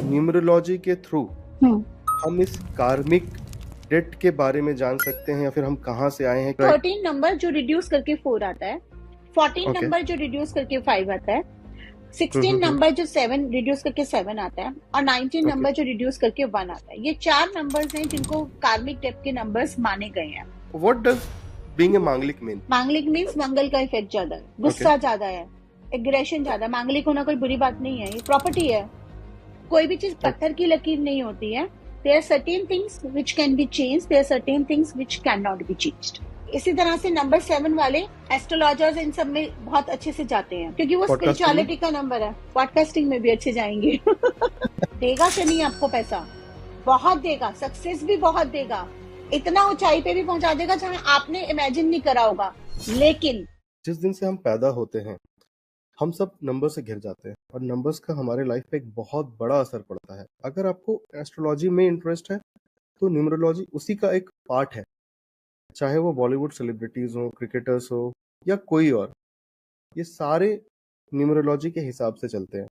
Numerology के through हम्म हम इस कार्मिक डेट के बारे में जान सकते हैं या फिर हम कहाँ से आए हैं? 13 नंबर जो रिड्यूस करके 4 आता है, 14 ओके। नंबर जो रिड्यूस करके 5 आता है, 16 नंबर जो 7 रिड्यूस करके 7 आता है, और 19 ओके। नंबर जो रिड्यूस करके 1 आता है। ये 4 नंबर्स हैं जिनको कार्मिक डेप्थ के नंबर्स माने गए हैं। व्हाट डज बीइंग ए मांगलिक मीन? मांगलिक मीन्स मंगल का इफेक्ट ज्यादा है, गुस्सा ज्यादा है, एग्रेशन ज्यादा। मांगलिक होना कोई बुरी बात नहीं है, ये प्रॉपर्टी है। कोई भी चीज पत्थर की लकीर नहीं होती है। There are certain things which can be changed, there are certain things which can not be changed. इसी तरह से नंबर 7 वाले एस्ट्रोलॉजर्स इन सब में बहुत अच्छे से जाते हैं क्योंकि वो स्पिरिचुअलिटी का नंबर है। पॉडकास्टिंग में भी अच्छे जाएंगे। देगा शनि आपको पैसा, बहुत देगा, सक्सेस भी बहुत देगा, इतना ऊंचाई पे भी पहुंचा देगा जहां आपने इमेजिन नहीं करा होगा। लेकिन जिस दिन से हम पैदा होते हैं हम सब नंबर से घिर जाते हैं और नंबर्स का हमारे लाइफ पे एक बहुत बड़ा असर पड़ता है। अगर आपको एस्ट्रोलॉजी में इंटरेस्ट है तो न्यूमरोलॉजी उसी का एक पार्ट है। चाहे वो बॉलीवुड सेलिब्रिटीज हो, क्रिकेटर्स हो या कोई और, ये सारे न्यूमरोलॉजी के हिसाब से चलते हैं।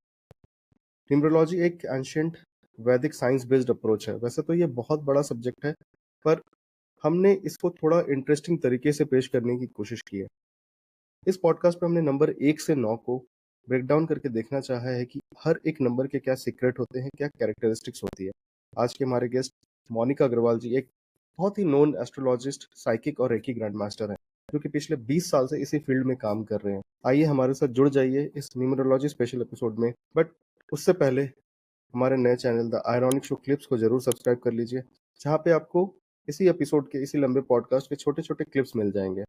न्यूमरोलॉजी एक एंशिएंट वैदिक साइंस बेस्ड अप्रोच है। वैसे तो ये बहुत बड़ा सब्जेक्ट है पर हमने इसको थोड़ा इंटरेस्टिंग तरीके से पेश करने की कोशिश की है। इस पॉडकास्ट पे हमने नंबर 1 से 9 को ब्रेक डाउन करके देखना चाहा है कि हर एक नंबर के क्या सीक्रेट होते हैं, क्या कैरेक्टरिस्टिक्स होती है। आज के हमारे गेस्ट मोनिका अग्रवाल जी एक बहुत ही नोन एस्ट्रोलॉजिस्ट, साइकिक और रेकी ग्रैंड मास्टर हैं जो कि पिछले 20 साल से इसी फील्ड में काम कर रहे हैं। आइए हमारे साथ जुड़ जाइए इस न्यूमरोलॉजी स्पेशल एपिसोड में। बट उससे पहले हमारे नए channel the ironic show clips को जरूर सब्सक्राइब कर लीजिए, जहाँ पे आपको इसी एपिसोड के, इसी लंबे पॉडकास्ट के छोटे छोटे क्लिप्स मिल जाएंगे।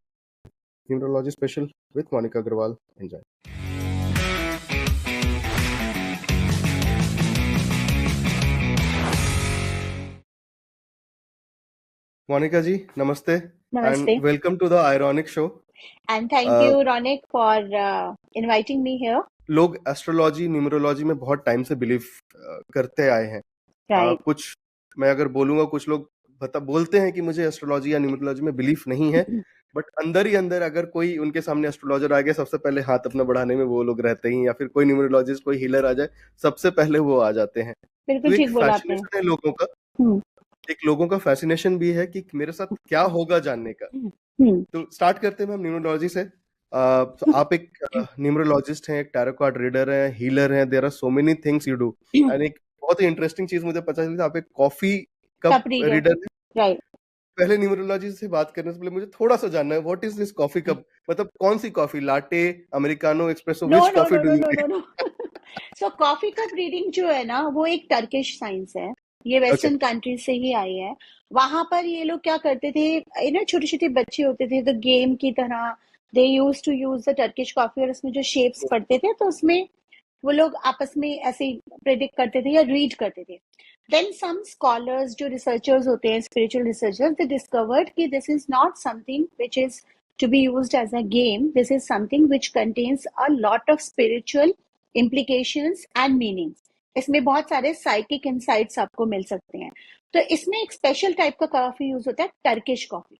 Numerology special with Monika Agarwal, enjoy. Monika ji नमस्ते नमस्ते and welcome to the ironic show. And thank you ronic for inviting me here. लोग एस्ट्रोलॉजी, न्यूमरोलॉजी में बहुत टाइम से बिलीव करते आए हैं। राइट। कुछ मैं अगर बोलूंगा, कुछ लोग बोलते हैं कि मुझे एस्ट्रोलॉजी या न्यूमरोलॉजी में बिलीफ नहीं है, बट अंदर ही अंदर अगर कोई उनके सामने एस्ट्रोलॉजर आ गया, सबसे पहले हाथ अपना बढ़ाने में वो लोग रहते ही, या फिर कोई न्यूमरोलॉजिस्ट, कोई हीलर आ जाए, सबसे पहले वो आ जाते हैं। बिल्कुल तो एक ठीक बोला आपने। फैसिनेशन है लोगों का, हम्म एक लोगों का फैसिनेशन भी है कि मेरे साथ क्या होगा जानने का। हम्म तो स्टार्ट करते हैं हम न्यूमरोलॉजी से। तो आप एक न्यूमरोलॉजिस्ट हैं, एक टैरो कार्ड रीडर हैं, हीलर हैं, there are so many things you do. And एक बहुत ही इंटरेस्टिंग चीज मुझे पता चली, आप एक कॉफी कप रीडर। रीडर हैं। राइट। पहले न्यूमरोलॉजी से बात करने से पहले मुझे थोड़ा सा जानना है, what is this coffee cup? मतलब कौन सी coffee, latte, americano, espresso, no which no coffee no do no you no no take? No. So coffee cup reading जो है ना, वो एक टर्किश साइंस है। ये वेस्टर्न कंट्रीज से ही आई है। वहां पर ये लोग क्या करते थे, छोटे छोटे बच्चे होते थे तो गेम की तरह they use to use the Turkish coffee, और उसमें जो शेप्स पढ़ते थे तो उसमें वो लोग आपस में ऐसे प्रेडिक्ट करते थे या रीड करते थे। देन सम स्कॉलर्स जो रिसर्चर्स होते हैं, स्पिरिचुअल रिसर्चर्स, दे डिस्कवर्ड कि this is not something which is to be used as a game. This is something which contains a lot of spiritual implications and meanings. इसमें बहुत सारे psychic insights आपको मिल सकते हैं। तो इसमें एक स्पेशल टाइप का कॉफी यूज होता है, टर्किश कॉफी।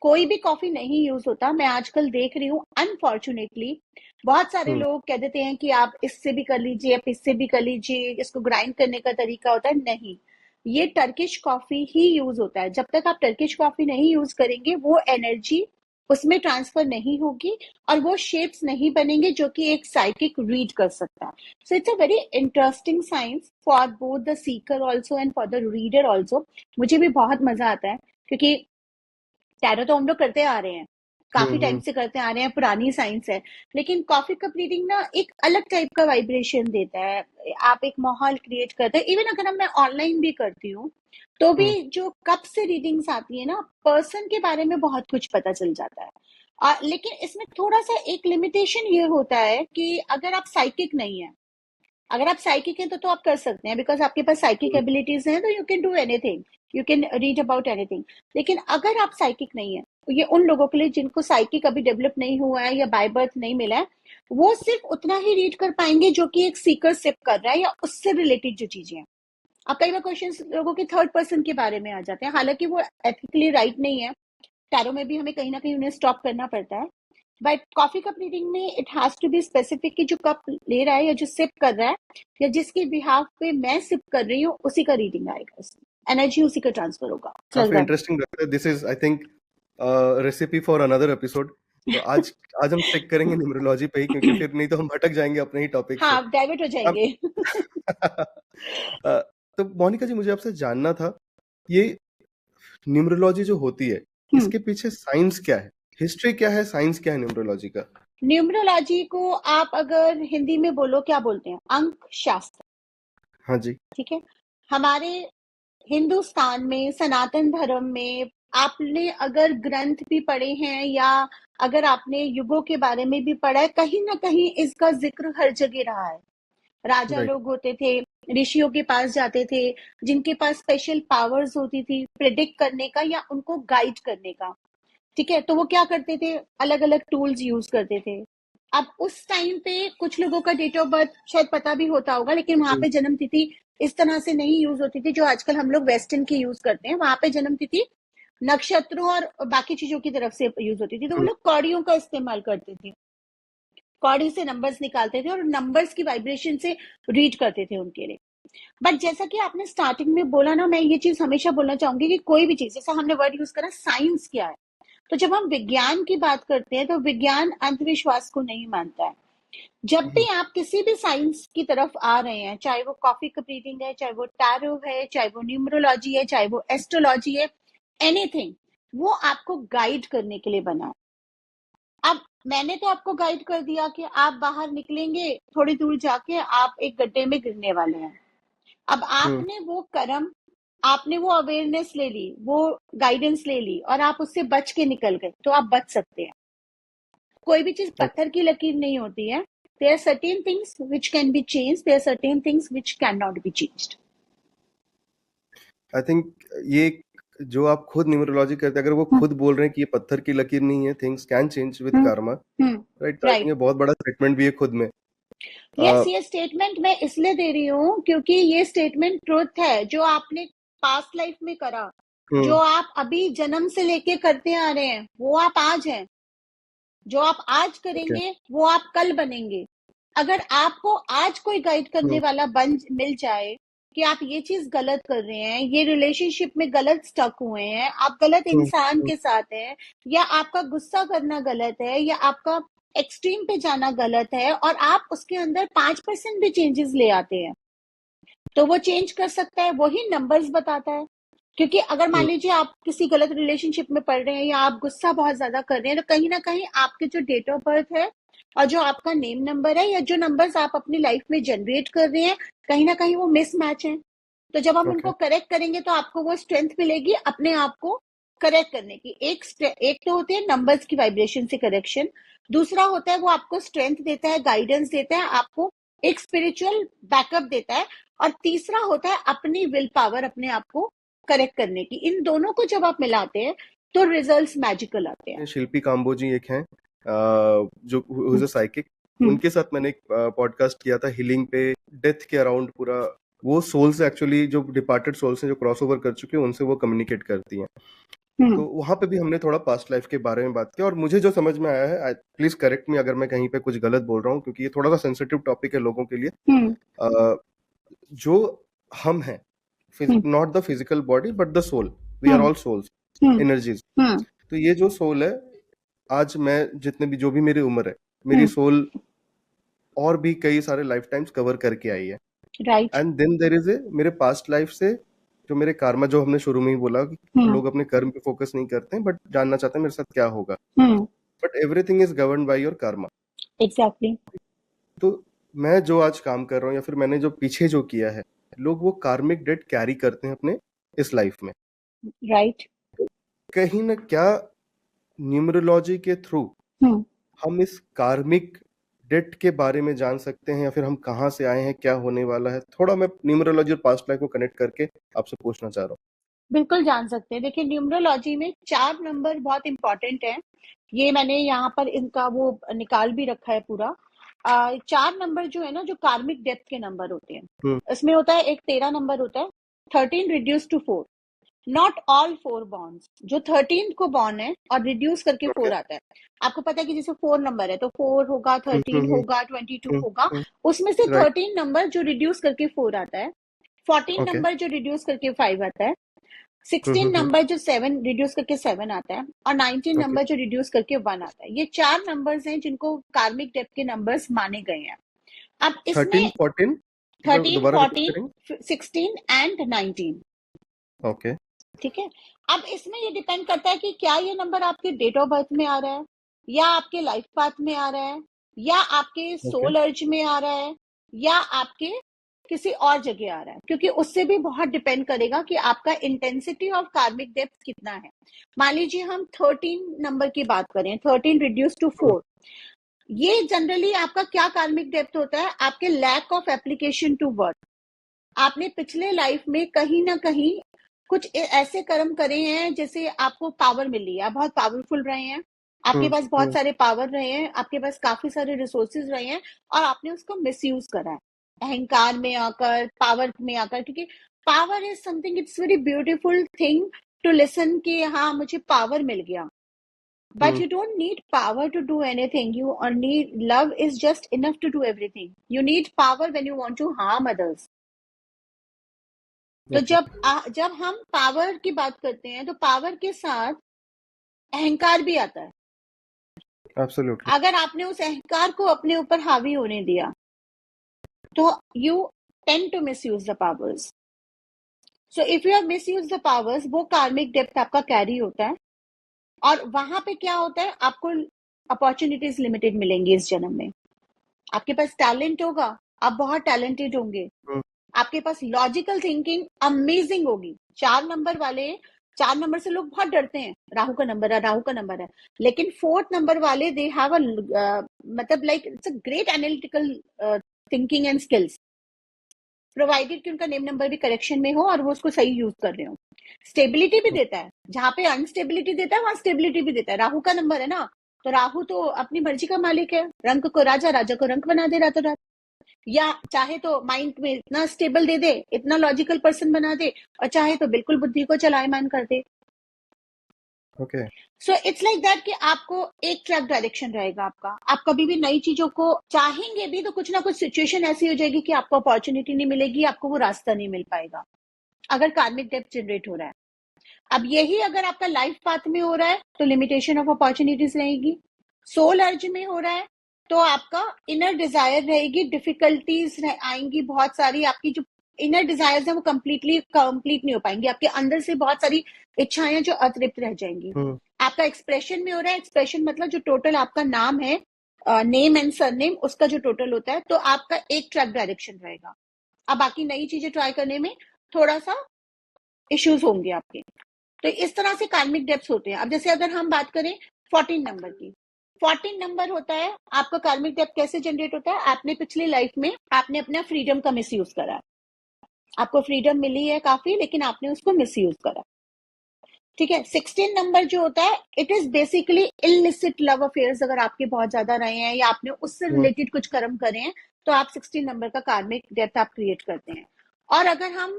कोई भी कॉफी नहीं यूज होता। मैं आजकल देख रही हूँ अनफॉर्चुनेटली बहुत सारे लोग कह देते हैं कि आप इससे भी कर लीजिए, आप इससे भी कर लीजिए, इसको ग्राइंड करने का तरीका होता है। नहीं, ये टर्किश कॉफी ही यूज होता है। जब तक आप टर्किश कॉफी नहीं यूज करेंगे वो एनर्जी उसमें ट्रांसफर नहीं होगी और वो शेप्स नहीं बनेंगे जो कि एक साइकिक रीड कर सकता है। So it's a very interesting science for both the seeker also and for the reader also. मुझे भी बहुत मजा आता है क्योंकि टैरो तो हम लोग करते आ रहे हैं, काफी टाइम से करते आ रहे हैं, पुरानी साइंस है। लेकिन कॉफी कप रीडिंग ना एक अलग टाइप का वाइब्रेशन देता है। आप एक माहौल क्रिएट करते हैं। इवन अगर मैं ऑनलाइन भी करती हूँ तो भी जो कप से रीडिंग्स आती है ना, पर्सन के बारे में बहुत कुछ पता चल जाता है। लेकिन इसमें थोड़ा सा एक लिमिटेशन ये होता है कि अगर आप साइकिक नहीं है, अगर आप साइकिक हैं तो आप कर सकते हैं, बिकॉज आपके पास साइकिक एबिलिटीज हैं तो you can do anything, you can read about anything. लेकिन अगर आप साइकिक नहीं है, तो ये उन लोगों के लिए जिनको साइकिक अभी डेवलप नहीं हुआ है या बाय बर्थ नहीं मिला है, वो सिर्फ उतना ही रीड कर पाएंगे जो कि एक सीकर सिप कर रहा है या उससे रिलेटेड जो चीजें हैं। अब कई बार क्वेश्चन लोगों के थर्ड पर्सन के बारे में आ जाते हैं, हालांकि वो एथिकली राइट नहीं है। टैरो में भी हमें कहीं ना कहीं उन्हें स्टॉप करना पड़ता है। बट कॉफी कप रीडिंग में it has to be specific कि जो कप ले रहा है या जो सिप कर रहा है या जिसके बिहाफ पे मैं सिप कर रही हूँ उसी का रीडिंग आएगा, उसमें एनर्जी उसी का ट्रांसफर होगा। काफी इंटरेस्टिंग लगता है। This is I think recipe for another episode. तो आज हम स्टिक करेंगे न्यूमरोलॉजी पे ही, क्योंकि फिर नहीं तो हम भटक जाएंगे अपने ही टॉपिक से। हाँ, डाइवर्ट हो अब जाएंगे। तो मोनिका जी, मुझे आपसे जानना था, ये न्यूमरोलॉजी जो होती है, इसके पीछे साइंस क्या है, हिस्ट्री क्या है, साइंस क्या है न्यूमरोलॉजी का? न्यूमरोलॉजी को आप अगर हिंदी में बोलो क्या बोलते हैं? अंक शास्त्र। हाँ जी। ठीक है। हमारे हिंदुस्तान में, सनातन धर्म में, आपने अगर ग्रंथ भी पढ़े हैं या अगर आपने युगों के बारे में भी पढ़ा है, कहीं ना कहीं इसका जिक्र हर जगह रहा है। राजा राइट। लोग होते थे, ऋषियों के पास जाते थे, जिनके पास स्पेशल पावर्स होती थी प्रिडिक्ट करने का या उनको गाइड करने का। ठीक है, तो वो क्या करते थे? अलग अलग टूल्स यूज करते थे। अब उस टाइम पे कुछ लोगों का डेट ऑफ बर्थ शायद पता भी होता होगा, लेकिन वहां पे जन्म तिथि इस तरह से नहीं यूज होती थी जो आजकल हम लोग वेस्टर्न की यूज करते हैं। वहां पे जन्म तिथि नक्षत्रों और बाकी चीजों की तरफ से यूज होती थी, तो वो लोग कौड़ियों का इस्तेमाल करते थे। कौड़ी से नंबर्स निकालते थे और नंबर्स की वाइब्रेशन से रीड करते थे उनके लिए। बट जैसा कि आपने स्टार्टिंग में बोला ना, मैं ये चीज हमेशा बोलना चाहूंगी कि कोई भी चीज, जैसा हमने वर्ड यूज करा साइंस क्या है, तो जब हम विज्ञान की बात करते हैं तो विज्ञान अंधविश्वास को नहीं मानता है। जब भी आप किसी भी साइंस की तरफ आ रहे हैं, चाहे वो कॉफी कप रीडिंग है, चाहे वो टैरो है, चाहे वो न्यूमरोलॉजी है, चाहे वो एस्ट्रोलॉजी है, एनीथिंग, वो आपको गाइड करने के लिए बना है। अब मैंने तो आपको गाइड कर दिया कि आप बाहर निकलेंगे, थोड़ी दूर जाके आप एक गड्ढे में गिरने वाले हैं। अब आपने वो कर्म, आपने वो अवेयरनेस ले ली, वो गाइडेंस ले ली और आप उससे बच के निकल गए, तो आप बच सकते हैं। कोई भी चीज पत्थर की लकीर नहीं होती है। There are certain things which can be changed, there are certain things which can not be changed. I think ये जो आप खुद न्यूमरोलॉजी करते हैं, अगर वो खुद बोल रहे हैं कि ये पत्थर की लकीर नहीं है, things can change with Karma, right, तो आई थिंक राइट। ये बहुत बड़ा स्टेटमेंट भी है खुद में। यस, ये स्टेटमेंट मैं इसलिए दे रही हूँ क्योंकि ये स्टेटमेंट ट्रुथ है। जो आपने पास्ट लाइफ में करा, जो आप अभी जन्म से लेके करते आ रहे हैं, वो आप आज हैं। जो आप आज करेंगे वो आप कल बनेंगे। अगर आपको आज कोई गाइड करने वाला बन मिल जाए कि आप ये चीज गलत कर रहे हैं, ये रिलेशनशिप में गलत स्टक हुए हैं, आप गलत इंसान के साथ हैं, या आपका गुस्सा करना गलत है, या आपका एक्सट्रीम पे जाना गलत है, और आप उसके अंदर 5% भी चेंजेस ले आते हैं, तो वो चेंज कर सकता है। वही नंबर्स बताता है। क्योंकि अगर मान लीजिए आप किसी गलत रिलेशनशिप में पड़ रहे हैं या आप गुस्सा बहुत ज्यादा कर रहे हैं, तो कहीं ना कहीं आपके जो डेट ऑफ बर्थ है और जो आपका नेम नंबर है या जो नंबर्स आप अपनी लाइफ में जनरेट कर रहे हैं, कहीं ना कहीं वो मिसमैच है। तो जब हम उनको करेक्ट करेंगे तो आपको वो स्ट्रेंथ मिलेगी अपने आप को करेक्ट करने की। एक तो होती है नंबर्स की वाइब्रेशन से करेक्शन, दूसरा होता है वो आपको स्ट्रेंथ देता है, गाइडेंस देता है, आपको एक स्पिरिचुअल बैकअप देता है, और तीसरा होता है अपनी विल पावर अपने आप को करेक्ट करने की। इन दोनों को जब आप मिलाते हैं तो रिजल्ट्स मैजिकल आते हैं। शिल्पी काम्बो जी एक हैं, जो हु इज अ साइकिक, उनके साथ मैंने एक पॉडकास्ट किया था हीलिंग पे, डेथ के अराउंड पूरा। वो सोल्स एक्चुअली जो डिपार्टेड सोल्स हैं, जो क्रॉसओवर कर चुके हैं, उनसे वो कम्युनिकेट करती हैं। तो वहां पे भी हमने थोड़ा पास्ट लाइफ के बारे में बात की, और मुझे जो समझ में आया है, प्लीज करेक्ट मी अगर मैं कहीं पे कुछ गलत बोल रहा हूँ, क्योंकि ये थोड़ा सा सेंसिटिव टॉपिक है लोगों के लिए। जो हम हैं, not the physical body but the soul, we are all souls, energies. तो ये जो सोल है, आज मैं जितने भी, जो भी मेरी उम्र है, मेरी सोल और भी कई सारे लाइफ टाइम्स कवर करके आई है। Right. And then there is a मेरे पास्ट लाइफ से जो मेरे कर्मा, जो हमने शुरू में ही बोला कि लोग अपने कर्म पे फोकस नहीं करते हैं, बट जानना चाहते हैं मेरे साथ क्या होगा। But everything is governed by your Karma. Exactly. तो मैं जो आज काम कर रहा हूँ या फिर मैंने जो पीछे जो किया है, लोग वो कार्मिक डेट कैरी करते हैं अपने इस लाइफ में। राइट। कहीं ना क्या न्यूमरोलॉजी के थ्रू हम इस कार्मिक डेट के बारे में जान सकते हैं, या फिर हम कहाँ से आए हैं, क्या होने वाला है? थोड़ा मैं न्यूमरोलॉजी और पास्ट लाइफ को कनेक्ट करके आपसे पूछना चाह रहा हूँ। बिल्कुल जान सकते हैं। देखिए, न्यूमरोलॉजी में 4 नंबर बहुत इंपॉर्टेंट है। ये मैंने यहाँ पर इनका वो निकाल भी रखा है पूरा। 4 नंबर जो है ना, जो कार्मिक डेप्थ के नंबर होते हैं, इसमें होता है एक 13 नंबर होता है, 13 reduce to 4। Not all 4 bonds, जो 13th को बॉर्न है और रिड्यूस करके ओके। 4 आता है। आपको पता है कि जैसे 4 नंबर है तो 4 होगा, 13 होगा, 22 होगा, उसमें से राइट। 13 नंबर जो रिड्यूस करके 4 आता है, 14 ओके। नंबर जो रिड्यूस करके 5 आता है, 16 नंबर जो 7 रिड्यूस करके 7 आता है, और 19 ओके। नंबर जो रिड्यूस करके 1 आता है। ये 4 नंबर्स हैं जिनको कार्मिक डेप्थ के नंबर्स माने गए हैं। अब 13, इसमें 14 13, दोबारा रिपीट 14, करेंगे? 16 एंड 19। ओके। ठीक है। अब इसमें ये डिपेंड करता है कि क्या ये नंबर आपके डेट ऑफ बर्थ में आ रहा है, या आपके लाइफ पाथ में आ रहा है, या आपके ओके। सोल अर्ज में आ रहा है, या आपके किसी और जगह आ रहा है, क्योंकि उससे भी बहुत डिपेंड करेगा कि आपका इंटेंसिटी ऑफ कार्मिक डेप्थ कितना है। मान लीजिए हम 13 नंबर की बात करें, 13 रिड्यूस टू 4, ये जनरली आपका क्या कार्मिक डेप्थ होता है? आपके lack of application to worth. आपने पिछले लाइफ में कहीं ना कहीं कुछ ऐसे कर्म करे हैं जैसे आपको पावर मिल रही है, आप बहुत पावरफुल रहे हैं, आपके पास बहुत सारे पावर रहे हैं, आपके पास काफी सारे रिसोर्सेज रहे हैं, और आपने उसको मिसयूज करा है अहंकार में आकर, पावर में आकर। क्योंकि power is something, it's very beautiful thing to listen कि हाँ मुझे पावर मिल गया, but you don't need power to do anything. You only love is just enough to do everything. You need power when you want to harm others. तो okay. जब हम power की बात करते हैं तो पावर के साथ अहंकार भी आता है। एब्सोल्युटली। अगर आपने उस अहंकार को अपने ऊपर हावी होने दिया तो you tend to misuse the powers. So if you have misuse the powers, वो कार्मिक डेप्थ आपका कैरी होता है, और वहां पे क्या होता है, आपको अपॉर्चुनिटीज लिमिटेड मिलेंगी इस जन्म में। आपके पास टैलेंट होगा, आप बहुत टैलेंटेड होंगे, आपके पास लॉजिकल थिंकिंग अमेजिंग होगी। 4 नंबर वाले, 4 नंबर से लोग बहुत डरते हैं, राहु का नंबर है, राहु का नंबर है, लेकिन 4th नंबर वाले दे हैव अ मतलब like it's a great analytical thinking and skills, provided कि उनका नेम नंबर भी करेक्शन में हो और वो उसको सही यूज कर रहे हो। स्टेबिलिटी भी देता है, जहां पे अनस्टेबिलिटी देता है वहां स्टेबिलिटी भी देता है। राहु का नंबर है ना, तो राहु तो अपनी मर्जी का मालिक है, रंग को राजा, राजा को रंग बना दे रातों रात। या चाहे तो माइंड में इतना स्टेबल दे दे, इतना लॉजिकल पर्सन बना दे, और चाहे तो बिल्कुल बुद्धि को चलायमान कर दे। Okay. So it's like that कि आपको एक ट्रैक डायरेक्शन रहेगा आपका। आप कभी भी नई चीजों को चाहेंगे भी तो कुछ ना कुछ सिचुएशन ऐसी हो जाएगी कि आपको अपॉर्चुनिटी नहीं मिलेगी, आपको वो रास्ता नहीं मिल पाएगा, अगर कार्मिक डेप्थ जनरेट हो रहा है। अब यही अगर आपका लाइफ पाथ में हो रहा है तो लिमिटेशन ऑफ अपॉर्चुनिटीज रहेगी। सोल अर्ज में हो रहा है तो आपका इनर डिजायर रहेगी, डिफिकल्टीज आएंगी बहुत सारी। आपकी जो इनर डिजायर्स है वो कंप्लीट नहीं हो पाएंगी, आपके अंदर से बहुत सारी इच्छाएं जो अतृप्त रह जाएंगी। आपका एक्सप्रेशन में हो रहा है, एक्सप्रेशन मतलब जो टोटल आपका नाम है, नेम एंड सरनेम, उसका जो टोटल होता है, तो आपका एक ट्रैक डायरेक्शन रहेगा। अब बाकी नई चीजें ट्राई करने में थोड़ा सा इश्यूज होंगे आपके। तो इस तरह से कार्मिक डेप्थ होते हैं। अब जैसे अगर हम बात करें 14 नंबर की, 14 नंबर होता है आपका कार्मिक डेप्थ कैसे जनरेट होता है? आपने पिछली लाइफ में आपने अपना फ्रीडम का मिसयूज करा, आपको फ्रीडम मिली है काफी, लेकिन आपने उसको मिसयूज करा। ठीक है। 16 नंबर जो होता है, it is basically illicit love affairs अगर आपके बहुत ज्यादा रहे हैं या आपने उससे रिलेटेड कुछ कर्म करे हैं, तो आप 16 नंबर का कार्मिक डेप्थ आप क्रिएट करते हैं। और अगर हम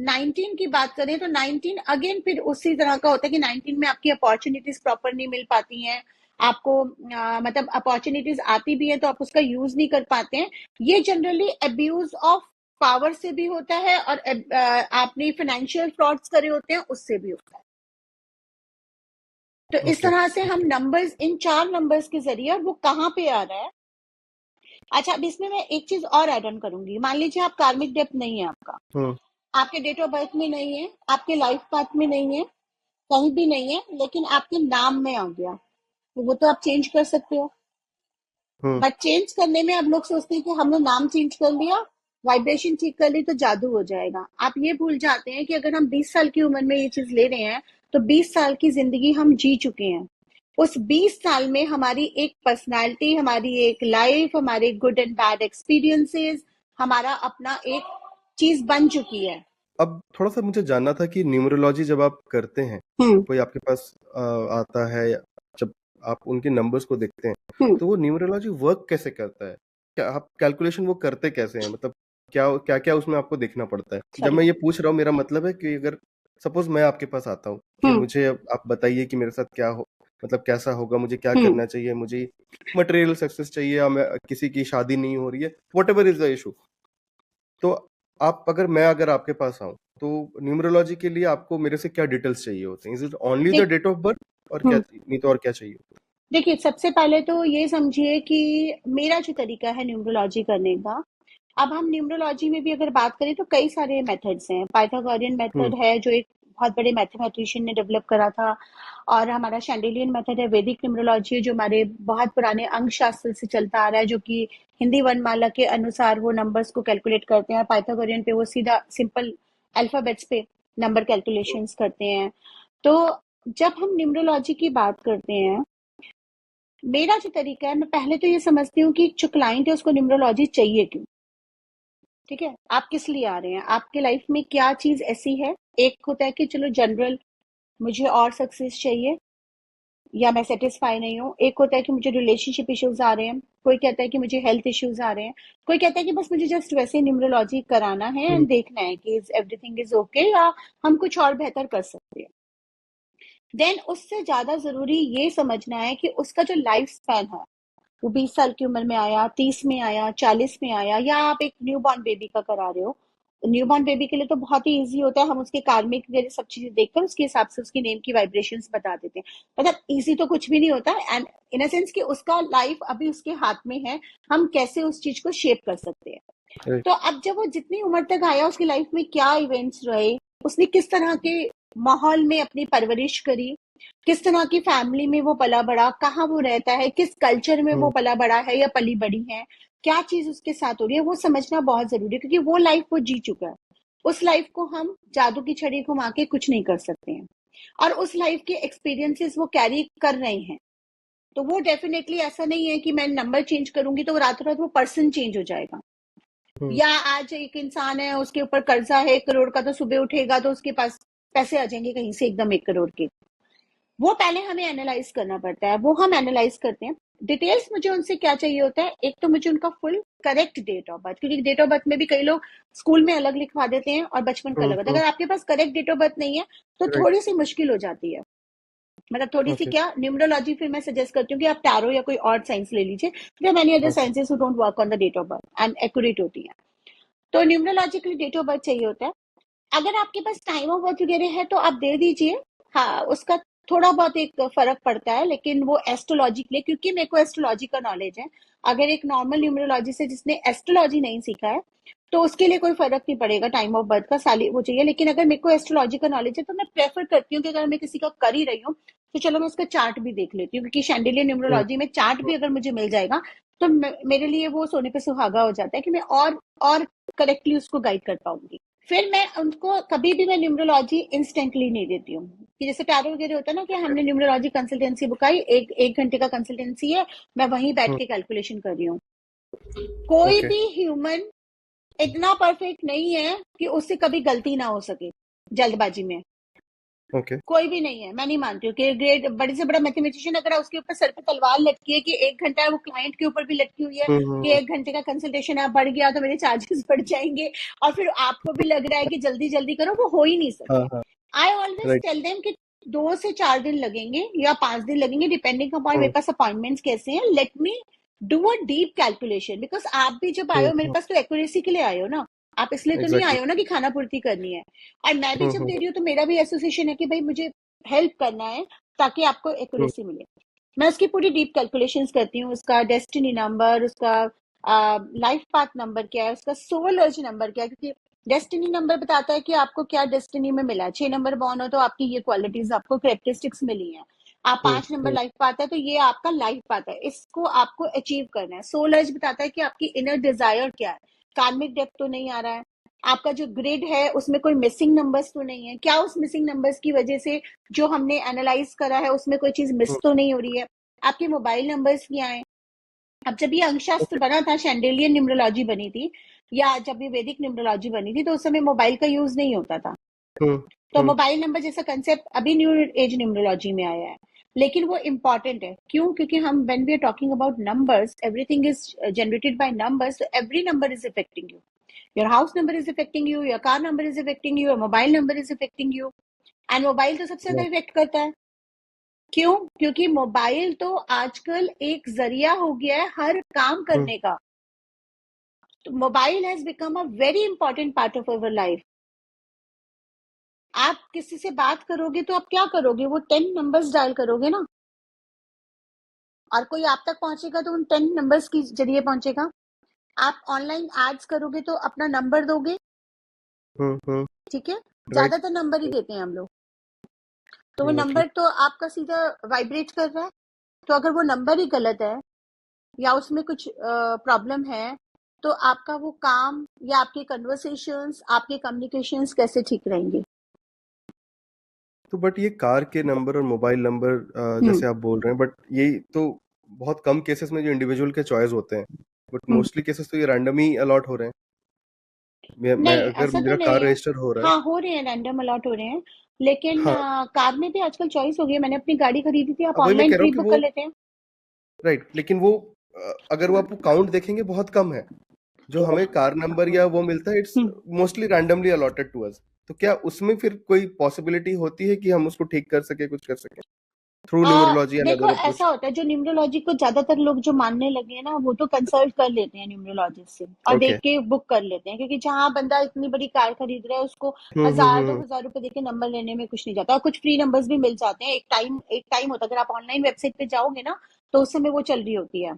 19 की बात करें तो 19 अगेन फिर उसी तरह का होता है कि 19 में आपकी अपॉर्चुनिटीज प्रॉपर नहीं मिल पाती हैं, आपको मतलब अपॉर्चुनिटीज आती भी है तो आप उसका यूज नहीं कर पाते हैं। ये जनरली अब्यूज ऑफ पावर से भी होता है, और आपने फाइनेंशियल फ्रॉड्स करे होते हैं उससे भी होता है। तो इस तरह से हम नंबर्स, इन 4 नंबर्स के जरिए, और वो कहाँ पे आ रहा है। अच्छा, अब इसमें मैं एक चीज और ऐड ऑन करूंगी। मान लीजिए आप कार्मिक डेप्थ नहीं है आपका, आपके डेट ऑफ बर्थ में नहीं है, आपके लाइफ पाथ में नहीं है, कहीं भी नहीं है, लेकिन आपके नाम में आ गया, तो वो तो आप चेंज कर सकते हो। बट चेंज करने में अब लोग सोचते हैं कि हमने नाम चेंज कर लिया, वाइब्रेशन ठीक कर ली तो जादू हो जाएगा। आप ये भूल जाते हैं कि अगर हम 20 साल की उम्र में ये चीज ले रहे हैं तो 20 साल की जिंदगी हम जी चुके हैं। उस 20 साल में हमारी एक पर्सनालिटी, हमारी एक लाइफ, हमारे गुड एंड बैड एक्सपीरियंसेस, हमारा अपना एक चीज बन चुकी है। अब थोड़ा सा मुझे जानना था कि न्यूमरोलॉजी जब आप करते हैं, कोई आपके पास आता है, जब आप उनके नंबर्स को देखते हैं, तो वो न्यूमरोलॉजी वर्क कैसे करता है? क्या आप कैलकुलेशन वो करते कैसे हैं? मतलब क्या क्या क्या उसमें आपको देखना पड़ता है? जब मैं ये पूछ रहा हूँ, मेरा मतलब है कि अगर सपोज मैं आपके पास आता हूँ कि हम्म। मुझे आप बताइए कि मेरे साथ क्या हो, मतलब कैसा होगा, मुझे क्या हम्म। करना चाहिए, मुझे मटेरियल सक्सेस चाहिए या मैं किसी की शादी नहीं हो रही है, what ever is the issue. तो अगर आपके पास आऊँ तो न्यूमरोलॉजी के लिए आपको मेरे से क्या डिटेल्स चाहिए होते हैं? इज इट ओनली द देख डेट ऑफ बर्थ और क्या, हम्म नहीं तो और क्या चाहिए होता देखिए, सबसे पहले तो ये समझिए कि मेरा जो तरीका है न्यूमरोलॉजी करने का, अब हम न्यूमरोलॉजी में भी अगर बात करें तो कई सारे मेथड्स हैं। पाइथागोरियन है? मेथड है जो एक बहुत बड़े मैथमेटिशियन ने डेवलप करा था, और हमारा शैंडिलियन मेथड है। वैदिक न्यूमरोलॉजी है जो हमारे बहुत पुराने अंक शास्त्र से चलता आ रहा है, जो कि हिंदी वर्णमाला के अनुसार वो नंबर्स को कैलकुलेट करते हैं। पाइथागोरियन पे वो सीधा सिंपल अल्फाबेट्स पे नंबर कैलकुलेशंस करते हैं। तो जब हम न्यूमरोलॉजी की बात करते हैं, मेरा जो तरीका है, मैं पहले तो ये समझती हूँ कि जो क्लाइंट है उसको न्यूमरोलॉजी चाहिए क्यों। ठीक है, आप किस लिए आ रहे हैं, आपके लाइफ में क्या चीज ऐसी है। एक होता है कि चलो जनरल, मुझे और सक्सेस चाहिए या मैं सेटिस्फाई नहीं हूँ। एक होता है कि मुझे रिलेशनशिप इश्यूज आ रहे हैं। कोई कहता है कि मुझे हेल्थ इश्यूज आ रहे हैं। कोई कहता है कि बस मुझे जस्ट वैसे न्यूमरोलॉजी कराना है हम्म एंड देखना है कि एवरीथिंग इज ओके, या हम कुछ और बेहतर कर सकते हैं। देन उससे ज्यादा जरूरी ये समझना है कि उसका जो लाइफ स्पैन है, वो 20 साल की उम्र में आया, 30 में आया, 40 में आया, या आप एक न्यू बॉर्न बेबी का करा रहे हो। न्यू बॉर्न बेबी के लिए तो बहुत ही इजी होता है, हम उसके कार्मिक वगैरह सब चीजें देखकर उसके हिसाब से उसकी नेम की वाइब्रेशंस बता देते हैं। मतलब इजी तो कुछ भी नहीं होता, एंड इन अ सेंस कि उसका लाइफ अभी उसके हाथ में है, हम कैसे उस चीज को शेप कर सकते हैं। राइट। तो अब जब वो जितनी उम्र तक आया, उसकी लाइफ में क्या इवेंट्स रहे, उसने किस तरह के माहौल में अपनी परवरिश करी, किस तरह की फैमिली में वो पला बड़ा, कहाँ वो रहता है, किस कल्चर में वो हम्म पला बड़ा है या पली बड़ी है, क्या चीज उसके साथ हो रही है, वो समझना बहुत जरूरी है। क्योंकि वो लाइफ वो जी चुका है, उस लाइफ को हम जादू की छड़ी घुमा के कुछ नहीं कर सकते हैं। और उस लाइफ के एक्सपीरियंसेस वो कैरी कर रहे हैं। तो वो डेफिनेटली ऐसा नहीं है कि मैं नंबर चेंज करूंगी तो रातों रात वो पर्सन चेंज हो जाएगा। हम्म या आज एक इंसान है, उसके ऊपर कर्जा है 1 करोड़ का, तो सुबह उठेगा तो उसके पास पैसे आ जाएंगे कहीं से एकदम 1 करोड़ के। वो पहले हमें एनालाइज करना पड़ता है, वो हम एनालाइज करते हैं। डिटेल्स मुझे उनसे क्या चाहिए होता है, एक तो मुझे उनका full correct date of birth, क्योंकि डेट ऑफ बर्थ में भी कई लोग स्कूल में अलग लिखवा देते हैं और बचपन का अलग होता है। हम्म। अगर आपके पास करेक्ट डेट ऑफ बर्थ नहीं है तो राइट। थोड़ी सी मुश्किल हो जाती है। मतलब थोड़ी सी ओके। क्या, न्यूमरोलॉजी फिर मैं सजेस्ट करती हूँ कि आप टैरो या कोई और साइंस ले लीजिए। There are many other okay. Sciences who don't work on the date of birth and accurate होती है। तो न्यूमरोलॉजिकली डेट ऑफ बर्थ चाहिए होता है। अगर आपके पास टाइम ऑफ बर्थ वगैरह है तो आप दे दीजिए। हाँ, उसका थोड़ा बहुत एक फर्क पड़ता है, लेकिन वो एस्ट्रोलॉजी के लिए, क्योंकि मेरे को एस्ट्रोलॉजी का नॉलेज है। अगर एक नॉर्मल न्यूमरोलॉजी से जिसने एस्ट्रोलॉजी नहीं सीखा है तो उसके लिए कोई फर्क नहीं पड़ेगा, टाइम ऑफ बर्थ का साली वो चाहिए। लेकिन अगर मेरे को एस्ट्रोलॉजी का नॉलेज है तो मैं प्रेफर करती हूँ कि अगर मैं किसी का कर ही रही हूँ तो चलो मैं उसका चार्ट भी देख लेती हूँ, क्योंकि शैंडिलियन हम्म न्यूमरोलॉजी में चार्ट भी अगर मुझे मिल जाएगा तो मेरे लिए वो सोने पे सुहागा हो जाता है कि मैं और करेक्टली उसको गाइड कर पाऊंगी। फिर मैं उनको कभी भी मैं न्यूमरोलॉजी इंस्टेंटली नहीं देती हूँ। कि जैसे टैरो वगैरह होता है ना कि हमने न्यूमरोलॉजी कंसल्टेंसी बुकाई, एक एक घंटे का कंसल्टेंसी है, मैं वहीं बैठ हम्म। के कैलकुलेशन कर रही हूँ। कोई ओके। भी ह्यूमन इतना परफेक्ट नहीं है कि उससे कभी गलती ना हो सके जल्दबाजी में। ओके। कोई भी नहीं है, मैं नहीं मानती हूँ कि ग्रेट बड़े से बड़ा मैथमेटिशियन अगर उसके ऊपर सर पे तलवार लटकी है कि 1 घंटा है, वो क्लाइंट के ऊपर भी लटकी हुई है कि हम्म। 1 घंटे का कंसल्टेशन है, बढ़ गया तो मेरे चार्जेस बढ़ जाएंगे, और फिर आपको भी लग रहा है कि जल्दी जल्दी करो, वो हो ही नहीं हाँ सकता। हाँ। I always right. Tell them कि 2 से 4 दिन लगेंगे या 5 दिन लगेंगे, डिपेंडिंग अपॉन मेरे हम्म पास अपॉइंटमेंट्स कैसे हैं। Let me do a deep calculation, because आप भी जब आए हो मेरे हम्म। पास तो एक्यूरेसी के लिए आए हो ना। आप इसलिए तो नहीं आए एग्जैक्टली। हो ना कि खाना पूर्ति करनी है। और मैं भी जब दे हम्म। रही हूँ तो मेरा भी एसोसिएशन है कि भाई मुझे हेल्प करना है ताकि आपको हम्म एक्यूरेसी मिले। मैं उसकी पूरी डीप कैलकुलेशंस करती हूँ, उसका डेस्टिनी नंबर, उसका लाइफ पाथ नंबर क्या है, उसका सोल अर्ज नंबर क्या है। क्योंकि डेस्टिनी नंबर बताता है कि आपको क्या डेस्टिनी में मिला है। 6 नंबर बॉर्न हो तो आपकी ये क्वालिटीज आपको कैरेक्टरिस्टिक्स मिली हैं। आप 5 नंबर हम्म। लाइफ पाथ है तो ये आपका लाइफ पाथ है, इसको आपको अचीव करना है। सोल अर्ज बताता है कि आपकी इनर डिजायर क्या है, कार्मिक डेप्थ तो नहीं आ रहा है, आपका जो ग्रिड है उसमें कोई मिसिंग नंबर्स तो नहीं है क्या, उस मिसिंग नंबर्स की वजह से जो हमने एनालाइज करा है उसमें कोई चीज मिस तो नहीं हो रही है, आपके मोबाइल नंबर्स क्या है। अब जब ये अंकशास्त्र ओके। बना था, शैंडिलियन न्यूमरोलॉजी बनी थी, या जब ये वैदिक न्यूमरोलॉजी बनी थी, तो उस समय मोबाइल का यूज नहीं होता था। हम्म तो हम्म मोबाइल नंबर जैसा कंसेप्ट अभी न्यू एज न्यूमरोलॉजी में आया है। लेकिन वो इम्पॉर्टेंट है, क्यों? क्योंकि हम when we are talking about numbers, everything is generated by numbers, every number is affecting you. Your house number is affecting you, your car number is affecting you, your mobile number is affecting you. And mobile तो सबसे ज्यादा Yeah. Effect करता है। क्यों? क्योंकि mobile तो आजकल एक जरिया हो गया है हर काम करने का। तो mobile has become a very important part of our life. आप किसी से बात करोगे तो आप क्या करोगे? वो 10 नंबर्स डायल करोगे ना, और कोई आप तक पहुंचेगा तो उन 10 नंबर्स के जरिए पहुंचेगा। आप ऑनलाइन एड्स करोगे तो अपना नंबर दोगे, हम्म। ठीक है? राइट। ज्यादातर नंबर ही देते हैं हम लोग। तो वो एग्जैक्टली। नंबर तो आपका सीधा वाइब्रेट कर रहा है। तो अगर वो नंबर ही गलत है या उसमें कुछ प्रॉब्लम है, तो आपका वो काम या आपके कन्वर्सेशंस, आपके कम्युनिकेशंस कैसे ठीक रहेंगे? तो बट ये कार के नंबर और मोबाइल नंबर जैसे आप बोल रहे हैं, बट ये तो बहुत कम केसेस में जो इंडिविजुअल के चॉइस होते हैं, बट मोस्टली केसेस तो ये रैंडम ही अलॉट हो रहे हैं। मैं नहीं, अगर ऐसा तो मेरा कार नहीं है। रजिस्टर हो रहा है। हाँ, हो रहे हैं, रैंडम अलॉट हो रहे हैं। लेकिन हाँ, कार में भी आजकल चॉइस हो गई है। मैंने अपनी गाड़ी खरीदी थी, आप वही मैं ऑनलाइन कह रहा प्री हूँ कि बुक कर वो लेते हैं। राइट, लेकिन वो अगर वो आपको काउंट देखेंगे बहुत कम है। जो हमें कार नंबर या वो मिलता है, it's hmm. Mostly randomly allotted to us. तो क्या उसमें फिर कोई पॉसिबिलिटी होती है कि हम उसको ठीक कर सके, कुछ कर सके थ्रू न्यूमरोलॉजी एंड देखो, अदर ऐसा अप्रोच? होता है, जो न्यूमरोलॉजी को ज्यादातर लोग जो मानने लगे हैं ना, वो तो कंसल्ट कर लेते हैं न्यूमरोलॉजिस्ट से और ओके। देख के बुक कर लेते हैं। क्योंकि जहाँ बंदा इतनी बड़ी कार खरीद रहा है, उसको 1000-2000 रुपए देके नंबर लेने में कुछ नहीं जाता। और कुछ फ्री नंबर्स भी मिल जाते हैं। एक टाइम होता है, अगर आप ऑनलाइन वेबसाइट पे जाओगे ना, तो उस समय वो चल रही होती है,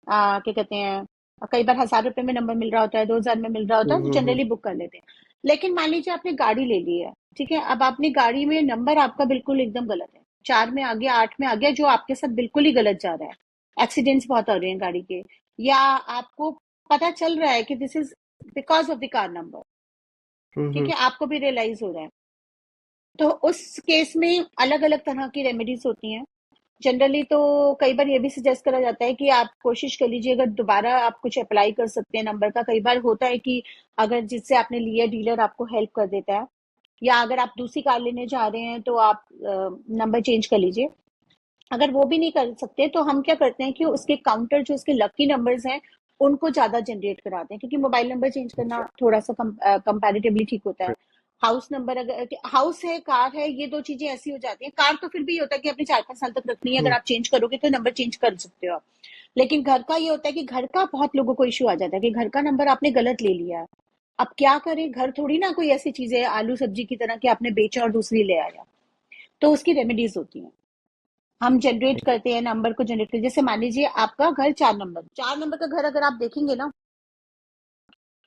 क्या कहते हैं, कई बार 1000 रुपए में नंबर मिल रहा होता है, 2000 में मिल रहा होता है, तो जनरली बुक कर लेते हैं। लेकिन मान लीजिए आपने गाड़ी ले ली है, ठीक है? अब आपने गाड़ी में नंबर आपका बिल्कुल एकदम गलत है, 4 में आ गया, 8 में आ गया, जो आपके साथ बिल्कुल ही गलत जा रहा है। एक्सीडेंट्स बहुत हो रहे हैं गाड़ी के, या आपको पता चल रहा है कि this is because of the car number, ठीक है? आपको भी रियलाइज हो रहा है। तो उस केस में अलग अलग तरह की रेमेडीज होती हैं। जनरली तो कई बार ये भी सजेस्ट करा जाता है कि आप कोशिश कर लीजिए, अगर दोबारा आप कुछ अप्लाई कर सकते हैं नंबर का। कई बार होता है कि अगर जिससे आपने लिया डीलर आपको हेल्प कर देता है, या अगर आप दूसरी कार लेने जा रहे हैं तो आप नंबर चेंज कर लीजिए। अगर वो भी नहीं कर सकते तो हम क्या करते हैं कि उसके काउंटर, जो उसके लकी नंबर्स हैं, उनको ज्यादा जनरेट कराते हैं। क्योंकि मोबाइल नंबर चेंज करना थोड़ा सा कंपैरेटिवली ठीक होता है। हाउस नंबर, अगर हाउस है, कार है, ये दो चीजें ऐसी हो जाती हैं। कार तो फिर भी ये होता है कि आपने 4-5 साल तक रखनी है, अगर आप चेंज करोगे तो नंबर चेंज कर सकते हो आप। लेकिन घर का ये होता है कि घर का बहुत लोगों को इश्यू आ जाता है कि घर का नंबर आपने गलत ले लिया है। अब क्या करें? घर थोड़ी ना कोई ऐसी चीज है आलू सब्जी की तरह कि आपने बेचा और दूसरी ले आया। तो उसकी रेमेडीज होती हैं। हम जनरेट करते हैं, नंबर को जनरेट करते हैं। जैसे मान लीजिए आपका घर 4 नंबर का घर अगर आप देखेंगे ना,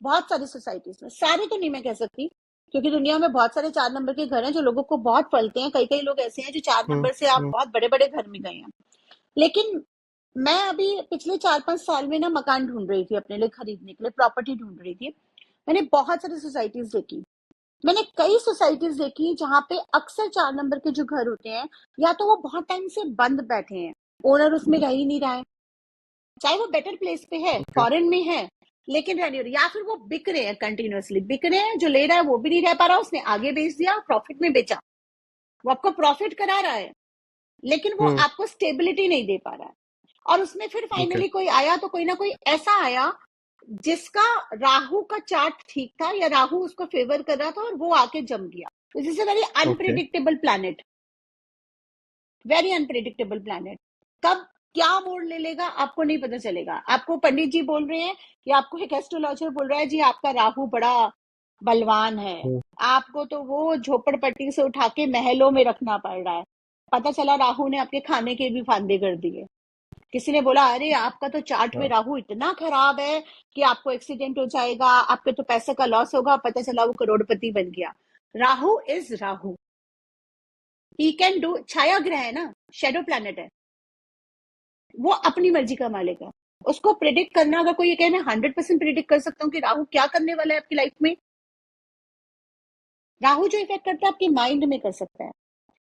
बहुत सारी सोसाइटीज में, सारे तो नहीं मैं कह सकती, क्योंकि दुनिया में बहुत सारे 4 नंबर के घर हैं जो लोगों को बहुत फलते हैं। कई कई लोग ऐसे हैं जो 4 नंबर से आप बहुत बड़े बड़े घर में गए हैं। लेकिन मैं अभी पिछले 4-5 साल में ना मकान ढूंढ रही थी अपने लिए खरीदने के लिए, प्रॉपर्टी ढूंढ रही थी। मैंने बहुत सारी सोसाइटीज देखी। मैंने कई सोसाइटीज देखी जहां पे अक्सर 4 नंबर के जो घर होते हैं, या तो वो बहुत टाइम से बंद बैठे हैं, ओनर उसमें रह ही नहीं रहा है, चाहे वो बेटर प्लेस पे है, ओके। फॉरेन में है, लेकिन रह नहीं रही, या फिर वो बिक रहे हैं, कंटिन्यूअसली बिक रहे हैं। जो ले रहा है वो भी नहीं रह पा रहा, उसने आगे बेच दिया, प्रॉफिट में बेचा, वो आपको प्रॉफिट करा रहा है, लेकिन वो आपको स्टेबिलिटी नहीं दे पा रहा है। और उसमें फिर ओके। फाइनली कोई आया, तो कोई ना कोई ऐसा आया जिसका राहु का चार्ट ठीक था, या राहु उसको फेवर कर रहा था, और वो आके जम गया। This is a very okay. Unpredictable planet, very unpredictable planet. कब क्या मोड़ ले लेगा आपको नहीं पता चलेगा। आपको पंडित जी बोल रहे हैं, या आपको एक एस्ट्रोलॉजर बोल रहा है जी आपका राहु बड़ा बलवान है, आपको तो वो झोपड़पट्टी से उठा के महलों में रखना पड़ रहा है। पता चला राहु ने आपके खाने के भी फांदे कर दिए। किसी ने बोला अरे आपका तो चार्ट में राहु इतना खराब है कि आपको एक्सीडेंट हो जाएगा, आपके तो पैसे का लॉस होगा। पता चला वो करोड़पति बन गया। Rahu is Rahu, he can do. छाया ग्रह है ना, शेडो प्लैनेट है, वो अपनी मर्जी का मालिक है। उसको प्रिडिक्ट करना, अगर कोई ये कहे मैं 100% प्रिडिक्ट कर सकता हूँ कि राहु क्या करने वाला है आपकी लाइफ में, राहु जो इफेक्ट करता है आपके माइंड में कर सकता है।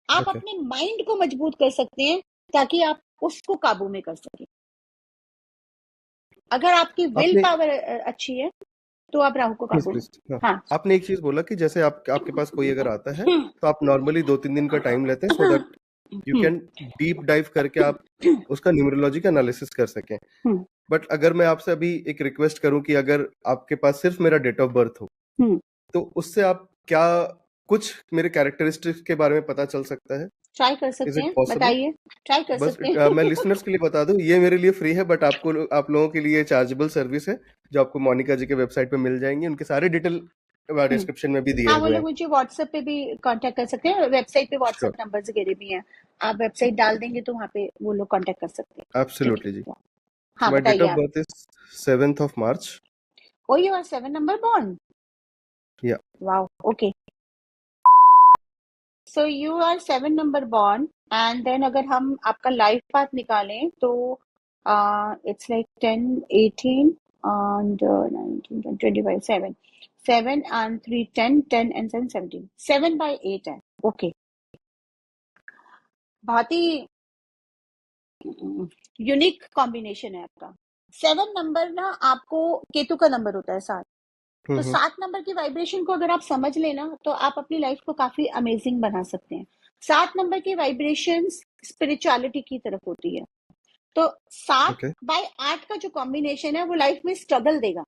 आप ओके। अपने माइंड को मजबूत कर सकते हैं ताकि आप उसको काबू में कर सकें। अगर आपकी विल आपने पावर अच्छी है तो आप राहु को प्लीज काबू में। प्लीज, हाँ, हाँ। आपने एक चीज बोला कि जैसे आपके पास कोई अगर आता है तो आप नॉर्मली 2-3 दिन का टाइम लेते हैं, so that you can deep dive करके आप उसका न्यूमरोलॉजी का एनालिसिस कर सकें। बट अगर मैं आपसे अभी एक रिक्वेस्ट करूं कि अगर आपके पास सिर्फ मेरा डेट ऑफ बर्थ हो, हम्म तो उससे आप क्या कुछ मेरे कैरेक्टरिस्टिक्स के बारे में पता चल सकता है? ट्राई कर इज सकते इट हैं, पॉसिबल? बताइए। ट्राई कर बस सकते हैं। मैं लिसनर्स के लिए बता दूं, ये मेरे लिए फ्री है, बट आप लोगों के लिए चार्जेबल सर्विस है, जो आपको मोनिका जी के वेबसाइट पे मिल जाएंगी। उनके सारे डिटेल हम्म डिस्क्रिप्शन में भी दिए हाँ, वो हुए लोग हैं। मुझे व्हाट्सएप पे भी कांटेक्ट कर सकते हैं, वेबसाइट पे व्हाट्सएप श्योर, नंबर वगैरह भी हैं। आप वेबसाइट डाल देंगे तो वहाँ पे वो लोग कांटेक्ट कर सकते हैं। ठीक एब्सोल्युटली जी। है। सो हाँ, माय डेट बताइए ऑफ आप। Birth is 7th of March. Oh, you are 7 number born. या wow, okay. So you are 7 number born, and then अगर हम आपका लाइफ पाथ निकालें तो it's like 10, 18 and 19, 25, 7, 7 and 3, 10, 10 and 7, 17, 7/8 है। ओके, बहुत ही यूनिक कॉम्बिनेशन है आपका। 7 नंबर ना आपको केतु का नंबर होता है, 7। तो हम्म। 7 नंबर की वाइब्रेशन को अगर आप समझ लेना तो आप अपनी लाइफ को काफी अमेजिंग बना सकते हैं। 7 नंबर की वाइब्रेशन स्पिरिचुअलिटी की तरफ होती है। तो सात ओके। बाय आठ का जो कॉम्बिनेशन है वो लाइफ में स्ट्रगल देगा।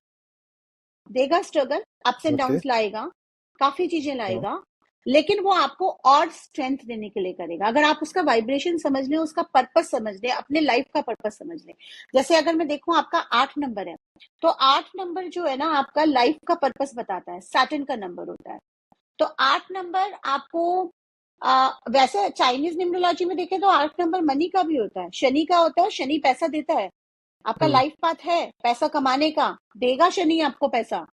देगा struggle, ups and okay. Downs लाएगा, काफी चीजें हाँ। लाएगा, लेकिन वो आपको और स्ट्रेंथ देने के लिए करेगा। अगर आप उसका वाइब्रेशन समझ लें, उसका पर्पस समझ लें, अपने लाइफ का पर्पस समझ लें। जैसे अगर मैं देखूं आपका 8 नंबर है, तो 8 नंबर जो है ना आपका लाइफ का पर्पस बताता है, सैटर्न का नंबर होता है। तो 8 नंबर आपको वैसे चाइनीज न्यूमरोलॉजी में देखें तो 8 नंबर मनी का भी होता है, शनि का होता है। शनि पैसा देता है। आपका हम्म। लाइफ पाथ है पैसा कमाने का, देगा शनि आपको पैसा,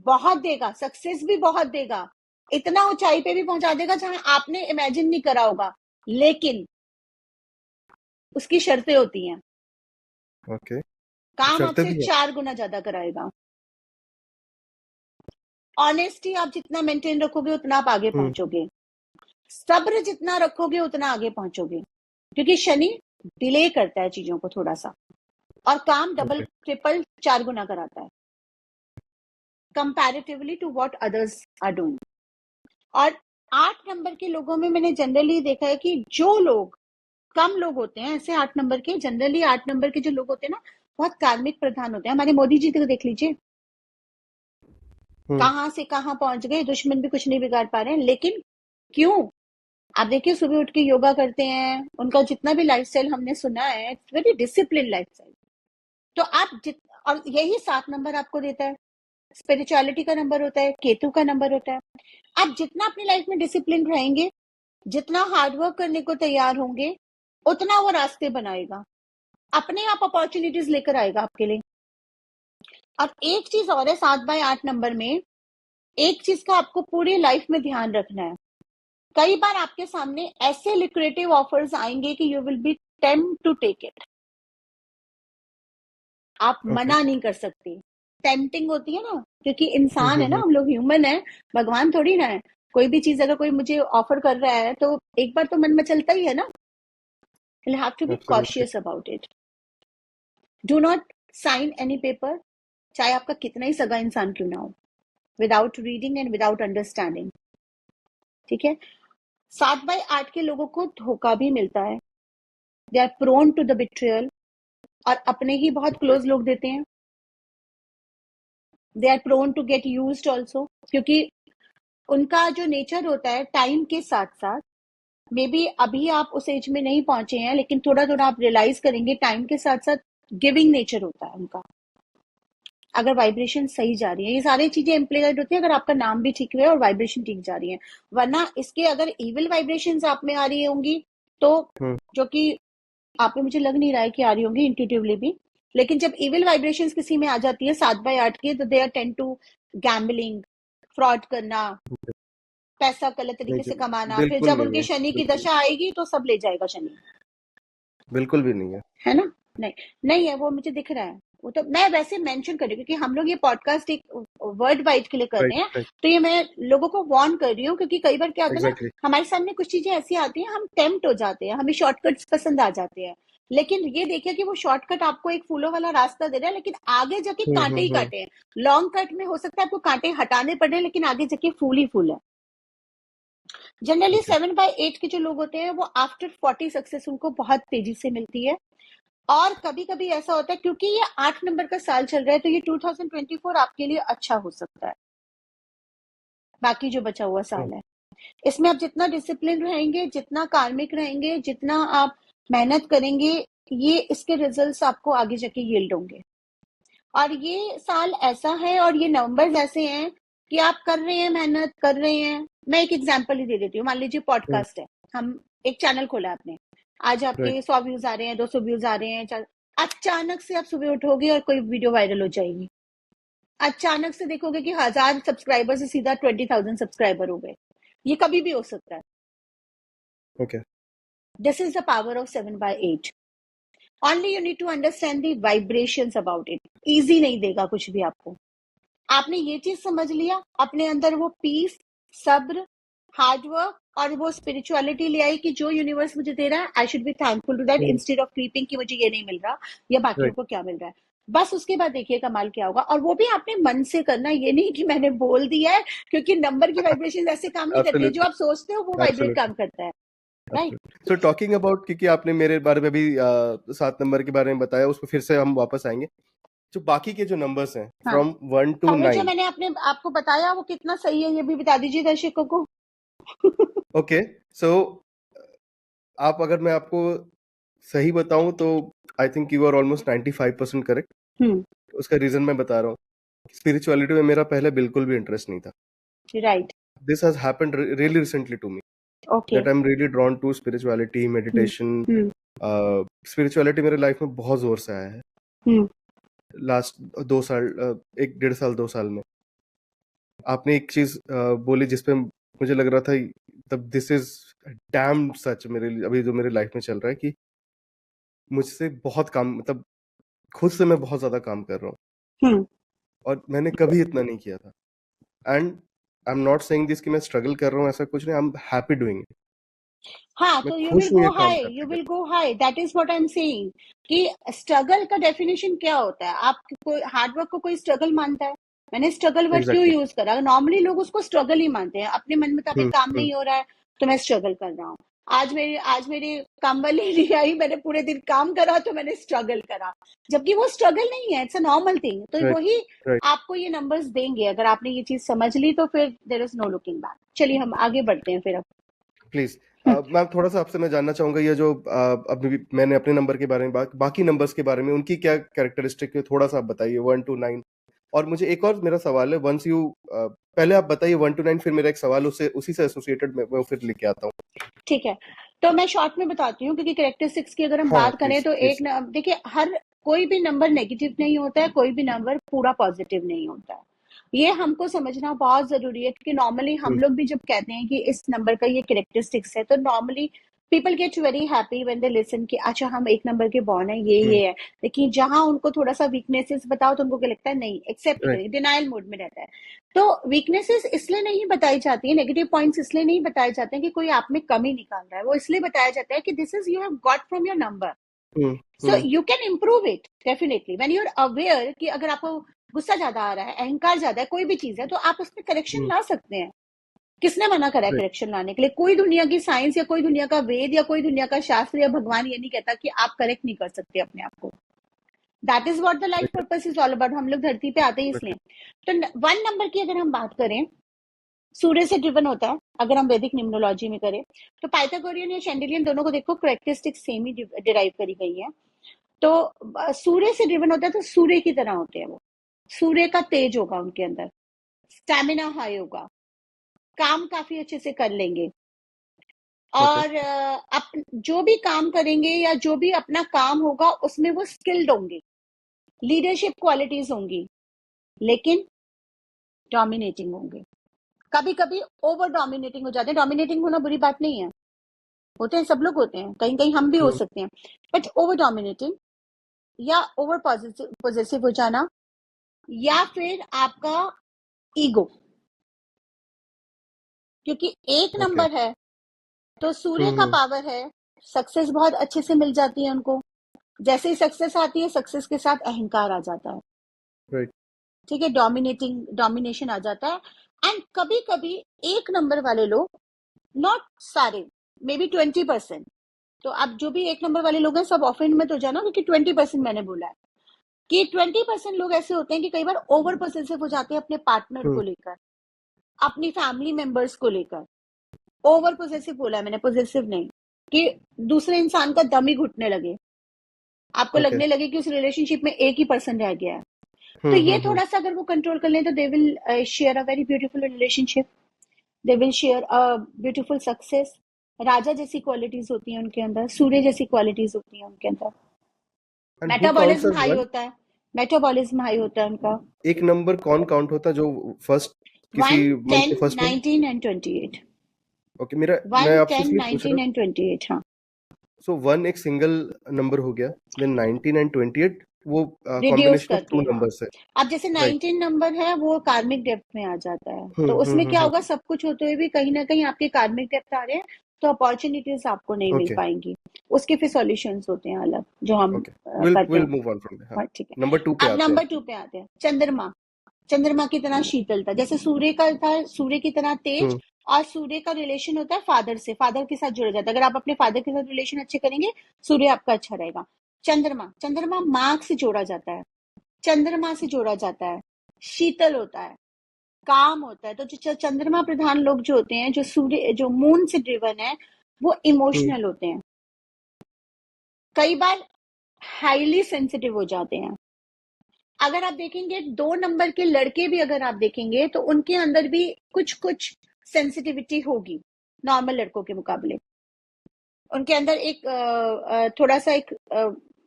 बहुत देगा, सक्सेस भी बहुत देगा, इतना ऊंचाई पे भी पहुंचा देगा जहां आपने इमेजिन नहीं करा होगा। लेकिन उसकी शर्तें होती हैं। ओके। काम शर्तें आपसे भी है? 4 गुना ज्यादा कराएगा। ऑनेस्टी आप जितना मेंटेन रखोगे उतना आप आगे हम्म। पहुंचोगे। सब्र जितना रखोगे उतना आगे पहुंचोगे, क्योंकि शनि डिले करता है चीजों को थोड़ा सा, और काम डबल ओके। ट्रिपल 4 गुना कराता है comparatively to what others are doing. और 8 नंबर के लोगों में मैंने जनरली देखा है कि जो लोग, कम लोग होते हैं ऐसे 8 नंबर के, जनरली 8 नंबर के जो लोग होते हैं ना बहुत कार्मिक प्रधान होते हैं। हमारे मोदी जी को देख लीजिए, हम्म। कहाँ से कहाँ पहुंच गए, दुश्मन भी कुछ नहीं बिगाड़ पा रहे हैं। लेकिन क्यों? आप देखिए सुबह उठ के योगा करते हैं, उनका जितना भी लाइफस्टाइल हमने सुना है, इट्स वेरी डिसिप्लिन लाइफस्टाइल। तो आप जित और यही 7 नंबर आपको देता है, स्पिरिचुअलिटी का नंबर होता है, केतु का नंबर होता है। आप जितना अपनी लाइफ में डिसिप्लिन रहेंगे, जितना हार्डवर्क करने को तैयार होंगे, उतना वो रास्ते बनाएगा, अपने आप अपॉर्चुनिटीज लेकर आएगा आपके लिए। और एक चीज और है, 7/8 नंबर में एक चीज का आपको पूरी लाइफ में ध्यान रखना है। कई बार आपके सामने ऐसे लिक्रेटिव ऑफर्स आएंगे कि you will be tempt to take it. आप ओके। मना नहीं कर सकते। टेम्पटिंग होती है ना, क्योंकि इंसान है ना, हम्म। हम लोग ह्यूमन है, भगवान थोड़ी ना है। कोई भी चीज अगर कोई मुझे ऑफर कर रहा है तो एक बार तो मन में चलता ही है ना। You have to be absolutely. Cautious about it. Do not sign any paper, चाहे आपका कितना ही सगा इंसान क्यों ना हो, without reading and without understanding. ठीक है। 7/8 के लोगों को धोखा भी मिलता है। They are prone to the betrayal, और अपने ही बहुत ओके। क्लोज लोग देते हैं। They are prone to get used also, क्योंकि उनका जो नेचर होता है टाइम के साथ साथ, मे बी अभी आप उस एज में नहीं पहुंचे हैं, लेकिन थोड़ा थोड़ा आप रियलाइज करेंगे, टाइम के साथ साथ गिविंग नेचर होता है उनका, अगर वाइब्रेशन सही जा रही है। ये सारी चीजें इम्प्लीमेंट होती है अगर आपका नाम भी ठीक है और वाइब्रेशन ठीक जा रही है। वरना इसके अगर इविल वाइब्रेशन आप में आ रही होंगी तो, हम्म। जो कि आप में मुझे लग नहीं रहा है कि आ रही होंगी इंट्यूटिवली भी, लेकिन जब इविल वाइब्रेशंस किसी में आ जाती है 7/8 की, तो they are tend to gambling, fraud करना, पैसा गलत नहीं तरीके जी, से कमाना। फिर बिल्कुल जब नहीं उनकी है, शनि की बिल्कुल दशा आएगी तो सब ले जाएगा शनि। बिल्कुल भी नहीं है। है ना? नहीं, नहीं है, वो मुझे दिख रहा है। वो तो मैं वैसे मेंशन कर रही हूँ क्योंकि हम लोग ये पॉडकास्ट एक वर्ड वाइड के लिए कर राइट, रहे हैं। राइट। तो ये मैं लोगों को वार्न कर रही हूँ, क्योंकि कई बार क्या होता है ना, एग्जैक्टली। हमारे सामने कुछ चीजें ऐसी आती हैं, हम टेम्प्ट हो जाते हैं, हमें शॉर्टकट्स पसंद आ जाते हैं। लेकिन ये देखिए कि वो शॉर्टकट आपको एक फूलों वाला रास्ता दे रहा है, लेकिन आगे जाके कांटे ही हम्म। कांटे हैं। लॉन्ग कट में हो सकता है आपको कांटे हटाने पड़े, लेकिन आगे जाके फूल ही फूल है। Generally okay. 7/8 के जो लोग होते हैं वो आफ्टर 40 सक्सेस उनको बहुत तेजी से मिलती है। और कभी कभी ऐसा होता है क्योंकि ये 8 नंबर का साल चल रहा है तो ये 2024 आपके लिए अच्छा हो सकता है, बाकी जो बचा हुआ साल है इसमें आप जितना डिसिप्लिन रहेंगे, जितना कार्मिक रहेंगे, जितना आप मेहनत करेंगे, ये इसके रिजल्ट्स आपको आगे जाके यील्ड होंगे। और ये साल ऐसा है और ये नंबर्स ऐसे हैं कि आप कर रहे हैं, मेहनत कर रहे हैं। मैं एक एग्जांपल ही दे देती हूँ। मान लीजिए पॉडकास्ट है, हम एक चैनल खोला आपने, आज राइट। आपके 100 व्यूज आ रहे हैं, 200 व्यूज आ रहे हैं, अचानक से आप सुबह उठोगे और कोई वीडियो वायरल हो जाएगी। अचानक से देखोगे कि 1000 सब्सक्राइबर से सीधा 20,000 सब्सक्राइबर हो गए। ये कभी भी हो सकता है। Okay. This is the power of 7/8। Only you need to understand the vibrations about it. Easy नहीं देगा कुछ भी आपको। आपने ये चीज समझ लिया, अपने अंदर वो पीस, सब्र, हार्डवर्क और वो स्पिरिचुअलिटी ले आई कि जो यूनिवर्स मुझे दे रहा है I should be thankful to that instead of creeping कि मुझे ये नहीं मिल रहा या बाकियों राइट। को क्या मिल रहा है। बस उसके बाद देखिए कमाल क्या होगा। और वो भी आपने मन से करना, ये नहीं कि मैंने बोल दिया है, क्योंकि नंबर की वाइब्रेशन ऐसे काम नहीं करती है। जो एब्सोल्युटली। आप सोचते हो वो वाइब्रेट काम एब्सोल्युटली। करता है। Right. Absolutely. So talking about, क्योंकि आपने मेरे बारे में भी 7 नंबर के बारे में बताया, उसको फिर से हम वापस आएंगे। जो बाकी के जो नंबर्स हैं हाँ फ्रॉम 1 टू हाँ, वो जो 9। मैंने अपने आपको बताया वो कितना सही है ये भी बता दीजिए दर्शकों को। ओके। सो आप, अगर मैं आपको सही बताऊं तो I think you are almost 95% correct. Hmm. उसका रीजन मैं बता रहा हूँ। स्पिरिचुअलिटी में मेरा पहले बिल्कुल भी इंटरेस्ट नहीं था। Right. This has happened really recently to me, okay. That I am really drawn to spirituality, hmm. Meditation. Hmm. Spirituality मेरे लाइफ में बहुत जोर से आया है हम्म। लास्ट 2 साल, 1 डेढ़ साल 2 साल में। आपने एक चीज बोली जिसपे मुझे लग रहा था, तब दिस इज डैम सच मेरे लिए, अभी जो मेरे लाइफ में चल रहा है, कि मुझसे बहुत काम, मतलब खुद से मैं बहुत ज्यादा काम कर रहा हूँ, हम्म। और मैंने कभी इतना नहीं किया था। And I am not saying this कि मैं स्ट्रगल कर रहा हूँ, ऐसा कुछ नहीं। I am happy doing it. हाँ, मैं तो यू विल खुश हूँ गो ये काम हाई, यू करते विल करते। Go high, that is what I am saying कि स्ट्रगल का डेफिनेशन क्या होता है। आप कोई हार्डवर्क को कोई स्ट्रगल मानता है? मैंने स्ट्रगल वर्ड क्यों एग्जैक्टली। यूज करा? नॉर्मली लोग उसको स्ट्रगल ही मानते हैं। अपने मन मुताबिक काम हम्म। नहीं हो रहा है तो मैं स्ट्रगल कर रहा हूँ। आज मेरी काम वाली नहीं आई, मैंने पूरे दिन काम करा तो मैंने स्ट्रगल करा, जबकि वो स्ट्रगल नहीं है, इट्स अ नॉर्मल थिंग। तो राइट। वही राइट। आपको ये नंबर्स देंगे। अगर आपने ये चीज समझ ली तो फिर there is no looking back. चलिए हम आगे बढ़ते हैं फिर अब। प्लीज। मैम, थोड़ा सा आपसे मैं जानना चाहूंगा, ये जो अभी मैंने अपने नंबर के बारे में बात, बाकी नंबर्स के बारे में उनकी क्या कैरेक्टरिस्टिक है, थोड़ा सा आप बताइए 1 to 9। और मुझे एक और मेरा सवाल है, वंस यू पहले आप बताइए 1 to 9, फिर मेरा एक सवाल उससे उसी से एसोसिएटेड मैं फिर लेके आता हूँ। ठीक है, तो मैं शॉर्ट में बताती हूँ क्योंकि कैरेक्टरिस्टिक्स की अगर हम हाँ बात करें प्लीज तो प्लीज। एक देखिए, हर कोई भी नंबर नेगेटिव नहीं होता है, कोई भी नंबर पूरा पॉजिटिव नहीं होता है। ये हमको समझना बहुत जरूरी है क्योंकि नॉर्मली हम लोग भी जब कहते हैं कि इस नंबर का ये कैरेक्टरिस्टिक्स है तो normally people get very happy when they listen कि अच्छा हम एक नंबर के बॉर्न है, ये है। लेकिन जहां उनको थोड़ा सा वीकनेसेस बताओ तो उनको क्या लगता है, नहीं एक्सेप्ट नहीं राइट। करेंगे, डिनाइल मोड में रहता है। तो वीकनेसेस इसलिए नहीं बताई जाती है, नेगेटिव पॉइंट्स इसलिए नहीं बताए जाते हैं कि कोई आप में कमी निकाल रहा है। वो इसलिए बताया जाता है कि this is you have got from your number, hmm. So hmm. You can improve it definitely when you are aware कि अगर आपको गुस्सा ज्यादा आ रहा है, अहंकार ज्यादा है, कोई भी चीज है, तो आप उसमें करेक्शन ला सकते हैं। किसने मना करा है राइट। करेक्शन लाने के लिए? कोई दुनिया की साइंस या कोई दुनिया का वेद या कोई दुनिया का शास्त्र या भगवान ये नहीं कहता कि आप करेक्ट नहीं कर सकते अपने आप को। That is what the life purpose is all about. हम लोग धरती पे आते ही इसलिए। तो 1 नंबर की अगर हम बात करें, सूर्य से ड्रिवन होता है। अगर हम वैदिक निम्नोलॉजी में करें तो पाइथागोरियन या शेंडिलियन दोनों को देखो, करेक्टरिस्टिक सेम ही डिराइव करी गई है। तो सूर्य से ड्रिवन होता है तो सूर्य की तरह होते हैं वो। सूर्य का तेज होगा उनके अंदर, स्टैमिना हाई होगा, काम काफी अच्छे से कर लेंगे, ओके। और जो भी काम करेंगे या जो भी अपना काम होगा उसमें वो स्किल्ड होंगे, लीडरशिप क्वालिटीज होंगी, लेकिन डोमिनेटिंग होंगे। कभी कभी ओवर डोमिनेटिंग हो जाते हैं। डोमिनेटिंग होना बुरी बात नहीं है, होते हैं, सब लोग होते हैं, कहीं कहीं हम भी हो सकते हैं। बट ओवर डोमिनेटिंग या ओवर पॉजिटिव हो जाना, या फिर आपका ईगो, क्योंकि एक ओके। नंबर है तो सूर्य का पावर है, सक्सेस बहुत अच्छे से मिल जाती है उनको। जैसे ही सक्सेस आती है, सक्सेस के साथ अहंकार आ जाता है, राइट। ठीक है, डोमिनेशन आ जाता है। एंड कभी कभी एक नंबर वाले लोग, नॉट सारे, मे बी 20%, तो अब जो भी 1 नंबर वाले लोग हैं सब ऑफेंड मत हो जाना, क्योंकि 20% मैंने बोला है कि 20% लोग ऐसे होते हैं कि कई बार ओवर पोसेसिव हो जाते हैं अपने पार्टनर को लेकर, अपनी फैमिली मेंबर्स को लेकर। ओवर पोसेसिव बोला है मैंने, पोसेसिव नहीं, कि दूसरे इंसान का दम ही घुटने लगे, आपको ओके। लगने लगे कि उस रिलेशनशिप में एक ही पर्सन रह गया है। तो ये थोड़ा सा अगर वो कंट्रोल कर लें तो they will share a very beautiful relationship, they will share a beautiful success. राजा जैसी क्वालिटीज होती हैं उनके अंदर, सूर्य जैसी क्वालिटीज होती हैं उनके अंदर। And who counts metabolism as high one? होता है, मेटाबॉलिज्म हाई होता है उनका। एक नंबर कौन काउंट होता है जो फर्स्ट, 1, किसी मंथ 10, के फर्स्ट में? 19 एंड 28। ओके, मेरा 1, मैं आपसे 10, इसलिए पूछ रहा 19 हूँ, एंड 28। हाँ, सो वन एक सिंगल नंबर हो गया, देन 19 एंड 28 वो रिड्यूस कॉम्बिनेशन ऑफ करके, टू हाँ। नंबर्स है, अब जैसे राइट? 19 नंबर है वो कार्मिक डेप्थ में आ जाता है, तो उसमें क्या हम्म। होगा, सब कुछ होते हुए भी कहीं ना कहीं आपके कार्मिक डेप्थ आ रहे हैं, तो अपॉर्चुनिटीज आपको नहीं मिल ओके पाएंगी। उसके फिर सॉल्यूशंस होते हैं अलग जो हम ओके, विल करते विल हैं। Move on from there. हाँ, हाँ, ठीक है। नंबर 2 पे अब आते हैं। नंबर 2 पे आते हैं, चंद्रमा। चंद्रमा की तरह शीतलता, जैसे सूर्य का था, सूर्य की तरह तेज। हम्म और सूर्य का रिलेशन होता है फादर से, फादर के साथ जुड़ जाता है। अगर आप अपने फादर के साथ रिलेशन अच्छे करेंगे, सूर्य आपका अच्छा रहेगा। चंद्रमा, चंद्रमा मार्ग से जोड़ा जाता है, चंद्रमा से जोड़ा जाता है, शीतल होता है, काम होता है। तो जो चंद्रमा प्रधान लोग जो होते हैं, जो सूर्य जो मून से ड्रिवन है, वो हम्म इमोशनल होते हैं, कई बार हाईली सेंसिटिव हो जाते हैं। अगर आप देखेंगे 2 नंबर के लड़के भी अगर आप देखेंगे तो उनके अंदर भी कुछ कुछ सेंसिटिविटी होगी नॉर्मल लड़कों के मुकाबले। उनके अंदर एक थोड़ा सा एक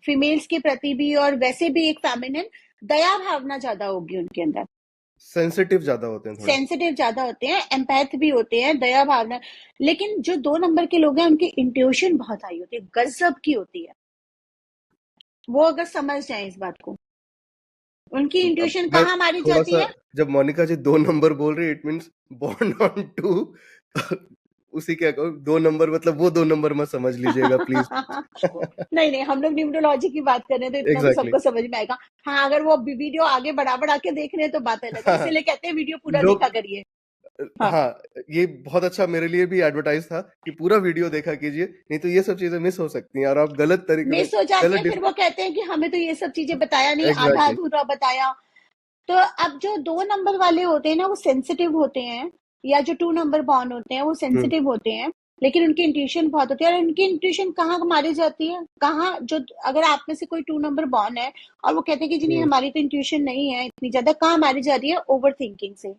फीमेल्स के प्रति भी और वैसे भी एक फेमिनिन दया भावना ज्यादा होगी उनके अंदर। सेंसिटिव ज्यादा होते हैं थोड़े। सेंसिटिव ज्यादा होते हैं, एम्पैथ भी होते हैं, दया भावना। लेकिन जो 2 नंबर के लोग हैं उनकी इंट्यूशन बहुत हाई होती है, गजब की होती है। वो अगर समझ जाए इस बात को, उनकी तो अब इंट्यूशन मैं कहाँ मारी थोड़ा जाती सा, है। जब मोनिका जी 2 नंबर बोल रही है, इट मीन्स बॉर्न ऑन 2। उसी के अकॉर्डिंग 2 नंबर, मतलब वो 2 नंबर मत समझ लीजिएगा प्लीज। नहीं नहीं, हम लोग न्यूमरोलॉजी की बात कर रहे हैं तो इतना तो एग्जैक्टली। सबको समझ में आएगा। हाँ, अगर वो वीडियो आगे बढ़ा बढ़ा के देख रहे हैं तो बात अलग है, हाँ, इसीलिए कहते हैं वीडियो पूरा देखा लोग, करिए। हाँ, हाँ, ये बहुत अच्छा मेरे लिए भी एडवर्टाइज था कि पूरा वीडियो देखा कीजिए, नहीं तो ये सब चीजें मिस हो सकती हैं और आप गलत तरीके में, मिस हो जाती है, गलत फिर वो कहते हैं कि हमें तो ये सब चीजें बताया नहीं, आधा एग्जैक्टली। अधूरा बताया। तो अब जो 2 नंबर वाले होते हैं ना, वो सेंसिटिव होते हैं, या जो 2 नंबर बॉर्न होते हैं वो हम्म सेंसिटिव होते हैं, लेकिन उनकी इंट्यूशन बहुत होती है। और उनकी इंट्यूशन कहाँ मारी जाती है, कहाँ, जो अगर आप में से कोई 2 नंबर बॉर्न है और वो कहते हैं कि जी नहीं हम्म हमारी तो इंट्यूशन नहीं है इतनी ज्यादा, कहाँ मारी जा रही है, ओवर थिंकिंग से।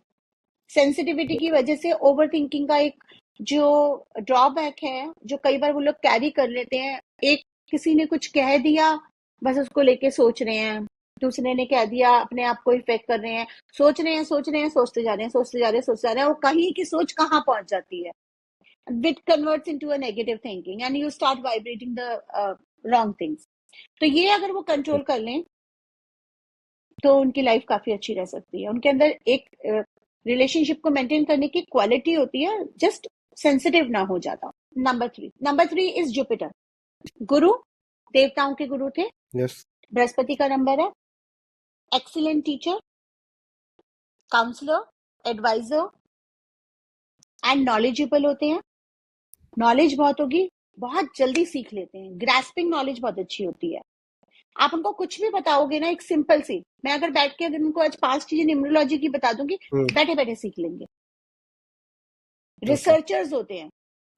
सेंसिटिविटी की वजह से ओवर थिंकिंग का एक जो ड्रॉबैक है, जो कई बार वो लोग कैरी कर लेते हैं, एक किसी ने कुछ कह दिया, बस उसको लेके सोच रहे हैं, दूसरे ने कह दिया, अपने आप को इफेक्ट कर रहे हैं, सोच रहे हैं सोच रहे हैं, सोचते जा रहे हैं सोचते जा रहे हैं सोचते जा रहे हैं, और कहीं की सोच कहाँ पहुंच जाती है, it converts into a negative thinking and you start vibrating the wrong things. तो ये अगर वो कंट्रोल कर लें तो उनकी लाइफ काफी अच्छी रह सकती है। उनके अंदर एक रिलेशनशिप को मेंटेन करने की क्वालिटी होती है, जस्ट सेंसिटिव ना हो जाता। नंबर 3 इज जुपिटर, गुरु, देवताओं के गुरु थे, यस। बृहस्पति का नंबर है। Excellent teacher, counsellor, advisor and knowledgeable होते हैं। नॉलेज बहुत होगी, बहुत जल्दी सीख लेते हैं, ग्रास्पिंग नॉलेज बहुत अच्छी होती है। आप उनको कुछ भी बताओगे ना, एक सिंपल सी, मैं अगर बैठ के अगर उनको आज 5 चीजें न्यूमरोलॉजी की बता दूंगी, बैठे बैठे सीख लेंगे। ओके। रिसर्चर्स होते हैं,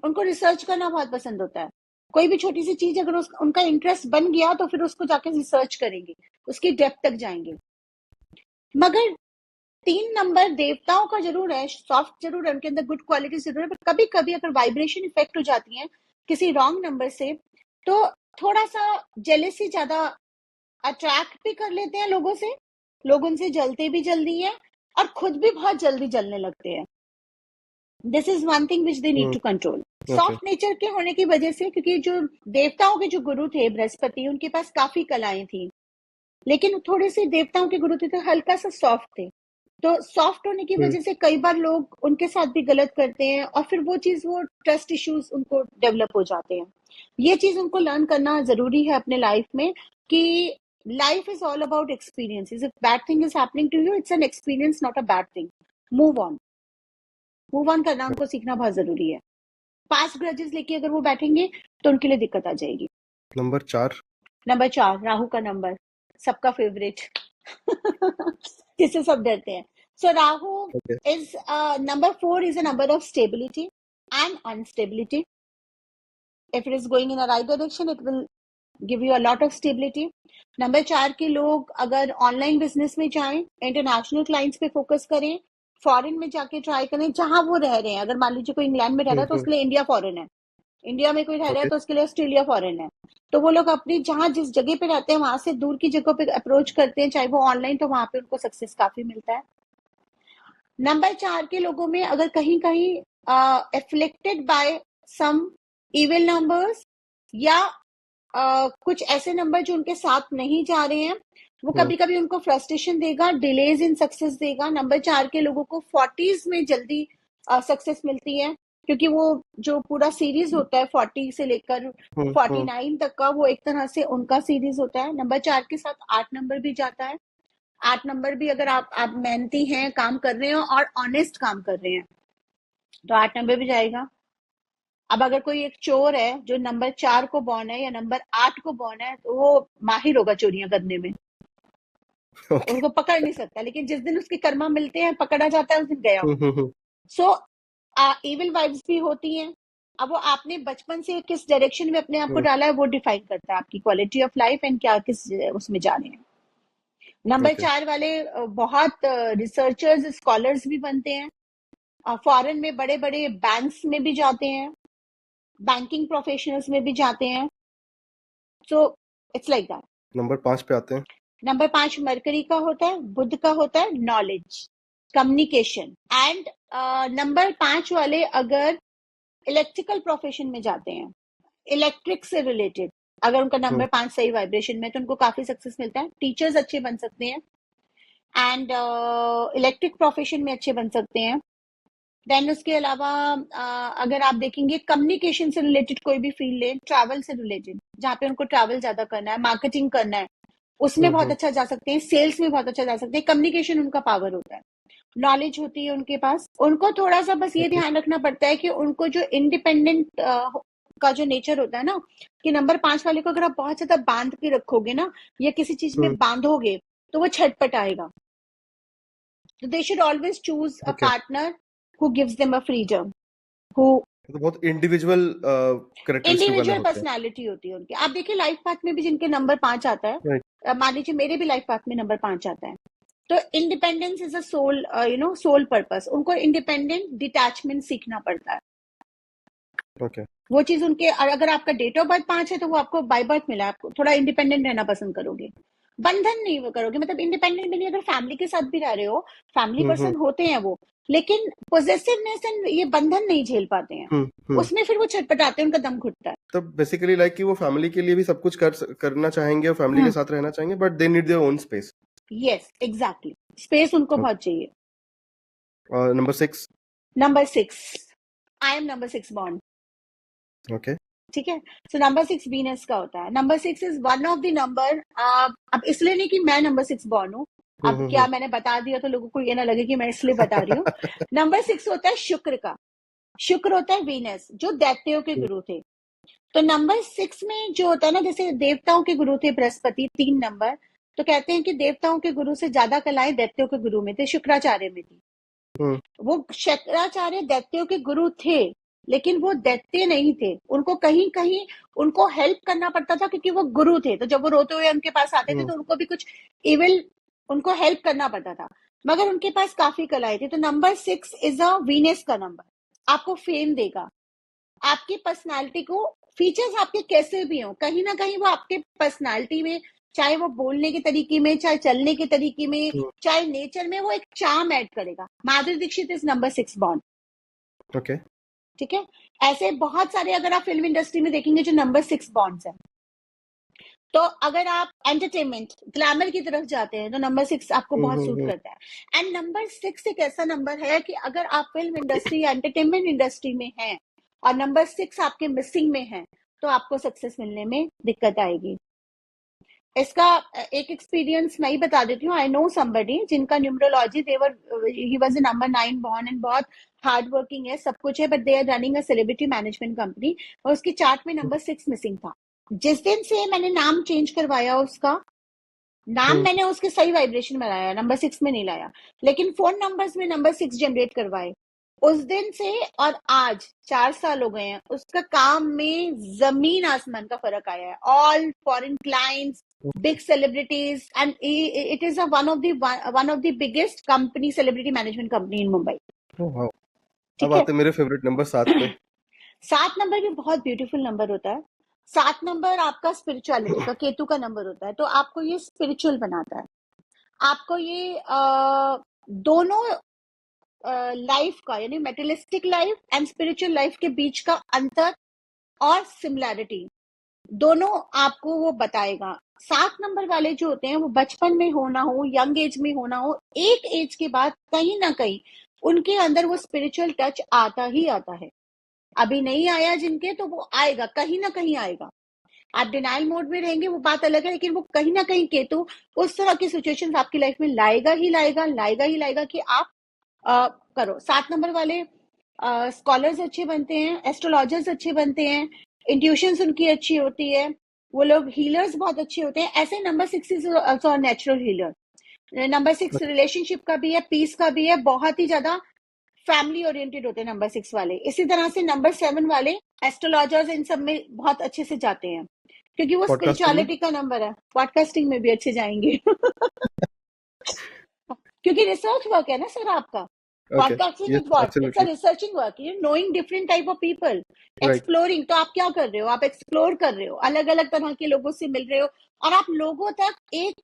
उनको रिसर्च करना बहुत पसंद होता है। कोई भी छोटी सी चीज अगर उनका इंटरेस्ट बन गया तो फिर उसको जाके रिसर्च करेंगे, उसकी डेप्थ तक जाएंगे। मगर 3 नंबर देवताओं का जरूर है, सॉफ्ट जरूर है, उनके अंदर गुड क्वालिटी जरूर है, पर कभी कभी अगर वाइब्रेशन इफेक्ट हो जाती है किसी रॉन्ग नंबर से, तो थोड़ा सा जेलेसी ज्यादा अट्रैक्ट भी कर लेते हैं लोगों से, लोग उनसे जलते भी जल्दी है और खुद भी बहुत जल्दी जलने लगते हैं। This is one thing which they need to control. Okay. Soft nature के होने की वजह से, क्योंकि जो देवताओं के जो गुरु थे बृहस्पति, उनके पास काफी कलाएं थी, लेकिन थोड़े से देवताओं के गुरु थे तो हल्का सा सॉफ्ट थे। तो सॉफ्ट होने की वजह से कई बार लोग उनके साथ भी गलत करते हैं और फिर वो चीज, वो ट्रस्ट इश्यूज उनको डेवलप हो जाते हैं। ये चीज उनको लर्न करना जरूरी है अपने लाइफ में, कि life is all about experiences. If bad thing is happening to you, it's an experience, not a bad thing. Move on, move on करना उनको सीखना बहुत जरूरी है। पास्ट ग्रजेस लेके अगर वो बैठेंगे तो उनके लिए दिक्कत आ जाएगी। नंबर 4। नंबर 4 राहु का नंबर, सबका फेवरेट जिससे सब डरते हैं। So Rahu okay. Is number 4 is a number of stability and instability. If it is going in a right direction, it will give you a lot of stability. Number 4 के लोग अगर online business में जाएं, international clients पे focus करें, foreign में जाके try करें जहां वो रह रहे हैं। अगर मान लीजिए कोई इंग्लैंड में रह रहा है तो उसके लिए इंडिया फॉरेन है, इंडिया में कोई रह रहा है ओके। तो उसके लिए ऑस्ट्रेलिया फॉरेन है। तो वो लोग अपनी जहां जिस जगह पे रहते हैं वहां से दूर की जगह पे अप्रोच करते हैं, चाहे वो ऑनलाइन, तो वहां पे उनको सक्सेस काफी मिलता है। नंबर 4 के लोगों में अगर कहीं कहीं एफ्लिक्टेड बाय सम इविल नंबर्स या कुछ ऐसे नंबर जो उनके साथ नहीं जा रहे हैं, वो कभी कभी उनको फ्रस्ट्रेशन देगा, डिलेज इन सक्सेस देगा। नंबर 4 के लोगों को 40s में जल्दी सक्सेस मिलती है, क्योंकि वो जो पूरा सीरीज होता है 40 से लेकर 49 तक का, वो एक तरह से उनका सीरीज होता है। नंबर 4 के साथ 8 नंबर भी जाता है। 8 नंबर भी अगर आप मेहनती हैं, काम कर रहे हो और ऑनेस्ट काम कर रहे हैं, तो 8 नंबर भी जाएगा। अब अगर कोई एक चोर है जो नंबर 4 को बॉर्न है या नंबर 8 को बॉर्न है, तो वो माहिर होगा चोरियां करने में, ओके। उनको पकड़ नहीं सकता। लेकिन जिस दिन उसके कर्मा मिलते हैं, पकड़ा जाता है, उस दिन गया हो। सो इविल वाइब्स भी होती हैं। अब वो आपने बचपन से किस डायरेक्शन में अपने आप को डाला है, वो डिफाइन करता है आपकी क्वालिटी ऑफ लाइफ एंड क्या किस उसमें जा रहे हैं। Number okay. 4 वाले बहुत रिसर्चर्स, स्कॉलर्स भी बनते हैं, फॉरेन में बड़े बड़े बैंक्स में भी जाते हैं, बैंकिंग प्रोफेशनल्स में भी जाते हैं। सो इट्स लाइक दैट। नंबर 5 पे आते हैं। नंबर 5 मरकरी का होता है, बुध का होता है, नॉलेज, कम्युनिकेशन। एंड नंबर 5 वाले अगर इलेक्ट्रिकल प्रोफेशन में जाते हैं, इलेक्ट्रिक से रिलेटेड, अगर उनका नंबर 5 सही वाइब्रेशन में, तो उनको काफी सक्सेस मिलता है। टीचर्स अच्छे बन सकते हैं एंड इलेक्ट्रिक प्रोफेशन में अच्छे बन सकते हैं। देन उसके अलावा अगर आप देखेंगे कम्युनिकेशन से रिलेटेड कोई भी फील्ड ले, ट्रैवल से रिलेटेड, जहाँ पे उनको ट्रैवल ज्यादा करना है, मार्केटिंग करना है, उसमें बहुत अच्छा जा सकते हैं, सेल्स में बहुत अच्छा जा सकते हैं। कम्युनिकेशन उनका पावर होता है, नॉलेज होती है उनके पास। उनको थोड़ा सा बस ये ध्यान रखना पड़ता है कि उनको जो इंडिपेंडेंट का जो नेचर होता है ना, कि नंबर 5 वाले को अगर आप बहुत ज्यादा बांध के रखोगे ना, या किसी चीज में बांधोगे, तो वो छटपट आएगा। तो they should always choose a okay. Partner who gives them a freedom, who तो बहुत इंडिविजुअल कैरेक्टरिस्टिक वाले इंडिविजुअल होते हैं। पर्सनालिटी होती है उनकी। आप देखिए लाइफ पाथ में भी जिनके नंबर 5 आता है, राइट। मान लीजिए मेरे भी लाइफ पाथ में नंबर 5 आता है, तो independence is a soul, soul purpose. उनको इंडिपेंडेंट डिटैचमेंट सीखना पड़ता है। ओके। वो चीज उनके, और अगर आपका डेट ऑफ बर्थ 5 है तो वो आपको बाय बर्थ मिला है, आपको थोड़ा इंडिपेंडेंट रहना पसंद करोगे, बंधन नहीं वो करोगे। मतलब इंडिपेंडेंट भी नहीं, अगर फैमिली के साथ भी रह रहे हो, फैमिली पर्सन होते हैं वो, लेकिन पोजेसिवनेस एंड ये बंधन नहीं झेल पाते हैं, उसमें फिर वो छटपटाते हैं, उनका दम घुटता है। तो बेसिकली लाइक कि वो फैमिली के लिए भी सब कुछ करना चाहेंगे और फैमिली के साथ रहना चाहेंगे, but they need their own space. Yes exactly, space उनको बहुत चाहिए। Number 6। Number 6, I am number 6 बॉन्ड। ओके। ठीक है। सो नंबर 6 वीनस का होता है। Number 6 is one of the number, अब इसलिए नहीं कि मैं नंबर 6 बॉर्न हूँ, अब क्या मैंने बता दिया तो लोगों को ये ना लगे कि मैं इसलिए बता रही हूँ। नंबर 6 होता है शुक्र का। शुक्र होता है वीनस, जो दैत्यों के गुरु थे। तो नंबर 6 में जो होता है ना, जैसे देवताओं के गुरु थे बृहस्पति, 3 नंबर, तो कहते हैं कि देवताओं के गुरु से ज्यादा कलाएं दैत्यों के गुरु में थे, शुक्राचार्य में थी। वो शुक्राचार्य दैत्यों के गुरु थे, लेकिन वो दैत्य नहीं थे। उनको कहीं कहीं उनको हेल्प करना पड़ता था, क्योंकि वो गुरु थे। तो जब वो रोते हुए उनके पास आते थे तो उनको भी कुछ इविल, उनको हेल्प करना पड़ता था, मगर उनके पास काफी कलाएं थी। तो नंबर 6 इज अ वीनस का नंबर, आपको फेम देगा, आपकी पर्सनालिटी को, फीचर्स आपके कैसे भी हो, कहीं ना कहीं वो आपके पर्सनालिटी में, चाहे वो बोलने के तरीके में, चाहे चलने के तरीके में, चाहे नेचर में, वो एक चार्म ऐड करेगा। माधुरी दीक्षित इज नंबर 6 बॉन्ड। ओके। ठीक है। ऐसे बहुत सारे अगर आप फिल्म इंडस्ट्री में देखेंगे जो नंबर 6 बॉन्ड्स हैं। तो अगर आप एंटरटेनमेंट, ग्लैमर की तरफ जाते हैं, तो नंबर 6 आपको बहुत सूट करता है। एंड नंबर 6 एक ऐसा नंबर है कि अगर आप फिल्म इंडस्ट्री या एंटरटेनमेंट इंडस्ट्री में हैं और नंबर 6 आपके मिसिंग में है, तो आपको सक्सेस मिलने में दिक्कत आएगी। इसका एक एक्सपीरियंस मैं ही बता देती हूँ। आई नो समबडी जिनका numerology, whether he was number 9 born and बहुत हार्ड वर्किंग है, सब कुछ है, but they are running a celebrity management company, और उसकी चार्ट में नंबर 6 मिसिंग था। जिस दिन से मैंने नाम चेंज करवाया उसका, नाम हम्म। मैंने उसके सही वाइब्रेशन में लाया, नंबर 6 में नहीं लाया, लेकिन फोन नंबर्स में नंबर 6 जनरेट करवाए, उस दिन से और आज 4 साल हो गए हैं, उसका काम में जमीन आसमान का फर्क आया है। All foreign clients, big celebrities, and it is one of the biggest company, celebrity management company in Mumbai. Oh wow. अब ठीक है। आते हैं मेरे फेवरेट नंबर 7 पे। 7 नंबर भी बहुत ब्यूटीफुल नंबर होता है। 7 नंबर आपका स्पिरिचुअलिटी का, केतु का नंबर होता है, तो आपको ये स्पिरिचुअल बनाता है। आपको ये दोनों लाइफ का, यानी materialistic life and spiritual life के बीच का अंतर और सिमिलैरिटी, दोनों आपको वो बताएगा। 7 नंबर वाले जो होते हैं, वो बचपन में हो ना हो, यंग एज में हो ना हो, एक एज के बाद कहीं ना कहीं उनके अंदर वो स्पिरिचुअल टच आता ही आता है। अभी नहीं आया जिनके, तो वो आएगा, कहीं ना कहीं आएगा। आप डिनाइल मोड में रहेंगे वो बात अलग है, लेकिन वो कहीं ना कहीं केतु उस तरह की सिचुएशंस आपकी लाइफ में लाएगा ही लाएगा, लाएगा ही लाएगा कि आप करो। 7 नंबर वाले स्कॉलर्स अच्छे बनते हैं, एस्ट्रोलॉजर्स अच्छे बनते हैं, इंट्यूशंस उनकी अच्छी होती है, वो लोग हीलर्स बहुत अच्छे होते हैं। ऐसे number 6 is also natural healer. Number 6 relationship का भी है, पीस का भी है, बहुत ही ज्यादा फैमिली ओरिएंटेड होते हैं नंबर 6 वाले। इसी तरह से नंबर 7 वाले एस्ट्रोलॉजर्स इन सब में बहुत अच्छे से जाते हैं, क्योंकि वो पॉडकास्टिंग में। स्पिरिचुअलिटी का नंबर है। पॉडकास्टिंग में भी अच्छे जाएंगे क्योंकि रिसर्च वर्क है ना सर आपका। Okay. Podcasting is yes what, it's a absolutely. Researching work, you knowing different type of people, right. Exploring. तो आप क्या कर रहे हो, आप एक्सप्लोर कर रहे हो, अलग अलग तरह के लोगों से मिल रहे हो, और आप लोगों तक एक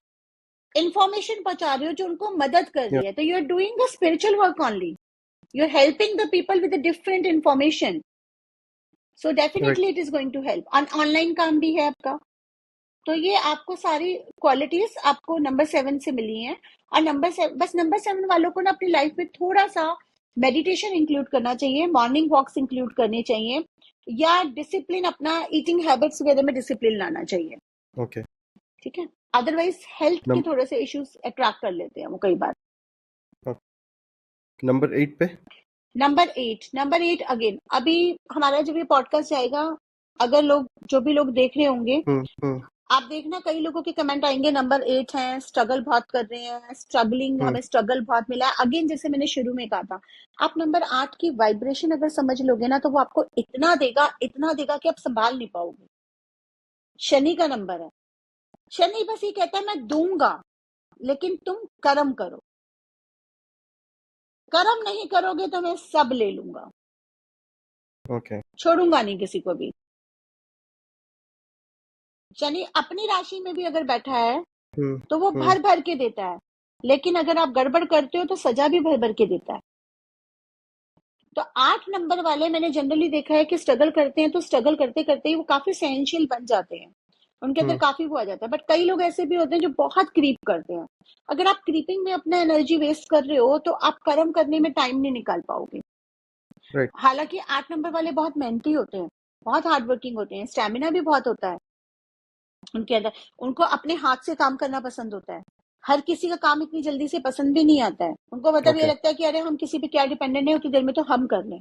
इंफॉर्मेशन पहुंचा रहे हो जो उनको मदद कर रही है। तो you are doing a spiritual work only, you are helping the people with different information, so right. Definitely it is going to help. Online काम भी है आपका। तो ये आपको सारी क्वालिटीज आपको नंबर 7 से मिली हैं। और बस नंबर 7 वालों को ना अपनी लाइफ में थोड़ा सा मेडिटेशन इंक्लूड करना चाहिए, मॉर्निंग वॉक्स इंक्लूड करनी चाहिए, या डिसिप्लिन, अपना ईटिंग हैबिट्स वगैरह में डिसिप्लिन लाना चाहिए। ओके। ठीक है। अदरवाइज हेल्थ के थोड़े से इश्यूज अट्रैक्ट कर लेते हैं वो कई बार। नंबर 8 पे। नंबर 8 अगेन, अभी हमारा जब ये पॉडकास्ट जाएगा, अगर लोग, जो भी लोग देख रहे होंगे, हम्म। आप देखना कई लोगों के कमेंट आएंगे नंबर 8 है, स्ट्रगल बहुत कर रहे हैं, स्ट्रगलिंग, हम्म। हमें स्ट्रगल बहुत मिला है। अगेन जैसे मैंने शुरू में कहा था, आप नंबर 8 की वाइब्रेशन अगर समझ लोगे ना, तो वो आपको इतना देगा कि आप संभाल नहीं पाओगे। शनि का नंबर है। शनि बस ये कहता है मैं दूंगा, लेकिन तुम कर्म करो। कर्म नहीं करोगे तो मैं सब ले लूंगा, ओके। छोड़ूंगा नहीं किसी को भी। शनि अपनी राशि में भी अगर बैठा है हम्म। तो वो हम्म। भर भर के देता है, लेकिन अगर आप गड़बड़ करते हो तो सजा भी भर भर के देता है। तो 8 नंबर वाले मैंने जनरली देखा है कि स्ट्रगल करते हैं, तो स्ट्रगल करते करते ही वो काफी सहनशील बन जाते हैं, उनके अंदर हम्म। काफी वो आ जाता है। बट कई लोग ऐसे भी होते हैं जो बहुत क्रीप करते हैं। अगर आप क्रीपिंग में अपना एनर्जी वेस्ट कर रहे हो, तो आप कर्म करने में टाइम नहीं निकाल पाओगे। राइट। हालांकि 8 नंबर वाले बहुत मेहनती होते हैं, बहुत हार्ड वर्किंग होते हैं, स्टेमिना भी बहुत होता है उनके अंदर। उनको अपने हाथ से काम करना पसंद होता है। हर किसी का काम इतनी जल्दी से पसंद भी नहीं आता है उनको। मतलब ये ओके। लगता है कि अरे हम किसी पे क्या डिपेंडेंट है, उतनी देर में तो हम कर लें।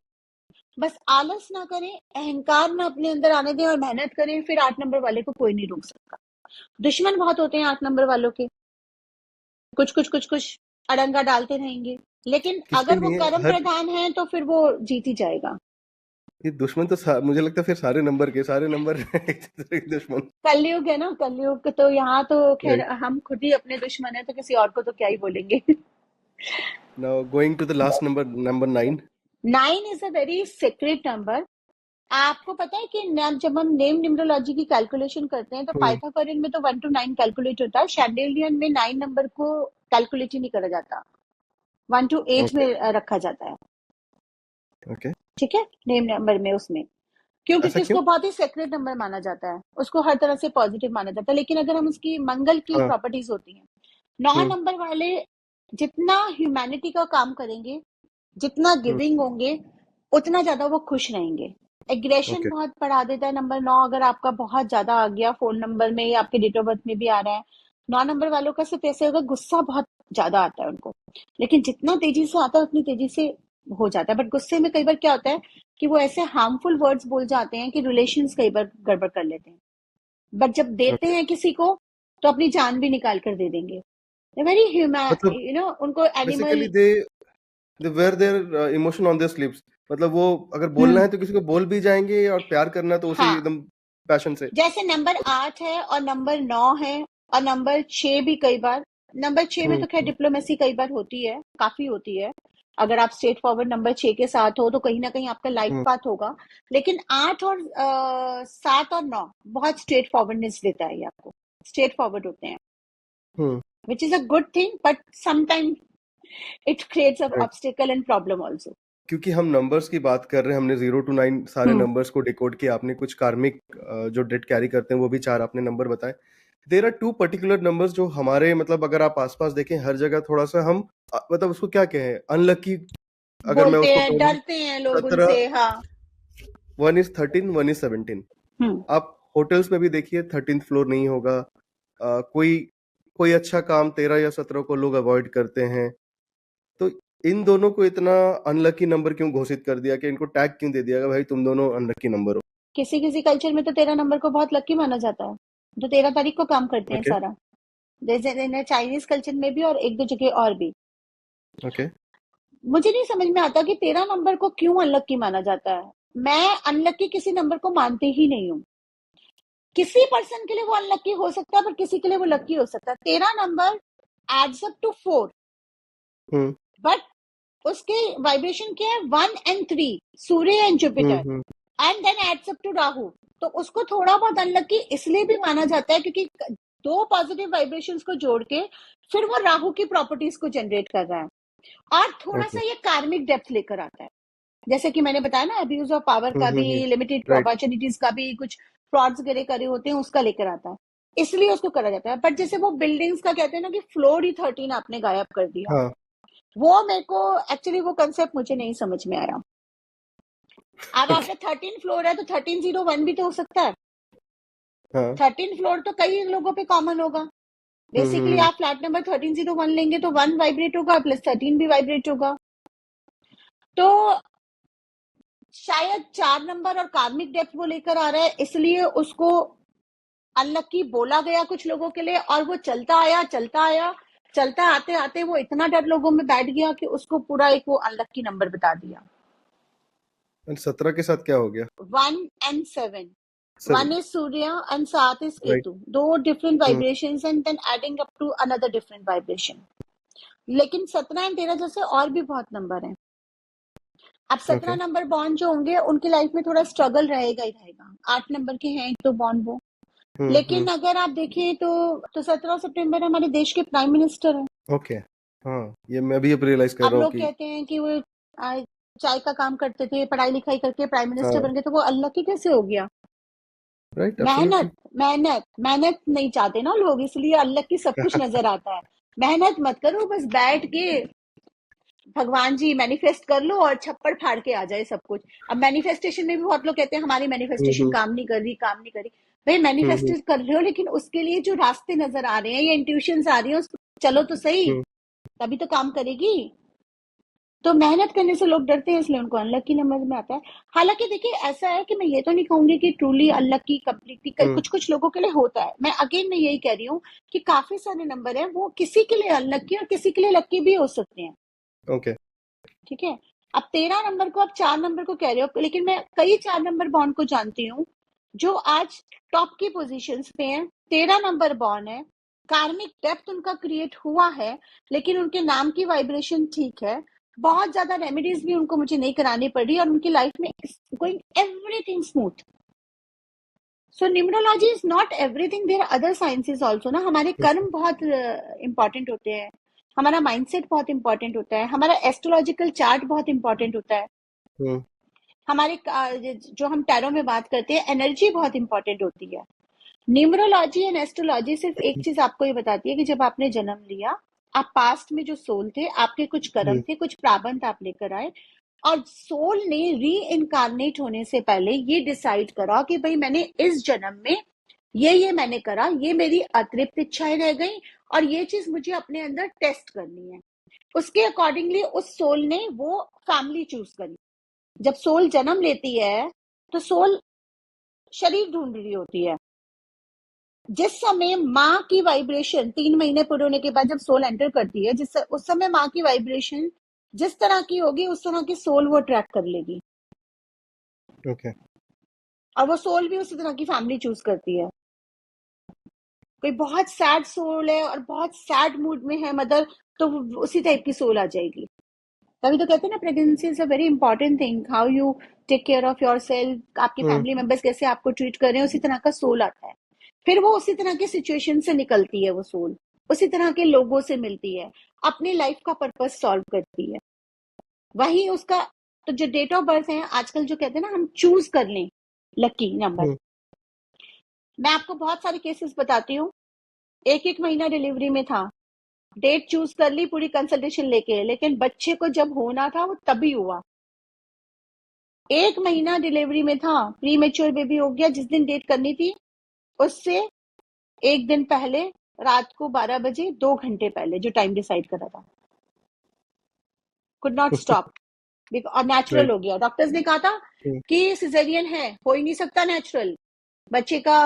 बस आलस ना करें, अहंकार ना अपने अंदर आने दें, और मेहनत करें, फिर 8 नंबर वाले को कोई नहीं रोक सकता। दुश्मन बहुत होते हैं 8 नंबर वालों के, कुछ अड़ंगा डालते रहेंगे, लेकिन किसके अगर वो लिए कर्म हर प्रधान है तो फिर वो जीत ही जाएगा। ये दुश्मन तो मुझे लगता है फिर सारे नंबर एक दूसरे के दुश्मन। कलयुग है ना, कलयुग तो यहाँ तो खैर राइट। हम खुद ही अपने दुश्मन है, तो किसी और को तो क्या ही बोलेंगे। Now going to the last number, number 9। 9 is a very secret number. आपको पता है कि जब हम नेम न्यूमरोलॉजी की कैलकुलेशन करते हैं, तो हम्म। पाइथागोरियन में तो 1 to 9 कैलकुलेट होता है, शैंडिलियन में 9 नंबर को कैलकुलेट ही नहीं करा जाता, 1 to 8 ओके। में रखा जाता है। ओके। ठीक है। नेम नंबर में उसमें क्यों, ऐसा क्योंकि क्यों? उसको बहुत ही सेक्रेट नंबर माना जाता है, उसको हर तरह से पॉजिटिव माना जाता है। लेकिन अगर हम उसकी मंगल की हाँ। प्रॉपर्टीज होती हैं, 9 हम्म। नंबर वाले जितना ह्यूमैनिटी का काम करेंगे, जितना हम्म। गिविंग होंगे, उतना ज्यादा वो खुश रहेंगे। Aggression okay. बहुत बढ़ा देता है नंबर 9, अगर आपका बहुत ज्यादा आ गया फोन नंबर में या आपके डेट ऑफ बर्थ में भी आ रहा है। 9 नंबर वालों का सिर्फ ऐसे होगा, गुस्सा बहुत ज्यादा आता है उनको, लेकिन जितना तेजी से आता है उतनी तेजी से हो जाता है, बट गुस्से में कई बार क्या होता है कि वो ऐसे हार्मफुल वर्ड्स बोल जाते हैं कि रिलेशंस कई बार गड़बड़ कर लेते हैं। बट जब देते ओके, हैं किसी को तो अपनी जान भी निकाल कर दे देंगे। वेरी ह्यूमन, मतलब उनको basically animal. They wear their emotion on their sleeves, मतलब वो अगर बोलना हम्म। है तो किसी को बोल भी जाएंगे, और प्यार करना है तो उसी हाँ, एकदम पैशन से। जैसे नंबर 8 है और नंबर 9 है और नंबर 6 भी कई बार। नंबर 6 में तो खैर हम्म। डिप्लोमेसी कई बार होती है, काफी होती है। अगर आप स्ट्रेट फॉरवर्ड नंबर 6 के साथ हो तो कहीं ना कहीं आपका लाइफ हम्म। पाथ होगा। लेकिन 8 और 7 और 9 बहुत स्ट्रेट फॉरवर्डनेस देता है ये आपको, स्ट्रेट फॉरवर्ड होते हैं, hmm. Which is a good thing, but sometime it creates a right, obstacle and problem also. क्योंकि हम नंबर्स की बात कर रहे हैं, हमने 0 to 9 सारे हम्म। नंबर्स को डिकोड किया, आपने कुछ कार्मिक जो डेट कैरी करते हैं वो भी 4 आपने नंबर बताए। देर आर 2 पर्टिकुलर नंबर्स जो हमारे, मतलब अगर आप आसपास देखें हर जगह थोड़ा सा हम मतलब उसको क्या कहें, अनलकी, अगर मैं बोलते उसको हैं, कहूँ। डरते हैं लोग 17, उनसे। हाँ। 1 is 13, 1 is 17। हम्म। आप होटल्स में भी देखिए 13th फ्लोर नहीं होगा। कोई कोई अच्छा काम 13 या 17 को लोग अवॉइड करते हैं। तो इन दोनों को इतना अनलकी नंबर क्यों घोषित कर दिया, कि इनको टैग क्यों दे दिया कि भाई तुम दोनों अनलकी नंबर हो? किसी किसी कल्चर में तो 13 नंबर को बहुत लकी माना जाता है, जो 13 तारीख को काम करते हैं ओके। सारा। जैसे चाइनीज कल्चर में भी और एक दो जगह और भी। ओके। मुझे नहीं समझ में आता कि 13 नंबर को क्यों अनलकी माना जाता है। मैं अनलकी किसी नंबर को मानती ही नहीं हूँ। किसी पर्सन के लिए वो अनलकी हो सकता है पर किसी के लिए वो लकी हो सकता है। 13 number adds up to 4, hmm. But उसके वाइब्रेशन क्या है, 1 and 3, Surya and Jupiter, hmm. And then adds up to Rahu. तो उसको थोड़ा बहुत अनलकी इसलिए भी माना जाता है क्योंकि दो पॉजिटिव वाइब्रेशंस को जोड़ के फिर वो राहु की प्रॉपर्टीज को जनरेट कर रहा है, और थोड़ा ओके। सा ये कार्मिक डेप्थ लेकर आता है। जैसे कि मैंने बताया ना, अब्यूज ऑफ पावर का भी, हम्म। Limited right. अपॉर्चुनिटीज का भी, कुछ फ्रॉड्स वगैरह करे होते हैं उसका लेकर आता है, इसलिए उसको करा जाता है। बट जैसे वो बिल्डिंग्स का कहते हैं ना कि फ्लोर ही 13 आपने गायब कर दिया, हाँ। वो मेरे को एक्चुअली वो कंसेप्ट मुझे नहीं समझ में आया। अब ओके। आपका 13 फ्लोर है तो 1301 भी तो हो सकता है। हाँ। 13 फ्लोर तो कई लोगों पे कॉमन होगा। बेसिकली हम्म। आप फ्लैट नंबर 1301 लेंगे तो 1 वाइब्रेट होगा प्लस 13 भी वाइब्रेट होगा। तो शायद 4 नंबर और कार्मिक डेप्थ वो लेकर आ रहा है, इसलिए उसको अनलकी बोला गया कुछ लोगों के लिए, और वो चलता आया चलता आया, चलता आते आते वो इतना डर लोगों में बैठ गया कि उसको पूरा एक वो अनलकी नंबर बता दिया। 17 के साथ क्या हो गया? 1 and 7, 1 7। is Surya and 7 is right. Ketu, दो different vibrations and then adding up to another different vibration. लेकिन 17 एंड 13 जैसे और भी बहुत नंबर हैं। अब 17 ओके। नंबर बॉन्ड जो होंगे उनकी लाइफ में थोड़ा स्ट्रगल रहेगा ही रहेगा। 8 नंबर के हैं तो बॉन्ड वो, लेकिन हम्म। अगर आप देखें तो 17 सितंबर हमारे देश के प्राइम मिनिस्टर हैं। ओके। हाँ, ये मैं भी अब रियलाइज कर अब रहा हूँ लोग कि कहते हैं कि वो आ, चाय का काम करते थे, पढ़ाई लिखाई करके प्राइम मिनिस्टर हाँ। बन गए, तो वो अल्लाह की कैसे हो गया? राइट, मेहनत एब्सोल्युटली। मेहनत मेहनत नहीं चाहते ना लोग, इसलिए अल्लाह की सब कुछ नजर आता है। मेहनत मत करो, बस बैठ के भगवान जी मैनिफेस्ट कर लो और छप्पड़ फाड़ के आ जाए सब कुछ। अब मैनिफेस्टेशन में भी बहुत लोग कहते हैं हमारी मैनिफेस्टेशन हम्म। काम नहीं कर रही, काम नहीं कर रही। भाई मैनिफेस्ट हम्म। कर रहे हो, लेकिन उसके लिए जो रास्ते नजर आ रहे हैं या इंट्यूशंस आ रही है, चलो तो सही, हम्म। तभी तो काम करेगी। तो मेहनत करने से लोग डरते हैं, इसलिए उनको अनलकी नंबर में आता है। हालांकि देखिए ऐसा है कि मैं ये तो नहीं कहूंगी कि ट्रूली अनलकी कंप्लीटली, हम्म। कुछ कुछ लोगों के लिए होता है। मैं यही कह रही हूँ कि काफी सारे नंबर हैं वो किसी के लिए अनलकी और किसी के लिए लक्की भी हो सकते हैं। ओके। ठीक है। अब 13 नंबर को, अब 4 नंबर को कह रहे हो, लेकिन मैं कई 4 नंबर बॉन्ड को जानती हूँ जो आज टॉप की पोजीशंस पे हैं। 13 नंबर बॉन्ड है, कार्मिक डेप्थ उनका क्रिएट हुआ है, लेकिन उनके नाम की वाइब्रेशन ठीक है। बहुत ज्यादा रेमेडीज भी उनको मुझे नहीं करानी पड़ी और उनकी लाइफ में going everything smooth. So numerology is not everything, there other sciences also ना। हमारे कर्म बहुत इंपॉर्टेंट होते हैं, हमारा माइंडसेट बहुत इंपॉर्टेंट होता है, हमारा एस्ट्रोलॉजिकल चार्ट बहुत इंपॉर्टेंट होता है, हम्म। हमारे जो हम टैरो में बात करते हैं एनर्जी बहुत इंपॉर्टेंट होती है। न्यूमरोलॉजी एंड एस्ट्रोलॉजी सिर्फ एक चीज आपको ये बताती है कि जब आपने जन्म लिया, आप पास्ट में जो सोल थे, आपके कुछ कर्म हम्म। थे, कुछ प्राबंध आप लेकर आए, और सोल ने री इनकारनेट होने से पहले ये डिसाइड करा कि भाई मैंने इस जन्म में ये मैंने करा, ये मेरी अतृप्त इच्छाएं रह गई और ये चीज मुझे अपने अंदर टेस्ट करनी है। उसके अकॉर्डिंगली उस सोल ने वो फैमिली चूज करी। जब सोल जन्म लेती है तो सोल शरीर ढूंढ रही होती है। जिस समय माँ की वाइब्रेशन 3 महीने पूरे होने के बाद जब सोल एंटर करती है, उस समय माँ की वाइब्रेशन जिस तरह की होगी उस तरह की सोल वो अट्रैक्ट कर लेगी। ओके। और वो सोल भी उसी तरह की फैमिली चूज करती है। कोई बहुत सैड सोल है और बहुत सैड मूड में है मदर, तो उसी टाइप की सोल आ जाएगी। तभी तो कहते हैं ना, pregnancy is a very important thing, how you take care of yourself. आपके फैमिली मेंबर्स कैसे आपको ट्रीट कर रहे हैं, उसी तरह का सोल आता है। फिर वो उसी तरह की सिचुएशन से निकलती है, वो सोल उसी तरह के लोगों से मिलती है, अपनी लाइफ का पर्पस सॉल्व करती है। वही उसका, तो जो डेट ऑफ बर्थ है आजकल जो कहते हैं ना हम चूज कर लें लकी नंबर। मैं आपको बहुत सारे केसेस बताती हूँ। एक एक महीना डिलीवरी में था, डेट चूज कर ली पूरी कंसल्टेशन लेके, लेकिन बच्चे को जब होना था वो तभी हुआ। 1 महीना डिलीवरी में था, प्री मेच्योर बेबी हो गया। जिस दिन डेट करनी थी उससे एक दिन पहले, रात को 12 बजे 2 घंटे पहले जो टाइम डिसाइड करा था, कुड नॉट स्टॉप और नेचुरल राइट। हो गया। डॉक्टर्स ने कहा था कि सिजेरियन है, हो ही नहीं सकता नेचुरल, बच्चे का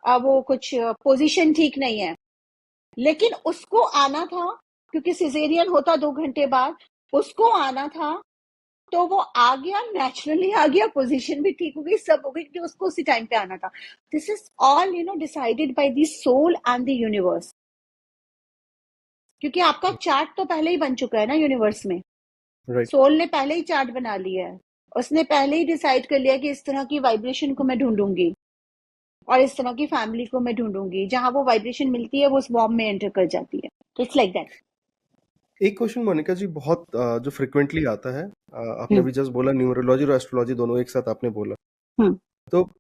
वो कुछ पोजीशन ठीक नहीं है। लेकिन उसको आना था, क्योंकि सिजेरियन होता 2 घंटे बाद, उसको आना था तो वो आ गया, नेचुरली आ गया, पोजीशन भी ठीक हो गई, सब हो गई, क्योंकि उसको उसी टाइम पे आना था। This is all decided by the soul and the universe. क्योंकि आपका चार्ट तो पहले ही बन चुका है ना यूनिवर्स में। राइट। सोल ने पहले ही चार्ट बना लिया है, उसने पहले ही डिसाइड कर लिया कि इस तरह की वाइब्रेशन को मैं ढूंढूंगी और इस तरह की फैमिली को मैं ढूंढूंगी। जहां वो वाइब्रेशन मिलती है वो उस बॉम्ब में एंटर कर जाती है। It's like that. एक क्वेश्चन मोनिका जी बहुत जो फ्रिक्वेंटली आता है, आपने हम्म भी जस्ट बोला न्यूमरोलॉजी और एस्ट्रोलॉजी दोनों एक साथ आपने बोला, हम्म तो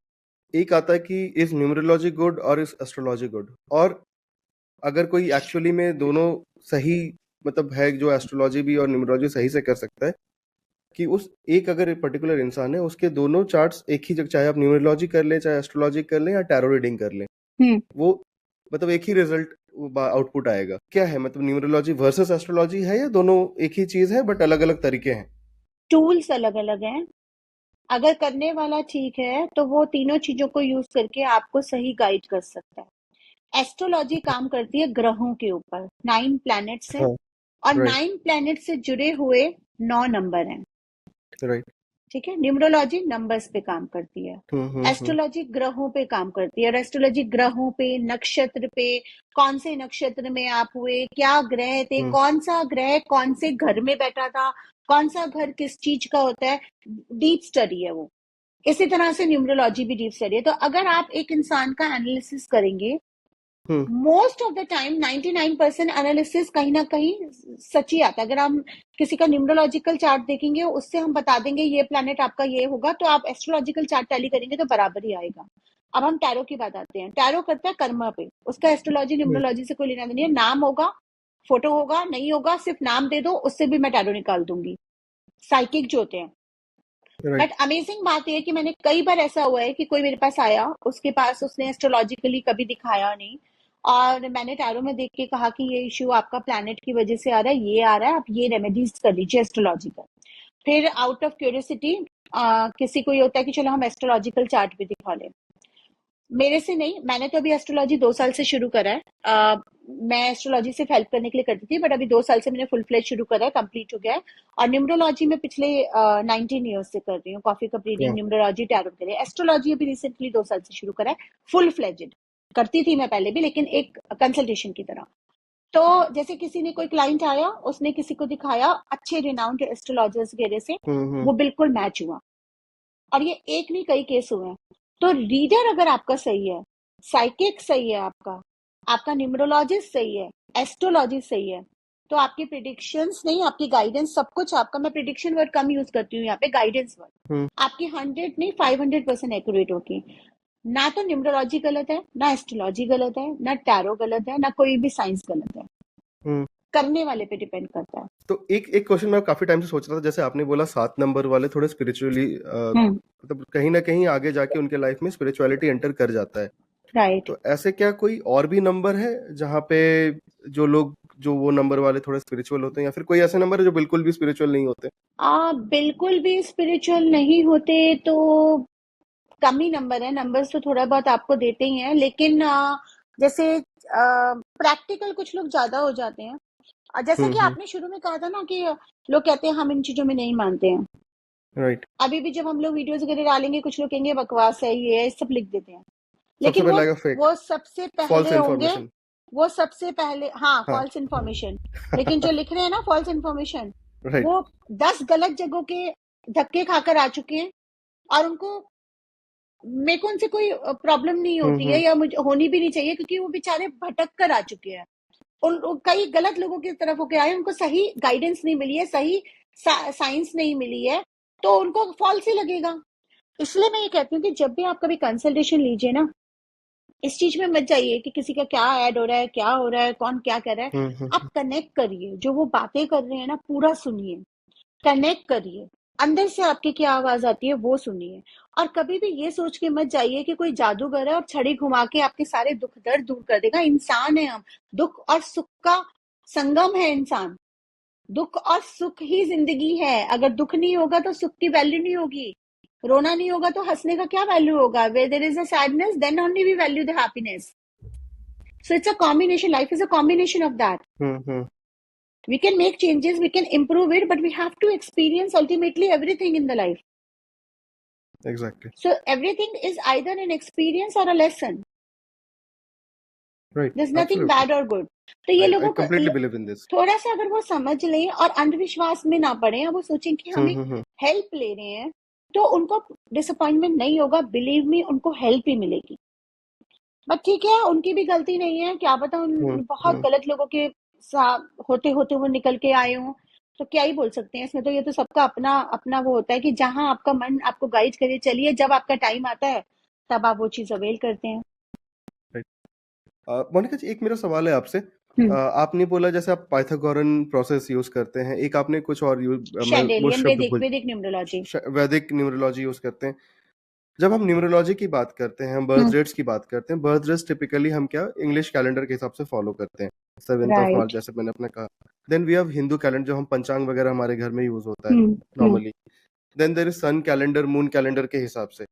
एक आता है कि इज न्यूमरोलॉजी गुड और इज एस्ट्रोलॉजी गुड, और अगर कोई एक्चुअली में दोनों सही मतलब है, जो एस्ट्रोलॉजी भी और न्यूमरोलॉजी सही से कर सकता है, कि उस एक अगर एक पर्टिकुलर इंसान है उसके दोनों चार्ट्स एक ही जगह, चाहे आप न्यूमरोलॉजी कर लें, चाहे एस्ट्रोलॉजी कर लें या टैरो रीडिंग कर लें, हम्म वो मतलब एक ही रिजल्ट आउटपुट आएगा। क्या है मतलब न्यूमरोलॉजी वर्सेस एस्ट्रोलॉजी है या दोनों एक ही चीज है बट अलग अलग तरीके हैं? टूल्स अलग अलग हैं। अगर करने वाला ठीक है तो वो तीनों चीजों को यूज करके आपको सही गाइड कर सकता है। एस्ट्रोलॉजी काम करती है ग्रहों के ऊपर, 9 प्लैनेट्स हैं हाँ। और राइट। 9 प्लैनेट से जुड़े हुए 9 नंबर हैं। राइट। ठीक है, न्यूमरोलॉजी नंबर्स पे काम करती है, हम्म। एस्ट्रोलॉजी ग्रहों पे काम करती है। और एस्ट्रोलॉजी ग्रहों पे, नक्षत्र पे, कौन से नक्षत्र में आप हुए, क्या ग्रह थे, हम्म। कौन सा ग्रह कौन से घर में बैठा था, कौन सा घर किस चीज का होता है, डीप स्टडी है वो। इसी तरह से न्यूमरोलॉजी भी डीप स्टडी है। तो अगर आप एक इंसान का एनालिसिस करेंगे, hmm. Most of the time 99% analysis कहीं ना कहीं सच ही आता है। अगर हम किसी का न्यूमरोलॉजिकल चार्ट देखेंगे, उससे हम बता देंगे ये प्लैनेट आपका ये होगा, तो आप एस्ट्रोलॉजिकल चार्ट टैली करेंगे तो बराबर ही आएगा। अब हम टैरो की बात आते हैं। टैरो करता है कर्मा पे, उसका एस्ट्रोलॉजी न्यूमरोलॉजी से कोई लेना देना नहीं है। नाम होगा, फोटो होगा, नहीं होगा, सिर्फ नाम दे दो, उससे भी मैं टैरो निकाल दूंगी। साइकिक जो होते हैं। But right. अमेजिंग बात यह है कि मैंने कई बार ऐसा हुआ है कि कोई मेरे पास आया, उसके पास उसने एस्ट्रोलॉजिकली कभी दिखाया नहीं, और मैंने टैरो में देख के कहा कि ये इश्यू आपका प्लैनेट की वजह से आ रहा है, ये आ रहा है, आप ये रेमेडीज कर लीजिए एस्ट्रोलॉजिकल। फिर आउट ऑफ क्यूरियोसिटी किसी को ये होता है कि चलो हम एस्ट्रोलॉजिकल चार्ट भी दिखा लें। मेरे से नहीं, मैंने तो अभी एस्ट्रोलॉजी 2 साल से शुरू करा है। मैं एस्ट्रोलॉजी से हेल्प करने के लिए करती थी, बट अभी 2 साल से मैंने फुल फ्लेज शुरू करा है, कंप्लीट हो गया है। और न्यूमरोलॉजी में पिछले 19 ईयर्स से कर रही हूँ, कॉफी कप रीडिंग, वाह। न्यूमरोलॉजी, टैरो के लिए। एस्ट्रोलॉजी अभी रिसेंटली 2 साल से शुरू करा है, फुल फ्लेजेड। करती थी मैं पहले भी, लेकिन एक कंसल्टेशन की तरह। तो जैसे किसी ने, कोई क्लाइंट आया, उसने किसी को दिखाया, अच्छे रिनाउंड एस्ट्रोलॉजर्स घेरे से, वो बिल्कुल मैच हुआ। और ये एक नहीं, कई केस हुए हैं। तो रीडर अगर आपका सही है, साइकिक सही है आपका, आपका न्यूमरोलॉजिस्ट सही है, एस्ट्रोलॉजी सही है, तो आपकी प्रिडिक्शंस नहीं, आपकी गाइडेंस, सब कुछ आपका, मैं प्रिडिक्शन वर्ड कम यूज करती हूँ यहाँ पे, गाइडेंस वर्ड आपकी 100 नहीं 500% एक्यूरेट होगी। ना तो न्यूमरोलॉजी गलत है, ना एस्ट्रोलॉजी गलत है, ना टैरो गलत है, ना कोई भी साइंस गलत है। हम्म। करने वाले पे डिपेंड करता है। तो एक एक क्वेश्चन मैं काफी टाइम से सोच रहा था, जैसे आपने बोला 7 नंबर वाले थोड़े स्पिरिचुअली हम्म मतलब कहीं ना कहीं आगे जाके उनके लाइफ में स्पिरिचुअलिटी एंटर कर जाता है, राइट। तो ऐसे क्या कोई और भी नंबर है जहाँ पे जो लोग जो वो नंबर वाले थोड़े स्पिरिचुअल होते हैं, या फिर कोई ऐसे नंबर है जो बिल्कुल भी स्पिरिचुअल नहीं होते? बिल्कुल भी स्पिरिचुअल नहीं होते तो कम ही नंबर है। नंबर्स तो थोड़ा बहुत आपको देते ही हैं, लेकिन जैसे प्रैक्टिकल कुछ लोग ज्यादा हो जाते हैं। जैसे कि हम्म। आपने शुरू में कहा था ना कि लोग कहते हैं हम इन चीजों में नहीं मानते हैं। राइट। अभी भी जब हम लोग वीडियोस वगैरह डालेंगे, कुछ लोग कहेंगे बकवास है, ये है, सब लिख देते हैं। सबसे लेकिन पहले आएगा फेक, वो सबसे फॉल्स पहले होंगे। इंफॉर्मेशन। वो सबसे पहले, हाँ, हाँ। False information. लेकिन जो लिख रहे हैं ना फॉल्स इन्फॉर्मेशन, राइट। वो 10 गलत जगहों के धक्के खाकर आ चुके हैं। और उनको, मेरे को उनसे कोई प्रॉब्लम नहीं होती है, हम्म। या मुझे होनी भी नहीं चाहिए, क्योंकि वो बेचारे भटक कर आ चुके हैं। कई गलत लोगों की तरफ होके आए, उनको सही गाइडेंस नहीं मिली है, सही साइंस नहीं मिली है, तो उनको फॉल्स ही लगेगा। इसलिए मैं ये कहती हूँ कि जब भी आप कभी कंसल्टेशन लीजिए ना, इस चीज में मत जाइए कि किसी का क्या ऐड हो रहा है, क्या हो रहा है, कौन क्या कर रहा है। आप कनेक्ट करिए, जो वो बातें कर रहे हैं ना पूरा सुनिए, कनेक्ट करिए, अंदर से आपकी क्या आवाज आती है वो सुनिए। और कभी भी ये सोच के मत जाइए कि कोई जादूगर है और छड़ी घुमा के आपके सारे दुख दर्द दूर कर देगा। इंसान है हम, दुख और सुख का संगम है इंसान। दुख और सुख ही जिंदगी है। अगर दुख नहीं होगा तो सुख की वैल्यू नहीं होगी। रोना नहीं होगा तो हंसने का क्या वैल्यू होगा? Where there is a sadness, then only we value the happiness. So it's a combination. Life is a combination of that. Hmm. We can make changes, we can improve it, but we have to experience ultimately everything in the life. Exactly. So everything is either an experience or a lesson. Right, There's nothing absolutely. bad or good. तो ये आई लोगों को completely believe in this. थोड़ा सा अगर वो समझ लें और अंधविश्वास में ना पड़े, वो सोचें कि हम एक हम्म। हेल्प ले रहे हैं, तो उनको डिसअपॉइंटमेंट नहीं होगा। बिलीव मी, उनको हेल्प ही मिलेगी। बट ठीक है, उनकी भी गलती नहीं है, क्या पता उन बहुत हम्म। गलत लोगों के होते होते वो निकल के आए हों। तो क्या ही बोल सकते हैं इसमें? तो ये तो सबका अपना अपना वो होता है कि जहां आपका मन आपको गाइड करे, चलिए, जब आपका टाइम आता है तब आप वो चीज अवेल करते हैं। मोनिका जी, एक मेरा सवाल है आपसे। हम्म। आपने बोला जैसे आप पाइथागोरन प्रोसेस यूज करते हैं, एक आपने कुछ और मैं वो शेंडेलियन शब्द वैदिक भूल, वैदिक न्यूमरोलॉजी। वैदिक न्यूमरोलॉजी यूज करते हैं। जब हम न्यूमरोलॉजी की बात करते हैं, हम बर्थ हम्म। रेट्स की बात करते हैं, बर्थ रेट्स टिपिकली हम क्या इंग्लिश कैलेंडर के हिसाब से फॉलो करते हैं, 7 मार्च राइट। जैसे मैंने अपने कहा। Then we have Hindu calendar, जो हम पंचांग वगैरह हमारे घर में यूज होता है hmm. Hmm. Normally. Then there is sun calendar, moon calendar के हिसाब से।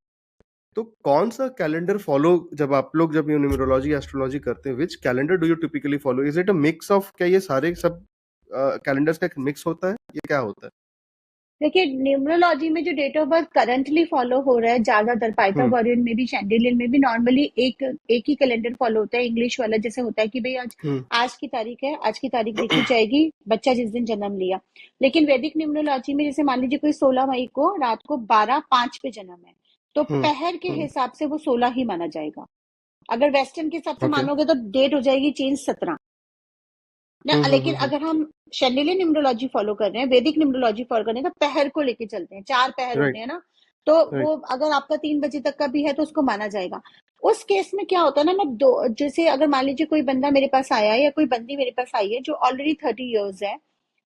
तो कौन सा कैलेंडर फॉलो, जब आप लोग जब न्यूमरोलॉजी एस्ट्रोलॉजी करते हैं, which calendar do you typically follow? Is it a mix of, क्या ये सारे सब कैलेंडर्स का एक मिक्स होता है, ये क्या होता है? देखिए, न्यूमरोलॉजी में जो date of birth currently follow हो रहा है ज्यादातर, हम्म। पाइथागोरियन में भी शेंडेलियन में भी, नॉर्मली एक एक ही कैलेंडर फॉलो होता है, इंग्लिश वाला। जैसे होता है कि भाई आज हम्म। आज की तारीख है, आज की तारीख देखी जाएगी, बच्चा जिस दिन जन्म लिया। लेकिन वैदिक न्यूमरोलॉजी में जैसे मान लीजिए कोई 16 मई को रात को 12:05 पे जन्म है, तो पहर के हम्म। हिसाब से वो 16 ही माना जाएगा। अगर वेस्टर्न के हिसाब से ओके। मानोगे तो डेट हो जाएगी चेंज 17 ना। लेकिन हम्म। अगर हम शैंडिलियन न्यूमरोलॉजी फॉलो कर रहे हैं, वैदिक न्यूमरोलॉजी फॉलो कर रहे हैं, तो पहर को लेके चलते हैं। 4 पहर होते राइट। हैं ना, तो राइट। वो अगर आपका 3 बजे तक का भी है तो उसको माना जाएगा। उस केस में क्या होता है ना, मैं दो, जैसे अगर मान लीजिए कोई बंदा मेरे पास आया है या कोई बंदी मेरे पास आई है जो ऑलरेडी 30 ईयर्स है,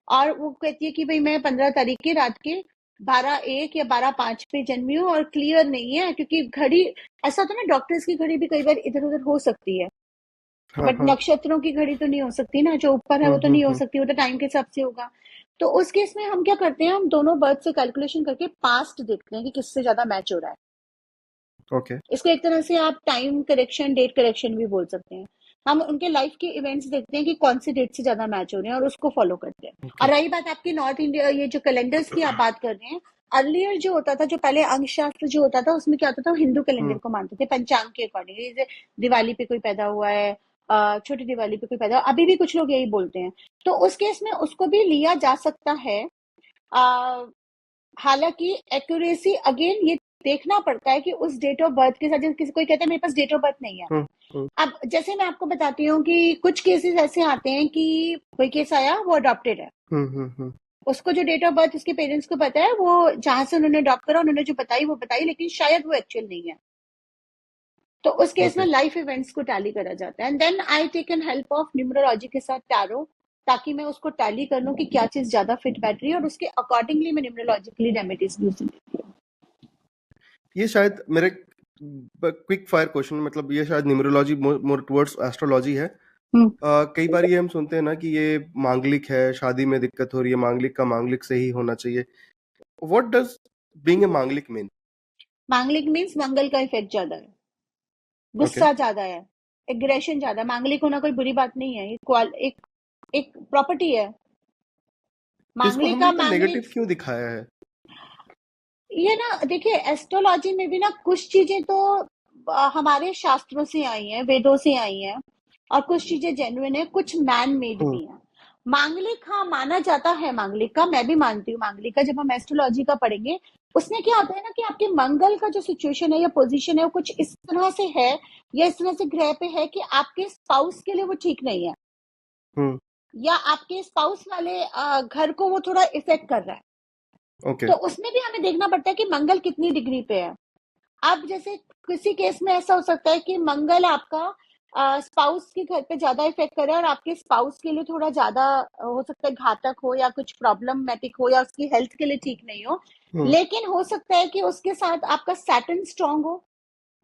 और वो कहती है कि भाई मैं 15 तारीख के रात के 12:01 या 12:05 पे जन्मी हूँ, और क्लियर नहीं है क्योंकि घड़ी, ऐसा होता है ना, डॉक्टर्स की घड़ी भी कई बार इधर उधर हो सकती है, हाँ बट हाँ। नक्षत्रों की घड़ी तो नहीं हो सकती ना, जो ऊपर है वो तो नहीं हो हम्म। सकती, वो तो टाइम के हिसाब से होगा। तो उस केस में हम क्या करते हैं, हम दोनों बर्थ से कैलकुलेशन करके पास्ट देखते हैं कि किससे ज्यादा मैच हो रहा है। ओके। इसको एक तरह से आप टाइम करेक्शन, डेट करेक्शन भी बोल सकते हैं। हम उनके लाइफ के इवेंट्स देखते हैं कि कौन सी डेट से ज्यादा मैच हो रहे हैं और उसको फॉलो करते हैं। और ओके। रही बात आपकी नॉर्थ इंडिया, ये जो कैलेंडर्स की आप बात कर रहे हैं, अर्लियर जो होता था, जो पहले अंक शास्त्र जो होता था, उसमें क्या होता था, हिंदू कैलेंडर हम्म। को मानते थे पंचांग के अकॉर्डिंग। जैसे दिवाली पे कोई पैदा हुआ है, छोटी दिवाली पे कोई पैदा हुआ, अभी भी कुछ लोग यही बोलते हैं। तो उस केस में उसको भी लिया जा सकता है। हालांकि एक्यूरेसी अगेन ये देखना पड़ता है कि उस डेट ऑफ बर्थ के साथ, जैसे किसी कोई कहता है मेरे पास डेट ऑफ बर्थ नहीं है। हम्म। अब जैसे मैं आपको बताती हूँ कि कुछ केसेस ऐसे आते हैं कि कोई केस आया, वो अडॉप्टेड है, हम्म। उसको जो डेट ऑफ बर्थ उसके पेरेंट्स को पता है, वो जहां से उन्होंने अडॉप्ट करा उन्होंने जो बताई वो बताई, लेकिन शायद वो एक्चुअल नहीं है। तो उस केस में ओके। लाइफ इवेंट्स को टैली करा जाता है, and then I take an help of numerology के साथ टैरो, ताकि मैं उसको टैली कर लूं कि क्या चीज ज्यादा फिट बैठ रही है, और उसके अकॉर्डिंगली मैं न्यूमरोलॉजिकली रेमेडीज यूज करती हूँ। ये शायद मेरे क्विक फायर क्वेश्चन, मतलब ये शायद न्यूमरोलॉजी मोर टुवर्ड्स एस्ट्रोलॉजी है। हम्म। कई बार ये हम सुनते हैं ना कि ये मांगलिक है, शादी में दिक्कत हो रही है, मांगलिक का मांगलिक से ही होना चाहिए। व्हाट डज बीइंग ए मांगलिक मीन? मांगलिक मीन्स मंगल का इफेक्ट ज्यादा है, ओके, गुस्सा ज्यादा है, एग्रेशन ज्यादा है। मांगलिक होना कोई बुरी बात नहीं है, एक एक प्रॉपर्टी है तो इसको मांगलिक हमने का। इतना मांगलिक नेगेटिव क्यों दिखाया है? ये ना देखिए, एस्ट्रोलॉजी में भी ना कुछ चीजें तो हमारे शास्त्रों से आई हैं, वेदों से आई हैं, और कुछ चीजें जेन्युइन है, कुछ मैन मेड हम्म। भी हैं। मांगलिक हाँ माना जाता है, मांगलिक का मैं भी मानती हूँ। मांगलिक का जब हम एस्ट्रोलॉजी का पढ़ेंगे, उसमें क्या होता है ना कि आपके मंगल का जो सिचुएशन है या पोजीशन है वो कुछ इस तरह से है या इस तरह से ग्रह पे है कि आपके स्पाउस के लिए वो ठीक नहीं है, हम्म। या आपके स्पाउस वाले घर को वो थोड़ा इफेक्ट कर रहा है। ओके। तो उसमें भी हमें देखना पड़ता है कि मंगल कितनी डिग्री पे है। अब जैसे किसी केस में ऐसा हो सकता है कि मंगल आपका स्पाउस के घर पे ज्यादा इफेक्ट करे और आपके स्पाउस के लिए थोड़ा ज्यादा हो सकता है घातक हो या कुछ प्रॉब्लमेटिक हो या उसकी हेल्थ के लिए ठीक नहीं हो। हम्म। लेकिन हो सकता है कि उसके साथ आपका सैटर्न स्ट्रांग हो,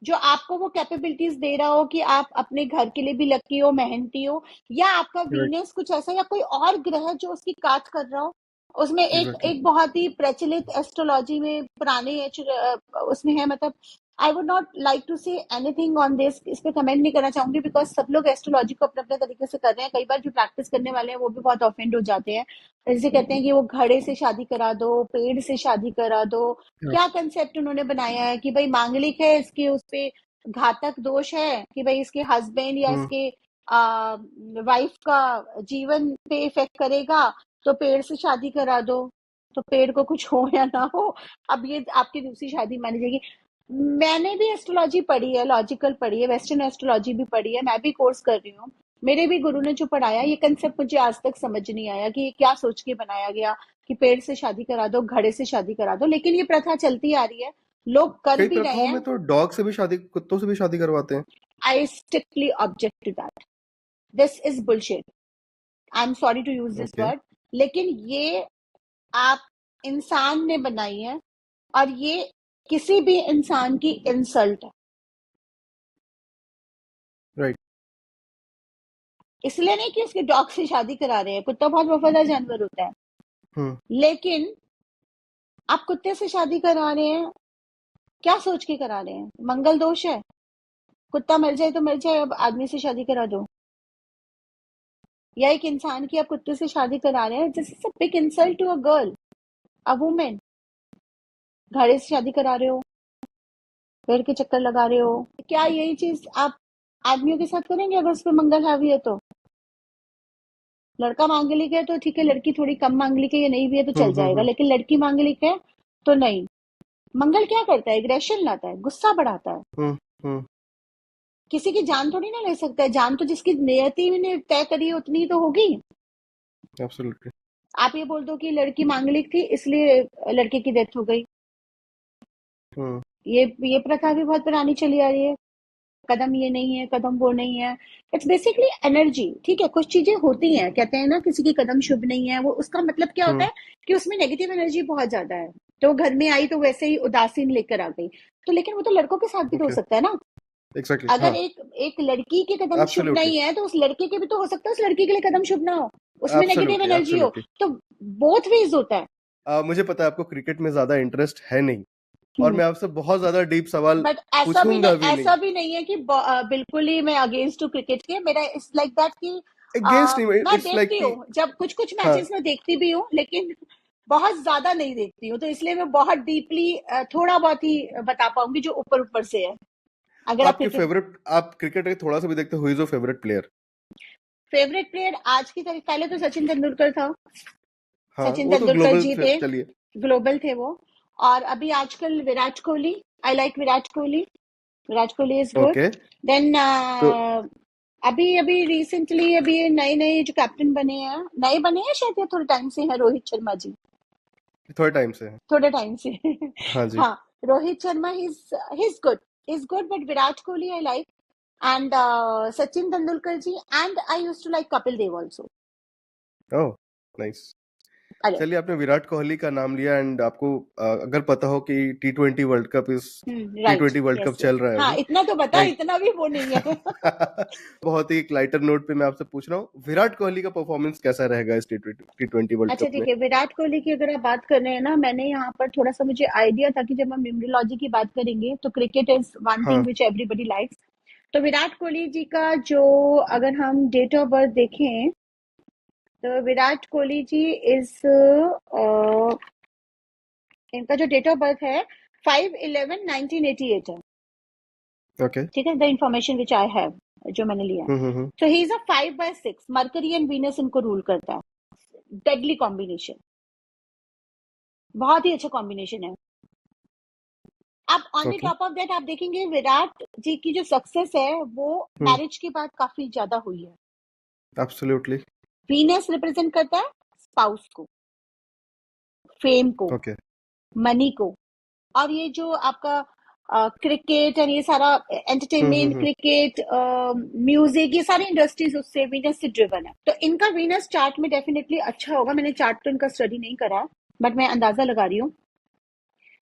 जो आपको वो कैपेबिलिटीज दे रहा हो कि आप अपने घर के लिए भी लकी हो, मेहनती हो, या आपका राइट। वीनस कुछ ऐसा या कोई और ग्रह जो उसकी काट कर रहा हो। उसमें एक एग्जैक्टली। एक बहुत ही प्रचलित एस्ट्रोलॉजी में पुराने उसमें है, मतलब I would not like to say anything on this, इस पे कमेंट नहीं करना चाहूंगी बिकॉज सब लोग एस्ट्रोलॉजी को अपने अपने तरीके से कर रहे हैं। कई बार जो प्रैक्टिस करने वाले हैं वो भी बहुत ऑफेंड हो जाते हैं, जैसे कहते हैं कि वो घड़े से शादी करा दो, पेड़ से शादी करा दो। क्या कंसेप्ट उन्होंने बनाया है कि भाई मांगलिक है, इसके उस पे घातक दोष है कि भाई इसके हस्बैंड या हम्म। इसके वाइफ का जीवन पे इफेक्ट करेगा, तो पेड़ से शादी करा दो, तो पेड़ को कुछ हो या ना हो, अब ये आपकी दूसरी शादी मानी जाएगी। मैंने भी एस्ट्रोलॉजी पढ़ी है, लॉजिकल पढ़ी है, वेस्टर्न एस्ट्रोलॉजी भी पढ़ी है, मैं भी कोर्स कर रही हूँ। मेरे भी गुरु ने जो पढ़ाया, ये कंसेप्ट मुझे आज तक समझ नहीं आया कि ये क्या सोच के बनाया गया कि पेड़ से शादी करा दो, घड़े से शादी करा दो। लेकिन ये प्रथा चलती आ रही है, लोग कर कई भी रहे प्रथाओं में हैं। तो डॉग से भी शादी, कुत्तों से भी शादी करवाते हैं। I strictly object to that. This is bullshit. I'm sorry to use this okay. word. लेकिन ये आप इंसान ने बनाई है, और ये किसी भी इंसान की इंसल्ट है। राइट। इसलिए नहीं कि उसके डॉग से शादी करा रहे हैं, कुत्ता बहुत वफादार जानवर होता है, हम्म। लेकिन आप कुत्ते से शादी करा रहे हैं, क्या सोच के करा रहे हैं? मंगल दोष है, कुत्ता मर जाए तो मर जाए, अब आदमी से शादी करा दो। या एक इंसान की आप कुत्ते से शादी करा रहे हैं, this is a big insult to a girl, a women. घड़े से शादी करा रहे हो, पेड़ के चक्कर लगा रहे हो, क्या यही चीज आप आदमियों के साथ करेंगे अगर उस पर मंगल हावी है तो? लड़का मांगलिक है तो ठीक है, लड़की थोड़ी कम मांगलिक है या नहीं भी है तो चल जाएगा, हम्म। लेकिन लड़की मांगलिक है तो नहीं। मंगल क्या करता है? एग्रेशन लाता है, गुस्सा बढ़ाता है। हम्म। हम्म। किसी की जान थोड़ी ना ले सकता है, जान तो जिसकी नियति ने तय करी है उतनी तो होगी। एब्सोल्युटली। आप ये बोल दो कि लड़की मांगलिक थी इसलिए लड़के की डेथ हो गई, हम्म। ये प्रथा भी बहुत पुरानी चली आ रही है। कदम ये नहीं है, कदम वो नहीं है, इट्स बेसिकली एनर्जी। ठीक है, कुछ चीजें होती हैं, कहते हैं ना किसी की कदम शुभ नहीं है, वो उसका मतलब क्या होता हम्म। है कि उसमें नेगेटिव एनर्जी बहुत ज्यादा है, तो घर में आई तो वैसे ही उदासीन लेकर आ गई। तो लेकिन वो तो लड़कों के साथ भी तो हो ओके। सकता है ना। एग्जैक्टली, अगर हाँ। एक एक लड़की के कदम शुभ एब्सोल्युटली। नहीं है तो उस लड़के के भी तो हो सकता है उस लड़की के लिए कदम शुभ ना हो, उसमें नेगेटिव एब्सोल्युटली। एनर्जी हो। एब्सोल्युटली। तो बोथ वेज होता है। मुझे पता है आपको क्रिकेट में ज्यादा इंटरेस्ट है नहीं, और मैं आपसे बहुत ज्यादा डीप सवाल बट ऐसा भी नहीं, पूछूंगा भी नहीं। ऐसा भी नहीं है कि बिल्कुल ही मैं अगेंस्ट हूँ क्रिकेट के। मेरा इट्स लाइक दैट कि अगेंस्ट नहीं, मैं इट्स लाइक देखती कि हूँ, जब कुछ कुछ हाँ। मैचेस में देखती भी हूँ, लेकिन बहुत ज्यादा नहीं देखती हूँ, तो इसलिए मैं बहुत डीपली थोड़ा बहुत ही बता पाऊंगी जो ऊपर ऊपर से है। अगर आप आपके क्रिकेट, फेवरेट, आप क्रिकेट के थोड़ा सा भी देखते हो, who is your favourite player? Favourite player आज की तारीख, पहले तो सचिन तेंदुलकर था। हाँ, सचिन वो तो तेंदुलकर ग्लोबल जी थे, चलिए। ग्लोबल थे वो। और अभी आजकल Virat Kohli, I like Virat Kohli, Virat Kohli is good. Okay. Then तो अभी अभी रिसेंटली अभी ये नए नए जो कैप्टन बने हैं, नए बने हैं शायद, या थोड़े टाइम से है, रोहित शर्मा जी, थोड़े टाइम से है। थोड़े टाइम से हाँ जी। हाँ, Rohit Sharma he's good, he's good, but Virat Kohli I like, and Sachin Tendulkar ji, and I used to like Kapil Dev also. Oh, nice. अरे चलिए, आपने विराट कोहली का नाम लिया एंड आपको अगर पता हो कि T20 world cup right, T20 world cup yes yes, चल रहा है हाँ अभी, इतना तो बता, राइट? इतना भी वो नहीं है। बहुत ही एक लाइटर नोट पे मैं आपसे पूछ रहा हूँ, विराट कोहली का परफॉर्मेंस कैसा रहेगा इस T20 वर्ल्ड अच्छा कप में? ठीक है, विराट कोहली की अगर आप बात कर रहे हैं ना, मैंने यहाँ पर थोड़ा सा मुझे आइडिया था कि जब हम न्यूमरोलॉजी की बात करेंगे तो क्रिकेट इज वन थिंग हाँ। Which everybody likes. तो विराट कोहली जी का जो, अगर हम डेट ऑफ बर्थ देखें, तो विराट कोहली जी इज, इनका जो डेट ऑफ बर्थ है 5/11/1988 है। ओके। ठीक है, the information which I have, जो मैंने लिया है। हम्म। तो he is a 5/6, mercury and Venus इनको रूल करता है। डेडली कॉम्बिनेशन, बहुत ही अच्छा कॉम्बिनेशन है। अब on the okay. Top of that आप देखेंगे विराट जी की जो सक्सेस है वो हम्म। मैरिज के बाद काफी ज्यादा हुई है। एब्सोल्युटली। वीनस रिप्रेजेंट करता है स्पाउस को, फेम को, ओके। मनी को। और ये जो आपका क्रिकेट और ये सारा एंटरटेनमेंट, हम्म। क्रिकेट, म्यूजिक, ये सारी इंडस्ट्रीज उससे वीनस से ड्रिवन है। तो इनका वीनस चार्ट में डेफिनेटली अच्छा होगा। मैंने चार्ट तो इनका स्टडी नहीं करा है, बट मैं अंदाजा लगा रही हूँ।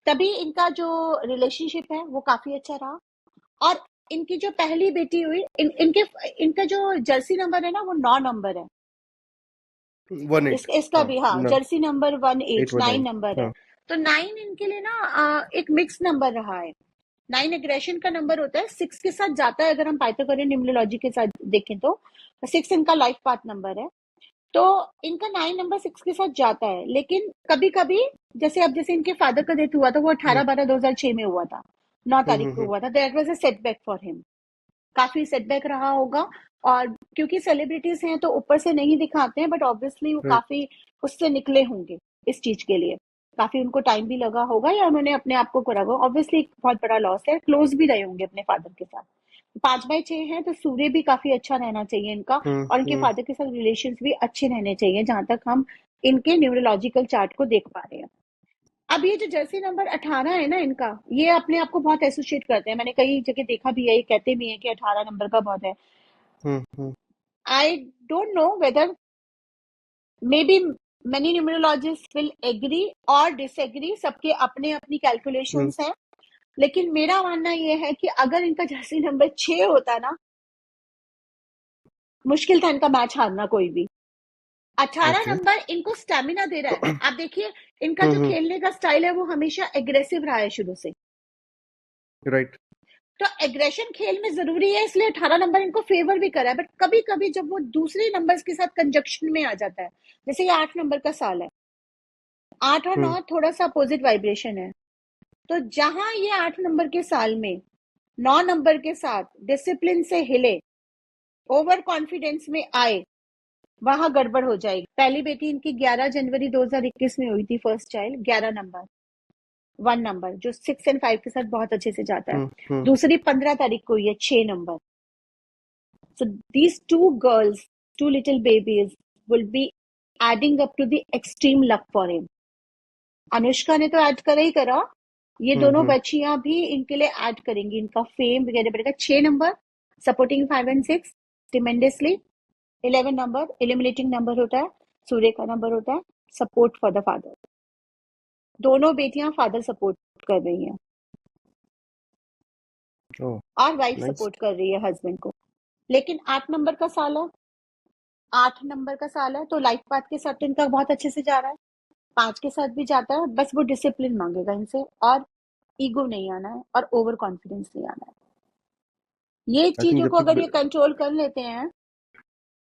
तभी इनका जो रिलेशनशिप है वो काफी अच्छा रहा। और इनकी जो पहली बेटी हुई, इनका जो जर्सी नंबर है ना वो 9 नंबर है। 18। इसका हाँ भी, हाँ, ना। Jersey number 18, 9 819। नंबर है। हाँ। तो 9 इनके लिए ना एक मिक्स नंबर रहा है। 9 एग्रेशन का नंबर होता है, 6 के साथ जाता है। अगर हम पाइथागोरियन न्यूमरोलॉजी के साथ देखें तो 6 इनका लाइफ पाथ नंबर है। तो इनका 9 नंबर 6 के साथ जाता है। लेकिन कभी कभी, जैसे अब जैसे इनके फादर का डेथ हुआ था वो हम्म 18/12/2006 में हुआ था, 9 तारीख को हम्म। हुआ था। That was a setback for him, काफी सेटबैक रहा होगा। और क्योंकि सेलिब्रिटीज हैं तो ऊपर से नहीं दिखाते हैं, बट ऑब्वियसली वो राइट। काफी उससे निकले होंगे इस चीज के लिए। काफी उनको टाइम भी लगा होगा या उन्होंने अपने आप को करा होगा। ऑब्वियसली एक बहुत बड़ा लॉस है, क्लोज भी रहे होंगे अपने फादर के साथ। 5/6 है तो सूर्य भी काफी अच्छा रहना चाहिए इनका, और इनके हम्म। फादर के साथ रिलेशन भी अच्छे रहने चाहिए, जहां तक हम इनके न्यूरोलॉजिकल चार्ट को देख पा रहे हैं। अब ये जो जर्सी नंबर 18 है ना इनका, ये अपने आप को बहुत एसोसिएट करते हैं। मैंने कई जगह देखा भी है, ये कहते भी है कि 18 नंबर का बहुत है। Hmm. I don't know whether, may be many numerologists will agree और डिसएग्री, सबके अपने अपनी हम्म। कैलकुलेशंस हैं। लेकिन मेरा मानना ये है कि अगर इनका जर्सी नंबर 6 होता ना, मुश्किल था इनका मैच हारना कोई भी। 18 ओके। नंबर इनको स्टेमिना दे रहा है। आप देखिए, इनका जो हम्म। खेलने का स्टाइल है वो हमेशा एग्रेसिव रहा है शुरू से। राइट। तो एग्रेशन खेल में जरूरी है, इसलिए 18 नंबर इनको फेवर भी करा है। बट कभी कभी जब वो दूसरे नंबर्स के साथ कंजक्शन में आ जाता है, जैसे ये 8 नंबर का साल है, 8 और 9 हम्म थोड़ा सा अपोजिट वाइब्रेशन है। तो जहां ये 8 नंबर के साल में 9 नंबर के साथ डिसिप्लिन से हिले, ओवर कॉन्फिडेंस में आए, वहां गड़बड़ हो जाएगी। पहली बेटी इनकी 11 जनवरी 2021 में हुई थी, फर्स्ट चाइल्ड, 11 नंबर, 1 नंबर, जो 6 और 5 के साथ बहुत अच्छे से जाता है। हम्म। दूसरी 15 तारीख को हुई है, 6 number. So these two girls, two little babies, will be adding up to the extreme luck for him. Anushka ने तो ऐड करा ही करा, ये दोनों हम्म। बच्चियां भी इनके लिए ऐड करेंगी, इनका फेम वगैरह बढ़ेगा। 6 नंबर सपोर्टिंग 5 और 6 ट्रिमेंडसली। 11 नंबर इलिमिनेटिंग नंबर होता है, सूर्य का नंबर होता है, सपोर्ट फॉर द फादर। दोनों बेटियां फादर सपोर्ट कर रही हैं ओह, और वाइफ नाइस। सपोर्ट कर रही है हस्बैंड को। लेकिन 8 नंबर का साल है, 8 नंबर का साल है, तो लाइफ पाथ के साथ तो इनका बहुत अच्छे से जा रहा है। 5 के साथ भी जाता है, बस वो डिसिप्लिन मांगेगा इनसे, और ईगो नहीं आना है, और ओवर कॉन्फिडेंस नहीं आना है। ये आई थिंक चीजों जब को अगर ये तक कंट्रोल कर लेते हैं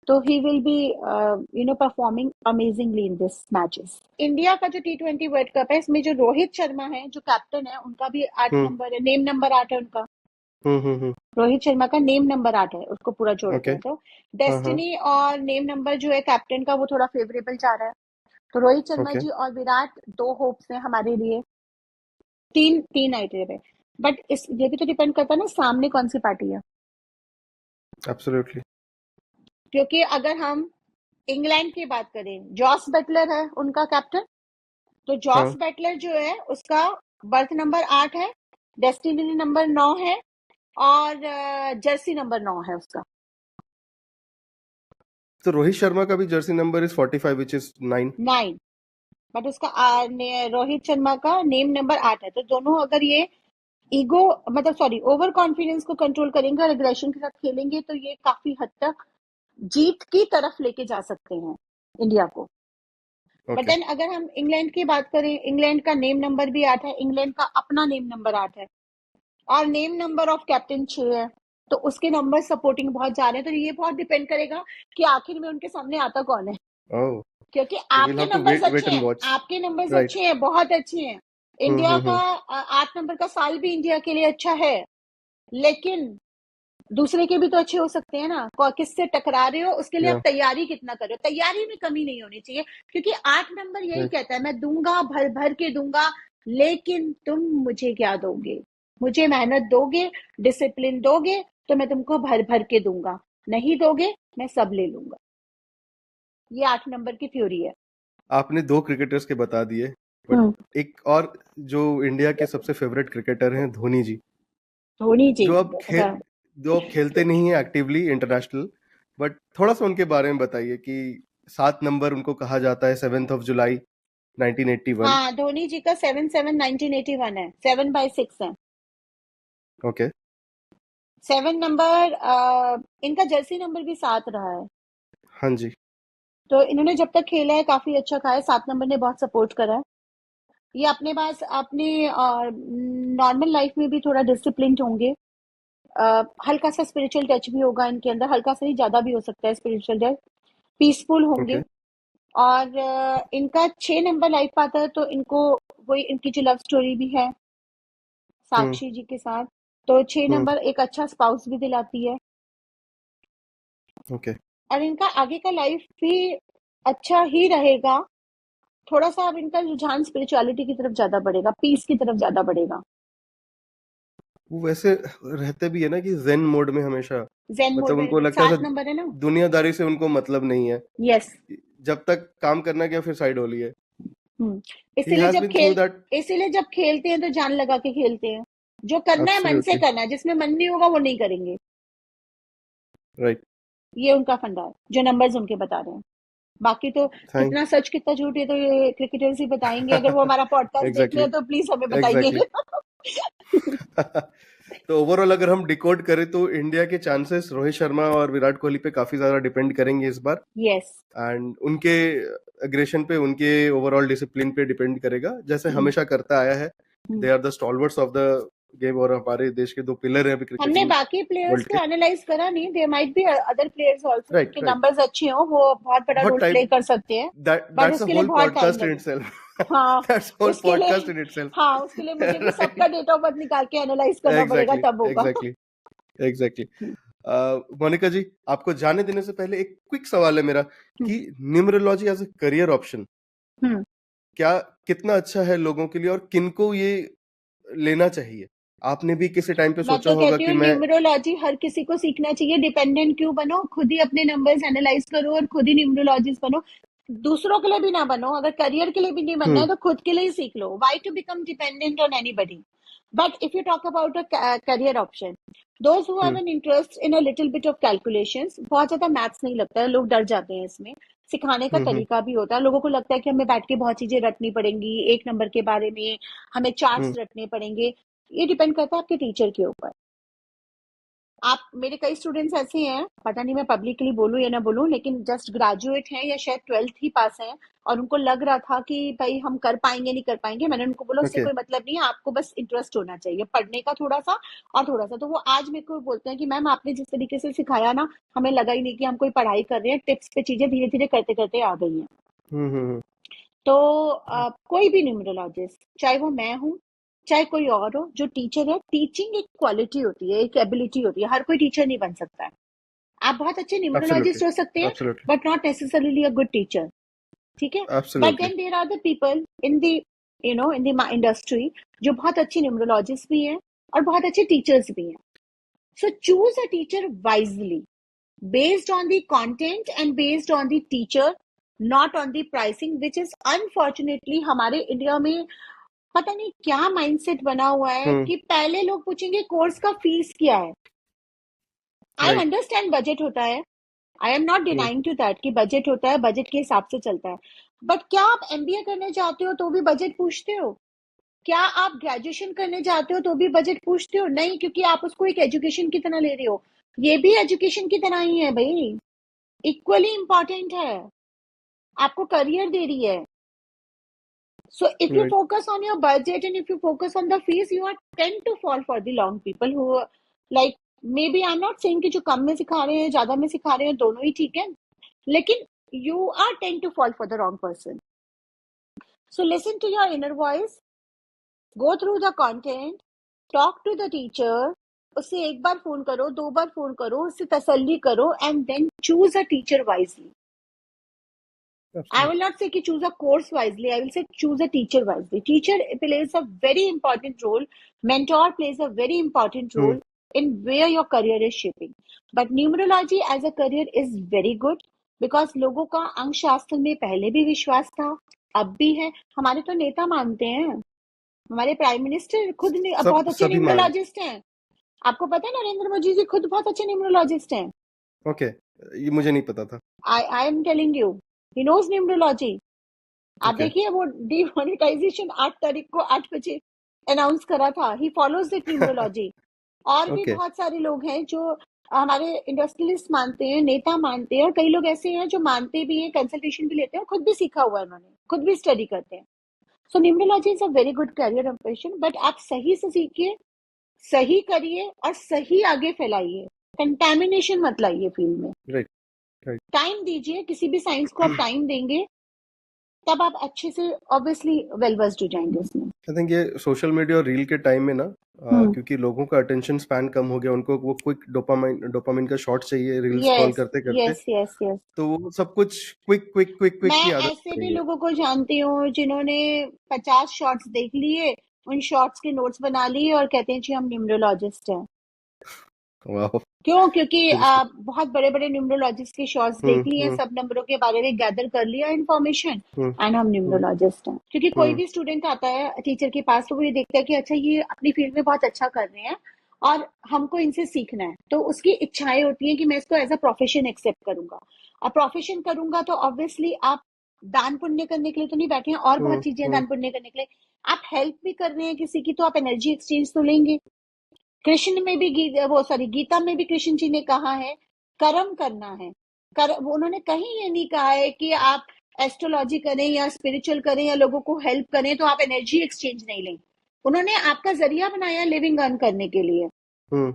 तो he will be performing amazingly in this matches. India का जो T20 वर्ल्ड कप है, इसमें जो रोहित शर्मा है जो कैप्टन है, उनका भी 8 नंबर है, नेम नंबर 8 है उनका। हम्म। रोहित शर्मा का नेम नंबर 8 है, उसको पूरा जोड़ते ओके। हैं तो। हाँ हाँ। डेस्टिनी और नेम नंबर जो है कैप्टन का, वो थोड़ा फेवरेबल जा रहा है। तो रोहित शर्मा ओके। जी और विराट दो होप्स हैं हमारे लिए। तीन तीन आइटम है, बट इस ये भी तो डिपेंड करता है ना सामने कौन सी पार्टी है। एब्सोल्युटली। क्योंकि अगर हम इंग्लैंड की बात करें, जॉस बटलर है उनका कैप्टन। तो जॉस हाँ, बटलर जो है उसका बर्थ नंबर 8 है, डेस्टिनी नंबर 9 है, और जर्सी नंबर 9 है उसका। तो रोहित शर्मा का भी Jersey number is 45 which is 9। 9, but उसका रोहित शर्मा का नेम नंबर 8 है। तो दोनों अगर ये ईगो मतलब सॉरी ओवर कॉन्फिडेंस को कंट्रोल करेंगे और एग्रेशन के साथ खेलेंगे तो ये काफी हद तक जीत की तरफ लेके जा सकते हैं इंडिया को। But okay. देन अगर हम इंग्लैंड की बात करें, इंग्लैंड का नेम नंबर भी 8 है, इंग्लैंड का अपना नेम नंबर 8 है और नेम नंबर ऑफ कैप्टन 6 है। तो उसके नंबर सपोर्टिंग बहुत जा रहे हैं। तो ये बहुत डिपेंड करेगा कि आखिर में उनके सामने आता कौन है। ओह, क्योंकि तो वील आपके हैव टू नंबर्स वेट अच्छे एंड हैं, वॉच। आपके नंबर्स राइट। अच्छे हैं, बहुत अच्छे हैं। इंडिया का 8 नंबर का साल भी इंडिया के लिए अच्छा है, लेकिन दूसरे के भी तो अच्छे हो सकते हैं ना। किससे टकरा रहे हो उसके लिए आप या तैयारी कितना कर रहे हो, तैयारी में कमी नहीं होनी चाहिए। क्योंकि 8 नंबर यही राइट। कहता है मैं दूंगा, भर भर के दूंगा, लेकिन तुम मुझे क्या दोगे? मुझे मेहनत दोगे, डिसिप्लिन दोगे तो मैं तुमको भर भर के दूंगा, नहीं दोगे मैं सब ले लूंगा। ये 8 नंबर की थ्योरी है। आपने दो क्रिकेटर्स के बता दिए, बट हम्म। एक और जो इंडिया के सबसे फेवरेट क्रिकेटर हैं, धोनी जी, धोनी जी। जो अब हाँ। खेलते नहीं है एक्टिवली इंटरनेशनल, बट थोड़ा सा उनके बारे में बताइए कि 7 नंबर उनको कहा जाता है, 7 जुलाई 1981। हाँ, धोनी जी का 7/7/1981 है, 7/6 है। ओके। 7 नंबर इनका जर्सी नंबर भी 7 रहा है। हाँ जी। तो इन्होंने जब तक खेला है काफी अच्छा खाया है, 7 नंबर ने बहुत सपोर्ट करा है। ये अपने पास अपने नॉर्मल लाइफ में भी थोड़ा डिसिप्लिन होंगे। हल्का सा स्पिरिचुअल टच भी होगा इनके अंदर, हल्का सा ही ज्यादा भी हो सकता है स्पिरिचुअल टच। पीसफुल होंगे। ओके। और इनका 6 नंबर लाइफ आता है तो इनको वही इनकी जो लव स्टोरी भी है हम्म। साक्षी जी के साथ, तो 6 हम्म। नंबर एक अच्छा स्पाउस भी दिलाती है। ओके। और इनका आगे का लाइफ भी अच्छा ही रहेगा। थोड़ा सा अब इनका रुझान स्पिरिचुअलिटी की तरफ ज्यादा बढ़ेगा, पीस की तरफ ज्यादा बढ़ेगा। वो वैसे रहते भी है ना कि जेन मोड में हमेशा, जेन मोड मतलब में उनको लगता है 7 सब नंबर है ना। दुनियादारी से उनको मतलब नहीं है, यस। जब तक काम करना क्या फिर साइड होली है। हम्म। ही इसीलिए हैज जब बीन थ्रू खेल दैट। इसीलिए जब खेलते हैं तो जान लगा के खेलते हैं। जो करना है मन से एब्सोल्युटली। करना है, जिसमें मन नहीं होगा वो नहीं करेंगे। राइट। ये उनका फंडा है जो नंबर्स उनके बता रहे हैं। बाकी तो थैंक कितना सच कितना झूठ ये तो ये क्रिकेटर्स ही बताएंगे। अगर वो हमारा पॉडकास्ट देख रहे एग्जैक्टली। हैं तो प्लीज हमें बताइए। एग्जैक्टली। तो ओवरऑल अगर हम डिकोड करें तो इंडिया के चांसेस रोहित शर्मा और विराट कोहली पे काफी ज्यादा डिपेंड करेंगे इस बार, यस। एंड उनके अग्रेशन पे, उनके ओवरऑल डिसिप्लिन पे डिपेंड करेगा, जैसे हमेशा करता आया है। They are the stalwarts of the game, और हमारे देश के दो पिलर हैं अभी हमने क्रिकेटिंग बाकी प्लेयर्स वर्ल्ड को के। एनालाइज करा नहीं। There might be other players also right. जिनके राइट। नंबर्स अच्छे हो, वो बहुत बड़ा बहुत रोल टाइम, प्ले कर सकते हैं। बट दैट्स अ उसके लिए होल बहुत टाइम पॉडकास्ट इन लगेगा। इटसेल्फ। हाँ। दैट्स होल उसके लिए पॉडकास्ट इन इटसेल्फ। हाँ, उसके लिए मुझे भी सबका राइट। डेट ऑफ बर्थ निकाल के एनालाइज करना पड़ेगा, एग्जैक्टली। तब होगा। एग्जैक्टली। एग्जैक्टली। मोनिका जी, आपको जाने देने से पहले एक क्विक सवाल है मेरा हम्म। कि numerology as a career option hmm. क्या, कितना अच्छा है लोगों के लिए, और किनको ये लेना चाहिए? आपने भी किसी टाइम पे मैं सोचा तो होगा कहती कि हूँ मैं। न्यूमरोलॉजी हर किसी को सीखना चाहिए। डिपेंडेंट क्यों बनो, खुद ही अपने नंबर्स एनालाइज करो और खुद ही न्यूमरोलॉजिस्ट बनो। दूसरों के लिए भी ना बनो, अगर करियर के लिए भी नहीं बनना है हम्म। तो खुद के लिए ही सीख लो। Why to become dependent on anybody? But if you talk about a career option, those who have hmm. An interest in a little bit of calculations, बहुत ज्यादा मैथ्स नहीं लगता है, लोग डर जाते हैं इसमें। सिखाने का हम्म। तरीका भी होता है। लोगों को लगता है कि हमें बैठ के बहुत चीजें रटनी पड़ेंगी एक नंबर के बारे में, हमें हम्म। चार्ट्स रटने पड़ेंगे। ये डिपेंड करता है आपके टीचर के ऊपर। आप मेरे कई स्टूडेंट्स ऐसे हैं, पता नहीं मैं पब्लिकली बोलूं या ना बोलूं, लेकिन जस्ट ग्रेजुएट हैं या शायद 12th ही पास हैं, और उनको लग रहा था कि भाई हम कर पाएंगे नहीं कर पाएंगे। मैंने उनको बोला उससे ओके। कोई मतलब नहीं है, आपको बस इंटरेस्ट होना चाहिए पढ़ने का थोड़ा सा और थोड़ा सा। तो वो आज मेरे को बोलते हैं कि मैम आपने जिस तरीके से सिखाया ना, हमें लगा ही नहीं कि हम कोई पढ़ाई कर रहे हैं, टिप्स पे चीजें धीरे धीरे करते करते आ गई हैं। हम्म। हम्म। तो कोई भी न्यूमरोलॉजिस्ट, चाहे वो मैं हूँ चाहे कोई और हो, जो टीचर है, टीचिंग एक क्वालिटी होती है, एक एबिलिटी होती है। हर कोई टीचर नहीं बन सकता है। आप बहुत अच्छे एब्सोल्युटली। न्यूमरोलॉजिस्ट हो सकते हैं, absolutely. But not necessarily a good teacher. ठीक है। But absolutely. Then there are the people in the in the industry जो बहुत अच्छे न्यूमरोलॉजिस्ट भी हैं और बहुत अच्छे टीचर्स भी हैं। So choose a teacher wisely, based on the content and based on the teacher, not on the pricing, which is unfortunately हमारे इंडिया में पता नहीं क्या माइंडसेट बना हुआ है हम्म। कि पहले लोग पूछेंगे कोर्स का फीस क्या है। आई राइट। अंडरस्टैंड बजट होता है, I am not denying to that कि बजट होता है, बजट के हिसाब से चलता है, बट क्या आप एमबीए करने जाते हो तो भी बजट पूछते हो? क्या आप ग्रेजुएशन करने जाते हो तो भी बजट पूछते हो? नहीं, क्योंकि आप उसको एक एजुकेशन की तरह ले रहे हो। ये भी एजुकेशन की तरह ही है भाई, इक्वली इम्पोर्टेंट है, आपको करियर दे रही है। So if you right. focus on your budget and if you focus on the fees, you are tend to fall for the long people who like, maybe I'm not saying कि जो कम में सिखा रहे हैं ज्यादा में सिखा रहे हैं दोनों ही ठीक है, लेकिन you are tend to fall for the wrong person. So listen to your inner voice, go through the content, talk to the teacher, उससे एक बार फोन करो, 2 बार फोन करो, उससे तसल्ली करो, and then choose a teacher wisely. I will not say कि choose a course wisely. I will say choose a teacher wisely. Teacher plays a very important role. Mentor plays a very important role in where your career is shaping. But numerology as a career is very good because लोगों का अंक शास्त्र में पहले भी विश्वास था, अब भी है। हमारे तो नेता मानते हैं, हमारे प्राइम मिनिस्टर खुद सब बहुत अच्छे सभी मान। न्यूमरोलॉजिस्ट हैं। आपको पता है नरेंद्र मोदी जी खुद बहुत अच्छे न्यूमरोलॉजिस्ट हैं। ओके, ये मुझे नहीं पता था। I am telling you, he knows numerology. आप ओके। देखिए वो डिमोनेटाइजेशन 8 तारीख को 8 बजे अनाउंस करा था। He follows the numerology. और भी ओके। बहुत सारे लोग हैं जो हमारे इंडस्ट्रियलिस्ट मानते हैं, नेता मानते हैं, और कई लोग ऐसे हैं जो मानते भी हैं, कंसल्टेशन भी लेते हैं, खुद भी सीखा हुआ है उन्होंने, खुद भी स्टडी करते हैं। So numerology is a very good career option, but आप सही से सीखिए, सही करिए और सही आगे फैलाइए, कंटेमिनेशन मत लाइए फील्ड में। Right, right. टाइम दीजिए, किसी भी साइंस को आप टाइम देंगे तब आप अच्छे से ऑब्वियसली वेल वर्स्ड हो जाएंगे उसमें। आई थिंक ये सोशल मीडिया और रील के टाइम में ना क्योंकि लोगों का अटेंशन स्पैन कम हो गया, उनको वो क्विक डोपामाइन का शॉट चाहिए रील स्क्रॉल यस करते करते, यस यस यस। तो वो सब कुछ क्विक क्विक क्विक क्विक मैं की आदत ऐसे हो भी गई है। लोगों को जानती हूँ जिन्होंने 50 शॉर्ट्स देख लिए, उन शॉर्ट्स के नोट्स बना लिए और कहते हैं जी हम न्यूमरोलॉजिस्ट हैं। वाह। क्यों? क्योंकि Seriously। बहुत बड़े बड़े न्यूमरोलॉजिस्ट के शॉर्ट्स देख लिए हैं, हम्म। सब नंबरों के बारे में गैदर कर लिया इन्फॉर्मेशन, हम्म। एंड हम हम्म। न्यूमरोलॉजिस्ट हैं। क्योंकि कोई भी स्टूडेंट आता है टीचर के पास तो वो ये देखता है कि अच्छा ये अपनी फील्ड में बहुत अच्छा कर रहे हैं और हमको इनसे सीखना है, तो उसकी इच्छाएं होती हैं कि मैं इसको एज अ प्रोफेशन एक्सेप्ट करूंगा। और प्रोफेशन करूंगा तो ऑब्वियसली आप दान पुण्य करने के लिए तो नहीं बैठे हैं, और बहुत चीजें हैं दान पुण्य करने के लिए। आप हेल्प भी कर रहे हैं किसी की, तो आप एनर्जी एक्सचेंज तो लेंगे। कृष्ण में भी गीता में भी कृष्ण जी ने कहा है कर्म करना है। उन्होंने कहीं ये नहीं कहा है कि आप एस्ट्रोलॉजी करें या स्पिरिचुअल करें या लोगों को हेल्प करें तो आप एनर्जी एक्सचेंज नहीं लें। उन्होंने आपका जरिया बनाया लिविंग अर्न करने के लिए, हम्म।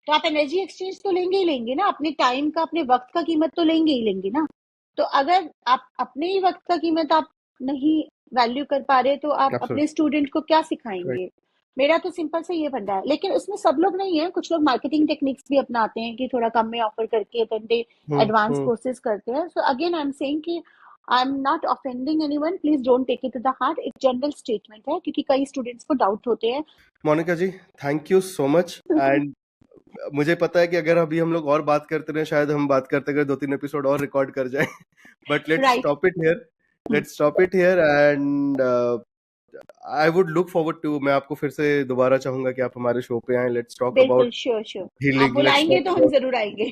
तो आप एनर्जी एक्सचेंज तो लेंगे ही लेंगे ना, अपने टाइम का, अपने वक्त का कीमत तो लेंगे ही लेंगे ना। तो अगर आप अपने ही वक्त का कीमत आप नहीं वैल्यू कर पा रहे तो आप अपने एब्सोल्युटली स्टूडेंट को क्या राइट। सिखाएंगे? मेरा तो सिंपल से ये फंडा है, लेकिन उसमें सब लोग नहीं है, कुछ लोग मार्केटिंग टेक्निक्स भी अपनाते हैं कि थोड़ा कम में ऑफर करके घंटे एडवांस हम्म। कोर्सेज करते हैं। So again I am saying कि I am not offending anyone, please don't take it to the heart, एक जनरल स्टेटमेंट है क्योंकि कई स्टूडेंट्स को डाउट होते हैं। Monika ji, thank you so much. And मुझे पता है कि अगर अभी हम लोग और बात करते रहे शायद हम बात करते गए 2-3 एपिसोड और रिकॉर्ड कर जाए, but let's right. Stop it here. Let's stop it here and I would look forward to, मैं आपको फिर से दोबारा चाहूंगा कि आप हमारे शो पे आए। लेट्स टॉक बिल्कुल, अबाउट श्योर श्योर, आप हीलिंग, लेट्स बुलाएंगे टॉक तो हम अबाउट। जरूर आएंगे।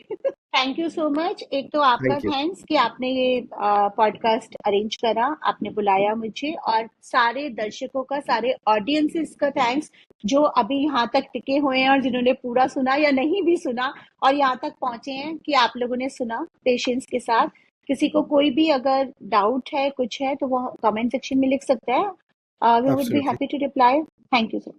Thank you so much. एक तो आपका थैंक यू। थैंक्स कि आपने ये पॉडकास्ट अरेंज करा, आपने बुलाया मुझे, और सारे दर्शकों का, सारे ऑडियंसेस का थैंक्स जो अभी यहाँ तक टिके हुए हैं और जिन्होंने पूरा सुना या नहीं भी सुना और यहाँ तक पहुंचे हैं, कि आप लोगों ने सुना पेशेंस के साथ। किसी को कोई भी अगर डाउट है, कुछ है, तो वो कमेंट सेक्शन में लिख सकता है। We would be absolutely. Happy to reply. Thank you sir.